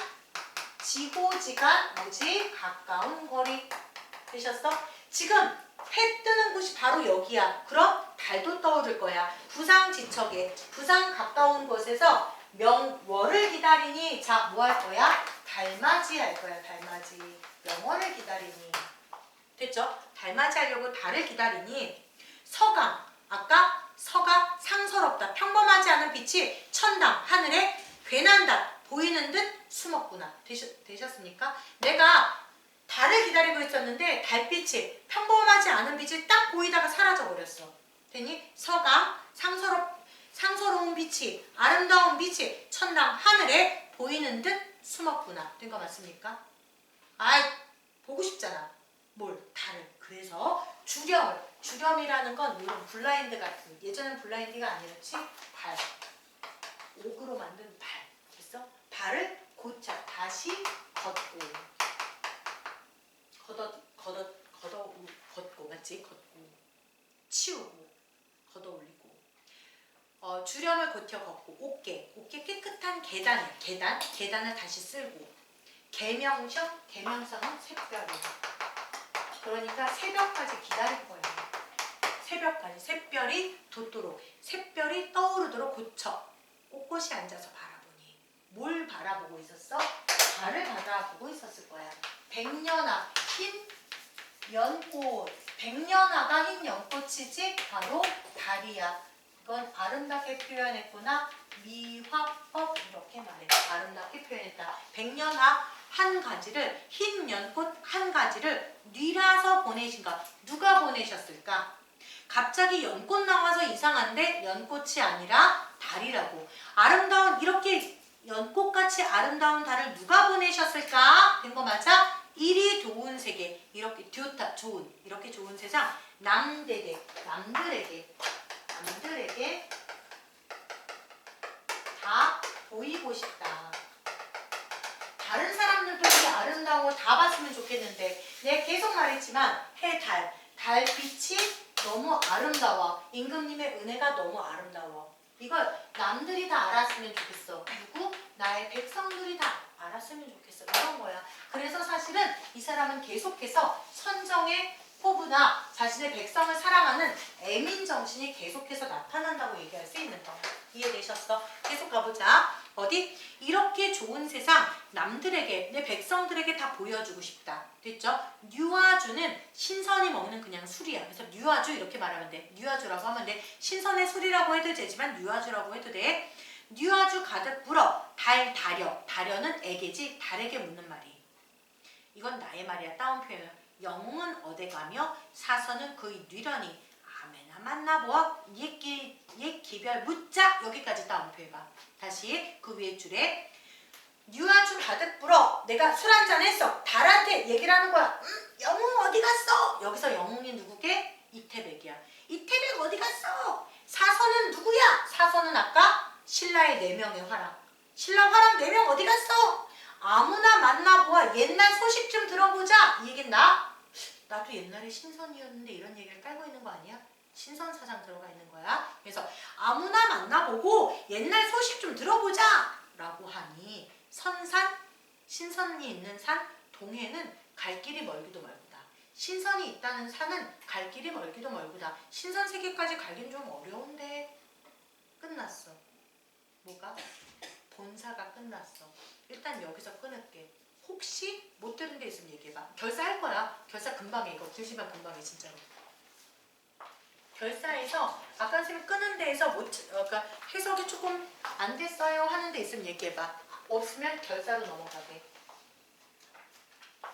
Speaker 1: 지고지간, 뭐지? 가까운 거리. 되셨어? 지금 해 뜨는 곳이 바로 여기야. 그럼 달도 떠오를 거야. 부상지척에 부상 가까운 곳에서 명월을 기다리니 자, 뭐 할 거야? 달맞이 할 거야. 달맞이. 명월을 기다리니. 됐죠? 달맞이 하려고 달을 기다리니 서강. 아까 서가 상서롭다. 평범하지 않은 빛이 천당 하늘에 괜한다. 보이는 듯 숨었구나. 되셨습니까? 내가 달을 기다리고 있었는데 달빛이 평범하지 않은 빛이 딱 보이다가 사라져 버렸어. 되니 서강 상서로운 빛이 아름다운 빛이 천당 하늘에 보이는 듯 숨었구나. 된 거 맞습니까? 아이 보고 싶잖아. 뭘? 달을. 그래서 주렴이라는 건 이런 블라인드 같은 예전엔 블라인드가 아니었지. 달. 옥으로 만든 달. 됐어? 발을 고쳐 다시 걷고 걷고 맞지? 걷고 치우고 걷어올리고 주렴을 고쳐 걷고 옥계 깨끗한 계단을 다시 쓸고 계명성은 새별이. 그러니까 새벽까지 기다릴 거예요. 새벽까지 새별이 돋도록 새별이 떠오르도록 고쳐 꼿꼿이 앉아서 바라보니 뭘 바라보고 있었어? 달을 바라보고 있었을 거야. 백년아 흰 연꽃. 백년아가 흰 연꽃이지 바로 달이야. 이건 아름답게 표현했구나. 미화법 이렇게 말해. 아름답게 표현했다. 백년아 한 가지를 흰 연꽃 한 가지를 뉘라서 보내신가. 누가 보내셨을까? 갑자기 연꽃 나와서 이상한데 연꽃이 아니라 달이라고. 아름다운 이렇게 연꽃같이 아름다운 달을 누가 보내셨을까? 된 거 맞아? 이리 좋은 세계 이렇게 좋다 좋은 이렇게 좋은 세상 남들에게 다 보이고 싶다. 다른 사람들도 이 아름다운 거 다 봤으면 좋겠는데 내가 계속 말했지만 달빛이 너무 아름다워. 임금님의 은혜가 너무 아름다워. 이걸 남들이 다 알았으면 좋겠어. 누구? 나의 백성들이 다 알았으면 좋겠어. 이런 거야. 그래서 사실은 이 사람은 계속해서 선정의 포부나 자신의 백성을 사랑하는 애민 정신이 계속해서 나타난다고 얘기할 수 있는 거야. 이해되셨어? 계속 가보자. 어디? 이렇게 좋은 세상 남들에게 내 백성들에게 다 보여주고 싶다. 됐죠? 뉴아주는 신선이 먹는 그냥 술이야. 그래서 뉴아주 이렇게 말하면 돼. 뉴아주라고 하면 돼. 신선의 술이라고 해도 되지만 뉴아주라고 해도 돼. 뉴아주 가득 불어 다려는 애게지 달에게 묻는 말이. 이건 나의 말이야. 따온 표현. 영웅은 어디 가며 사서는 그의 뉘려니 아메나 만나보아 옛 기별 묻자. 여기까지 따온 표현봐. 다시 그 위에 줄에 뉴아주 가득 불어. 내가 술 한잔 했어. 달한테 얘기를 하는 거야. 영웅 어디 갔어? 여기서 영웅이 누구게? 이태백이야. 이태백 어디 갔어? 사서는 누구야? 사서는 아까 신라의 4명의 화랑. 신라 화랑 4명 어디 갔어? 아무나 만나보아 옛날 소식 좀 들어보자. 이 얘긴 나도 옛날에 신선이었는데 이런 얘기를 깔고 있는 거 아니야? 신선 사상 들어가 있는 거야. 그래서 아무나 만나보고 옛날 소식 좀 들어보자 라고 하니 선산, 신선이 있는 산, 동해는 갈 길이 멀기도 멀구다. 신선이 있다는 산은 갈 길이 멀기도 멀구다. 신선 세계까지 가긴 좀 어려운데 끝났어. 뭐가? 본사가 끝났어. 일단 여기서 끊을게. 혹시 못 들은 데 있으면 얘기해봐. 결사할 거야. 결사 금방 해. 이거 2시간 금방 해 진짜로. 결사에서 아까 선생님이 끄는 데에서 그러니까 해석이 조금 안 됐어요 하는 데 있으면 얘기해봐. 없으면 결사로 넘어가게.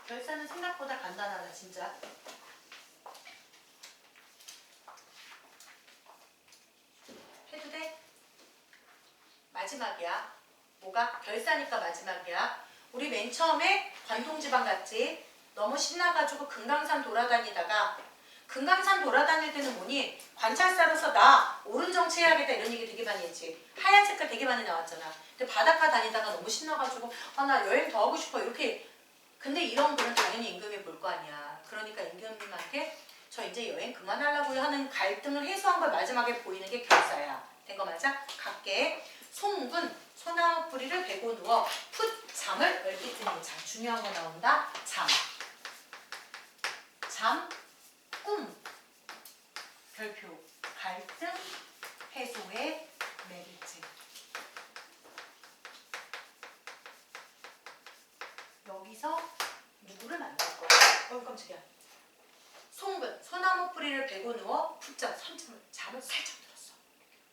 Speaker 1: 결사는 생각보다 간단하다 진짜. 해도 돼? 마지막이야. 뭐가? 결사니까 마지막이야. 우리 맨 처음에 관동지방 갔지? 너무 신나가지고 금강산 돌아다니다가 금강산 돌아다닐 때는 뭐니? 관찰사로서 나 오른정치 해야겠다 이런 얘기 되게 많이 했지. 하얀 색깔 되게 많이 나왔잖아. 근데 바닷가 다니다가 너무 신나가지고 아 나 여행 더 하고 싶어 이렇게. 근데 이런 거는 당연히 임금이 볼 거 아니야. 그러니까 임금님한테 저 이제 여행 그만하려고 하는 갈등을 해소한 걸 마지막에 보이는 게 결사야. 된 거 맞아? 각계 송은 소나무 뿌리를 베고 누워 풋 잠을 얼핏 드니. 자, 중요한 거 나온다. 잠, 꿈, 별표, 갈등, 해소의 메리트. 여기서 누구를 만날 거야? 깜짝이야. 송근, 소나무 뿌리를 베고 누워 풋잠, 잠을 살짝 들었어.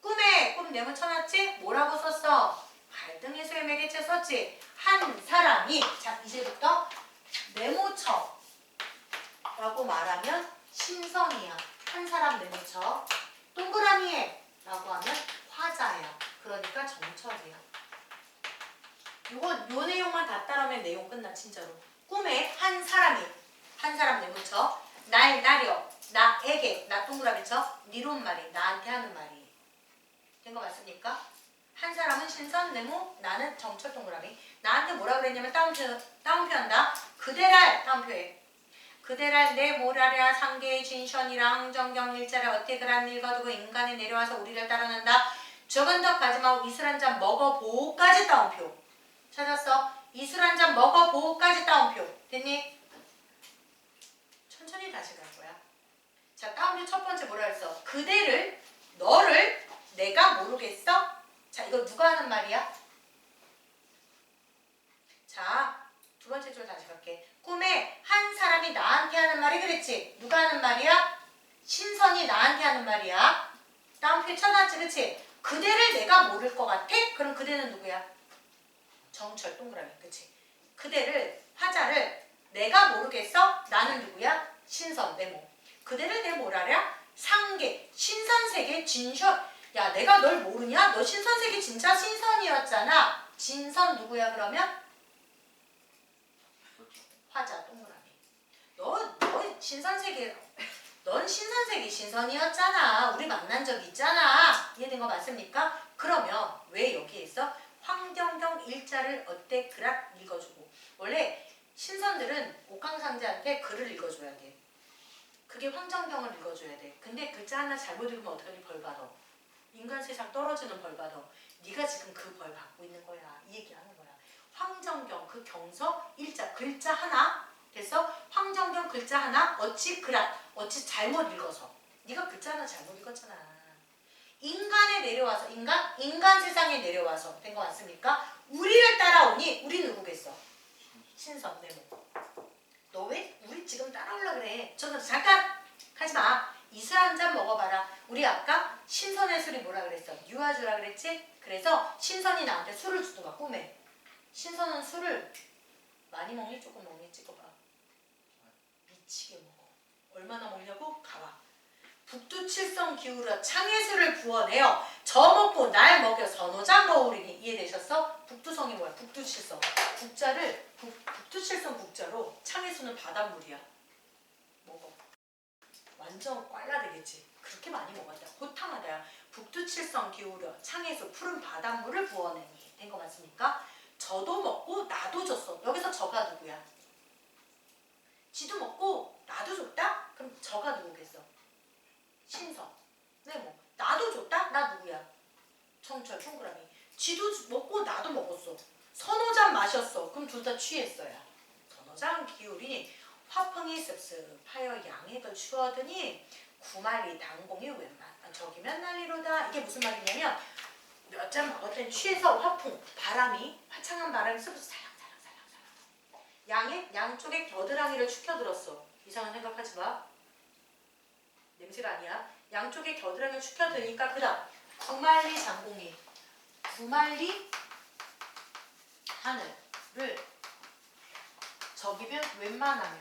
Speaker 1: 꿈 내면 쳐놨지? 뭐라고 썼어? 갈등 해소의 메리트 썼지? 한 사람이, 자 이제부터 네모쳐 라고 말하면 신성이야. 한 사람 네모쳐. 동그라미에 라고 하면 화자야. 그러니까 정철이야. 요 내용만 다 따라하면 내용 끝나. 진짜로. 꿈에 한 사람 네모쳐. 날 나려, 나에게, 나 동그라미 쳐. 니론 말이, 나한테 하는 말이. 된 거 맞습니까? 한 사람은 신선, 네모, 나는 정철 동그라미. 나한테 뭐라 그랬냐면 다운표한다. 그대랄, 다운표해. 그대랄 내 모라랴 상계의 진션이랑 정경 일자를 어떻게 그란 읽어두고 인간에 내려와서 우리를 따라낸다. 적은 덕 가지마고 이술 한 잔 먹어보까지 다운표. 찾았어? 이술 한 잔 먹어보까지 다운표. 됐니? 천천히 다시 갈 거야. 자, 다운표 첫 번째 뭐라 했어? 그대를, 너를 내가 모르겠어? 자, 이거 누가 하는 말이야? 자, 두 번째 줄 다시 갈게. 꿈에 한 사람이 나한테 하는 말이 그랬지? 누가 하는 말이야? 신선이 나한테 하는 말이야. 다운표 쳐놨지, 그치? 그대를 내가 모를 것 같아? 그럼 그대는 누구야? 정철 동그라미, 그치? 그대를, 화자를 내가 모르겠어? 나는 누구야? 신선, 네모. 그대를 내 뭐라랴? 상계, 신선세계, 진션. 야, 내가 널 모르냐? 너 신선세계 진짜 신선이었잖아. 진선 누구야 그러면? 화자 동그라미. 너 신선세계, 넌 신선세계 신선이었잖아. 우리 만난 적 있잖아. 이해된 거 맞습니까? 그러면 왜 여기에 있어? 황정경 일자를 어때? 그락 읽어주고. 원래 신선들은 옥황상제한테 글을 읽어줘야 돼. 그게 황정경을 읽어줘야 돼. 근데 글자 하나 잘못 읽으면 어떡하니? 벌 받아. 인간 세상 떨어지는 벌 받아. 네가 지금 그 벌 받고 있는 거야. 이 얘기하는 거야. 황정경 그 경서 일자 글자 하나 됐어? 황정경 글자 하나 어찌 그락 어찌 잘못 읽어서. 네가 글자 하나 잘못 읽었잖아. 인간에 내려와서 인간 세상에 내려와서 된 거 맞습니까? 우리를 따라오니 우리 누구겠어? 신선 네모. 너 왜 우리 지금 따라오려 그래? 저는 잠깐 하지마. 이술 한 잔 먹어봐라. 우리 아까 신선의 술이 뭐라 그랬어? 유아주라 그랬지? 그래서 신선이 나한테 술을 주던가 꿈에. 신선은 술을 많이 먹니? 조금 먹니? 찍어봐. 미치게 먹어. 얼마나 먹냐고? 가봐. 북두칠성 기울여 창예술을 부어내어 저 먹고 날 먹여 선호장 거울이니. 이해되셨어? 북두성이 뭐야? 북두칠성. 국자를 북두칠성 국자로 창예수는 바닷물이야. 먹어. 완전 꽐라 되겠지. 그렇게 많이 먹었다. 호탕하다. 북두칠성 기울여 창예수 푸른 바닷물을 부어내니. 된 거 맞습니까? 저도 먹고 나도 줬어. 여기서 저가 누구야? 지도 먹고 나도 줬다? 그럼 저가 누구겠어? 신선. 네모. 나도 줬다? 나 누구야? 청철 동그라미. 지도 먹고 나도 먹었어. 선호잔 마셨어. 그럼 둘 다 취했어요. 선호잔 기울이니 화풍이 습습하여 양액을 추어드니 구말리 당공이 웬만 저기면 난리로다. 이게 무슨 말이냐면 몇 잔 먹었더니 취해서 화풍 바람이 화창한 바람이 습습 살랑살랑살랑살랑 양쪽에 겨드랑이를 축혀들었어. 이상한 생각하지 마. 냄새가 아니야. 양쪽에 겨드랑이를 축혀드니까 그 다음 구말리 장공이 구말리 하늘을 저기면 웬만하면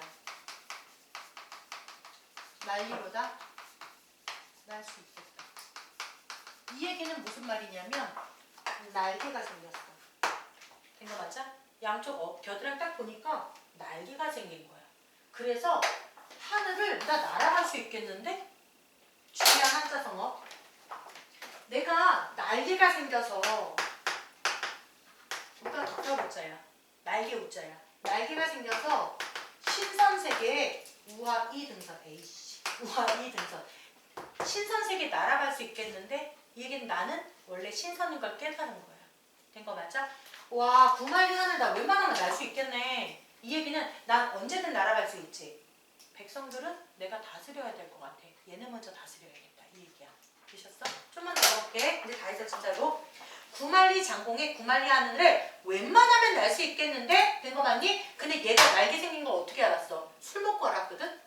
Speaker 1: 난리로다 날 수 있겠다. 이 얘기는 무슨 말이냐면 날개가 생겼어. 된 거 맞아? 양쪽 겨드랑이 딱 보니까 날개가 생긴 거야. 그래서 하늘을 나 날아갈 수 있겠는데? 중요한 한자성어. 내가 날개가 생겨서 우리가 덕자우자야. 날개 우자야. 날개가 생겨서 신선세계에 우하이 등선. 에이씨. 우하이 등선. 신선세계에 날아갈 수 있겠는데 이 얘기는 나는 원래 신선인 걸 깨달은 거야. 된 거 맞아? 와, 구마리 하늘 나 웬만하면 날 수 있겠네. 이 얘기는 난 언제든 날아갈 수 있지. 백성들은 내가 다스려야 될 것 같아. 얘는 먼저 다스려야겠다. 이 얘기야. 되셨어? 좀만 더 가볼게. 이제 다 했어 진짜로. 구만리 장공의 구만리 하늘을 웬만하면 날 수 있겠는데? 된 거 맞니? 근데 얘가 날개 생긴 걸 어떻게 알았어? 술 먹고 알았거든?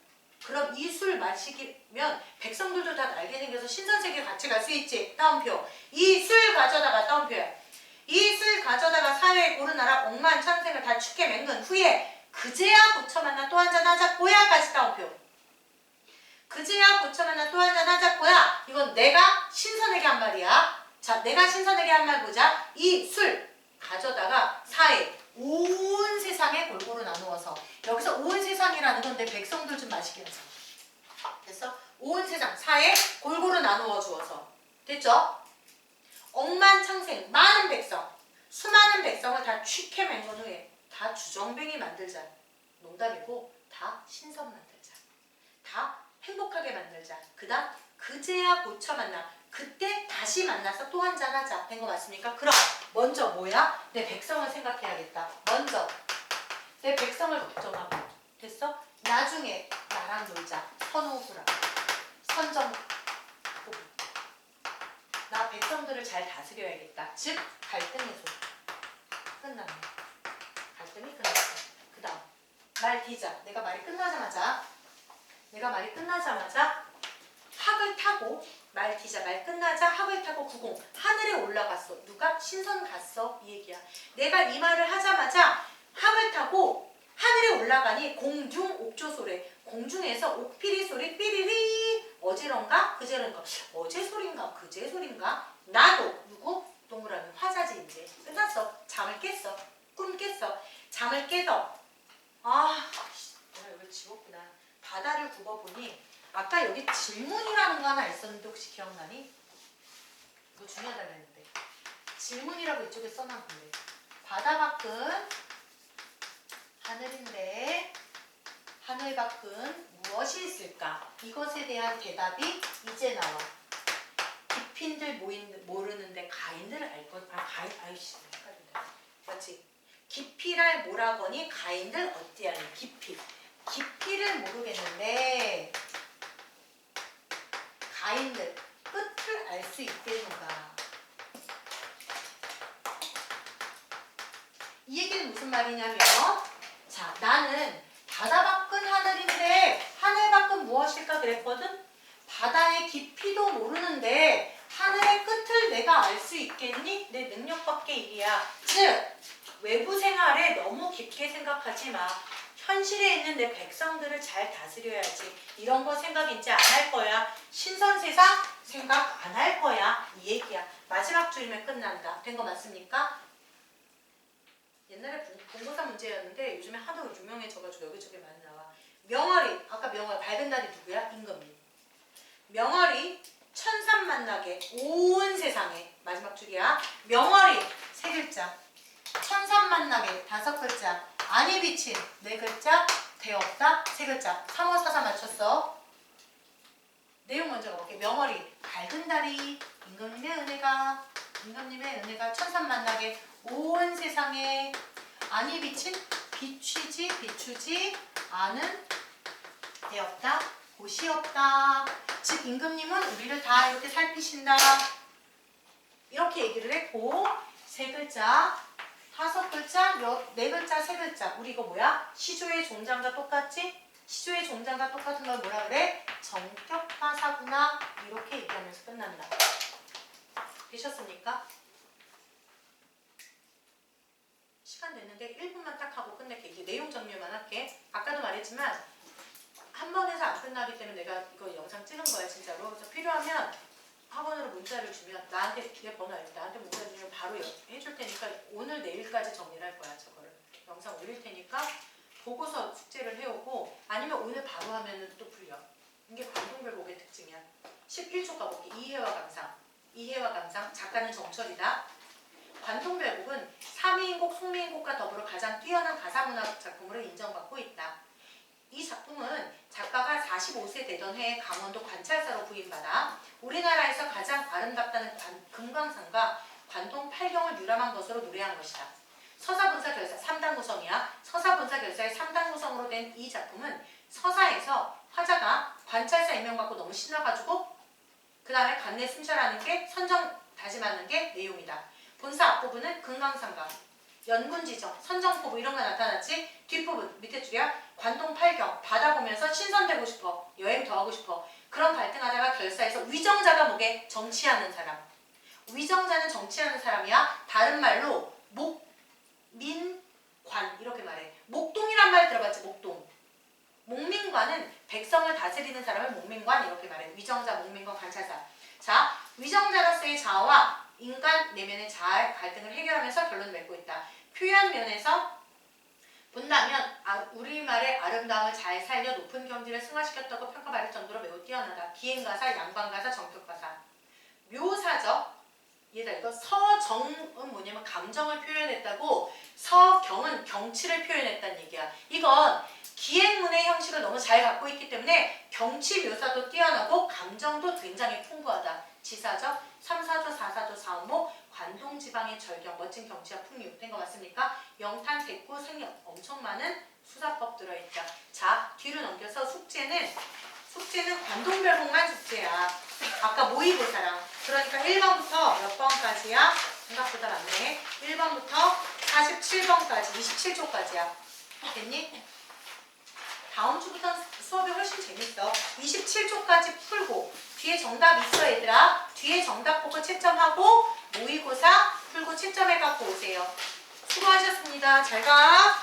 Speaker 1: 그럼 이 술 마시면 백성들도 다 날개 생겨서 신선세계 같이 갈 수 있지. 따옴표. 이 술 가져다가 따옴표야. 이 술 가져다가 사회에 고르나라 억만천생을 다 축해 맹근 후에 그제야 고쳐 만나 또 한잔 하자꼬야까지 따옴표. 그제야 고쳐 만나 또 한잔 하자꼬야. 이건 내가 신선하게 한 말이야. 자, 내가 신선하게 한 말 보자. 이 술 가져다가 사회 온 세상에 골고루 나누어서. 여기서 온 세상이라는 건 내 백성들 좀 마시게 해서. 됐어? 온 세상 사회 골고루 나누어 주어서. 됐죠? 억만창생 많은 백성 수많은 백성을 다 취캐맨 건 후에 다 주정뱅이 만들자. 농담이고 다 신선 만들자. 다 행복하게 만들자. 그 다음 그제야 고쳐 만나. 그때 다시 만나서 또 한잔 하자. 된 거 맞습니까? 그럼 먼저 뭐야? 내 백성을 생각해야겠다. 먼저 내 백성을 걱정하고. 됐어? 나중에 나랑 놀자. 선호후라. 선정. 나 백성들을 잘 다스려야겠다. 즉 갈등 해소. 끝났네. 갈등이 끝났어. 그 다음 말 뒤자. 내가 말이 끝나자마자 학을 타고 말 뒤자. 말 끝나자 학을 타고 구공 하늘에 올라갔어. 누가? 신선 갔어. 이 얘기야. 내가 이 말을 하자마자 학을 타고 하늘에 올라가니 공중 옥조소래. 공중에서 옥피리 소리 삐리리. 어제런가? 그제런가? 어제 소린가? 그제 소린가? 나도 누구? 동그라미 화자지. 이제 끝났어. 잠을 깼어. 꿈 깼어. 잠을 깨서 내가 이걸 지웠구나. 바다를 굽어보니 아까 여기 질문이라는 거 하나 있었는데 혹시 기억나니? 이거 중요하다고 했는데 질문이라고 이쪽에 써놨는데 바다 밖은 하늘인데 하늘 밖은 무엇이 있을까? 이것에 대한 대답이 이제 나와. 깊인들 모르는데 가인들을 알 것. 아이씨 헷갈린다. 맞지? 깊이를 모라거니 가인들 어찌하니. 깊이를 모르겠는데 가인들 끝을 알 수 있겠는가. 이 얘기는 무슨 말이냐면 자, 나는 바다 밖은 하늘인데 하늘 밖은 무엇일까 그랬거든? 바다의 깊이도 모르는데 하늘의 끝을 내가 알 수 있겠니? 내 능력 밖의 일이야. 즉 외부 생활에 너무 깊게 생각하지 마. 현실에 있는 내 백성들을 잘 다스려야지. 이런 거 생각 이제 안 할 거야. 신선세상 생각 안 할 거야. 이 얘기야. 마지막 줄이면 끝난다. 된 거 맞습니까? 옛날에 본고사 문제였는데 요즘에 하도 유명해져가지고 여기저기 많이 나와. 명월이, 아까 명월 밝은 달이 누구야? 임금님. 명월이 천삼 만나게 온 세상에. 마지막 줄이야. 명월이 세 글자. 천삼 만나게 다섯 글자. 안이 비친 네 글자. 되었다 세 글자. 3, 5, 4, 4 맞췄어. 내용 먼저 가볼게. 명월이 밝은 달이 임금님의 은혜가 천삼 만나게 온 세상에. 안이 비친 비추지 안은 되었다 곳이 없다. 즉 임금님은 우리를 다 이렇게 살피신다. 이렇게 얘기를 했고 세 글자, 다섯 글자, 네 글자, 세 글자. 우리 이거 뭐야? 시조의 종장과 똑같지? 시조의 종장과 똑같은 걸 뭐라 그래? 정격가사구나. 이렇게 얘기하면서 끝난다. 되셨습니까? 시간 됐는데 1분만 딱 하고 끝낼게. 이제 내용 정리만 할게. 아까도 말했지만 한 번에서 안 끝나기 때문에 내가 이거 영상 찍은 거야 진짜로. 그래서 필요하면 학원으로 문자를 주면 나한테 내 번호 알고 나한테 문자 주면 바로 해줄 테니까 오늘 내일까지 정리를 할 거야. 저거를 영상 올릴 테니까 보고서 숙제를 해오고 아니면 오늘 바로 하면 또 풀려. 이게 관동별곡의 특징이야. 11초 가볼게. 이해와 감상. 이해와 감상. 작가는 정철이다. 관동별곡은 삼위인곡, 송미인곡과 더불어 가장 뛰어난 가사문학 작품으로 인정받고 있다. 이 작품은 작가가 45세 되던 해에 강원도 관찰사로 부임받아 우리나라에서 가장 아름답다는 금강산과 관동 팔경을 유람한 것으로 노래한 것이다. 서사분사 결사 3단 구성이야. 서사분사 결사의 3단 구성으로 된 이 작품은 서사에서 화자가 관찰사 임명받고 너무 신나가지고 그 다음에 관내 순찰하는 게 선정 다짐하는 게 내용이다. 본사 앞부분은 금강산과 연군지정, 선정포부 이런 거 나타났지. 뒷부분 밑에 줄이야 관동 팔경 바다 보면서 신선되고 싶어 여행 더 하고 싶어 그런 갈등하다가 결사해서 위정자가 뭐게 정치하는 사람. 위정자는 정치하는 사람이야. 다른 말로 목민관 이렇게 말해. 목동이란 말 들어봤지. 목동. 목민관은 백성을 다스리는 사람을 목민관 이렇게 말해. 위정자, 목민관, 관찰사. 자, 위정자로서의 자아와 인간 내면의 자아의 갈등을 해결하면서 결론을 맺고 있다. 표현 면에서 본다면 우리말의 아름다움을 잘 살려 높은 경지를 승화시켰다고 평가받을 정도로 매우 뛰어나다. 비행가사, 양반가사, 정격가사. 묘사적 얘들아 이거 서정은 뭐냐면 감정을 표현했다고 서경은 경치를 표현했다는 얘기야. 이건 기행문의 형식을 너무 잘 갖고 있기 때문에 경치 묘사도 뛰어나고 감정도 굉장히 풍부하다. 지사적, 3사조, 4사조, 4원목, 관동지방의 절경, 멋진 경치와 풍류 된 거 맞습니까? 영탄, 대구, 생력 엄청 많은 수사법 들어있다. 자, 뒤로 넘겨서 숙제는 관동별곡만 숙제야. 아까 모의고사랑. 그러니까 1번부터 몇 번까지야? 생각보다 많네. 1번부터 47번까지, 27초까지야. 됐니? 다음 주부터 수업이 훨씬 재밌어. 27초까지 풀고 뒤에 정답 있어 얘들아. 뒤에 정답 보고 채점하고 모의고사 풀고 채점해 갖고 오세요. 수고하셨습니다. 잘 가.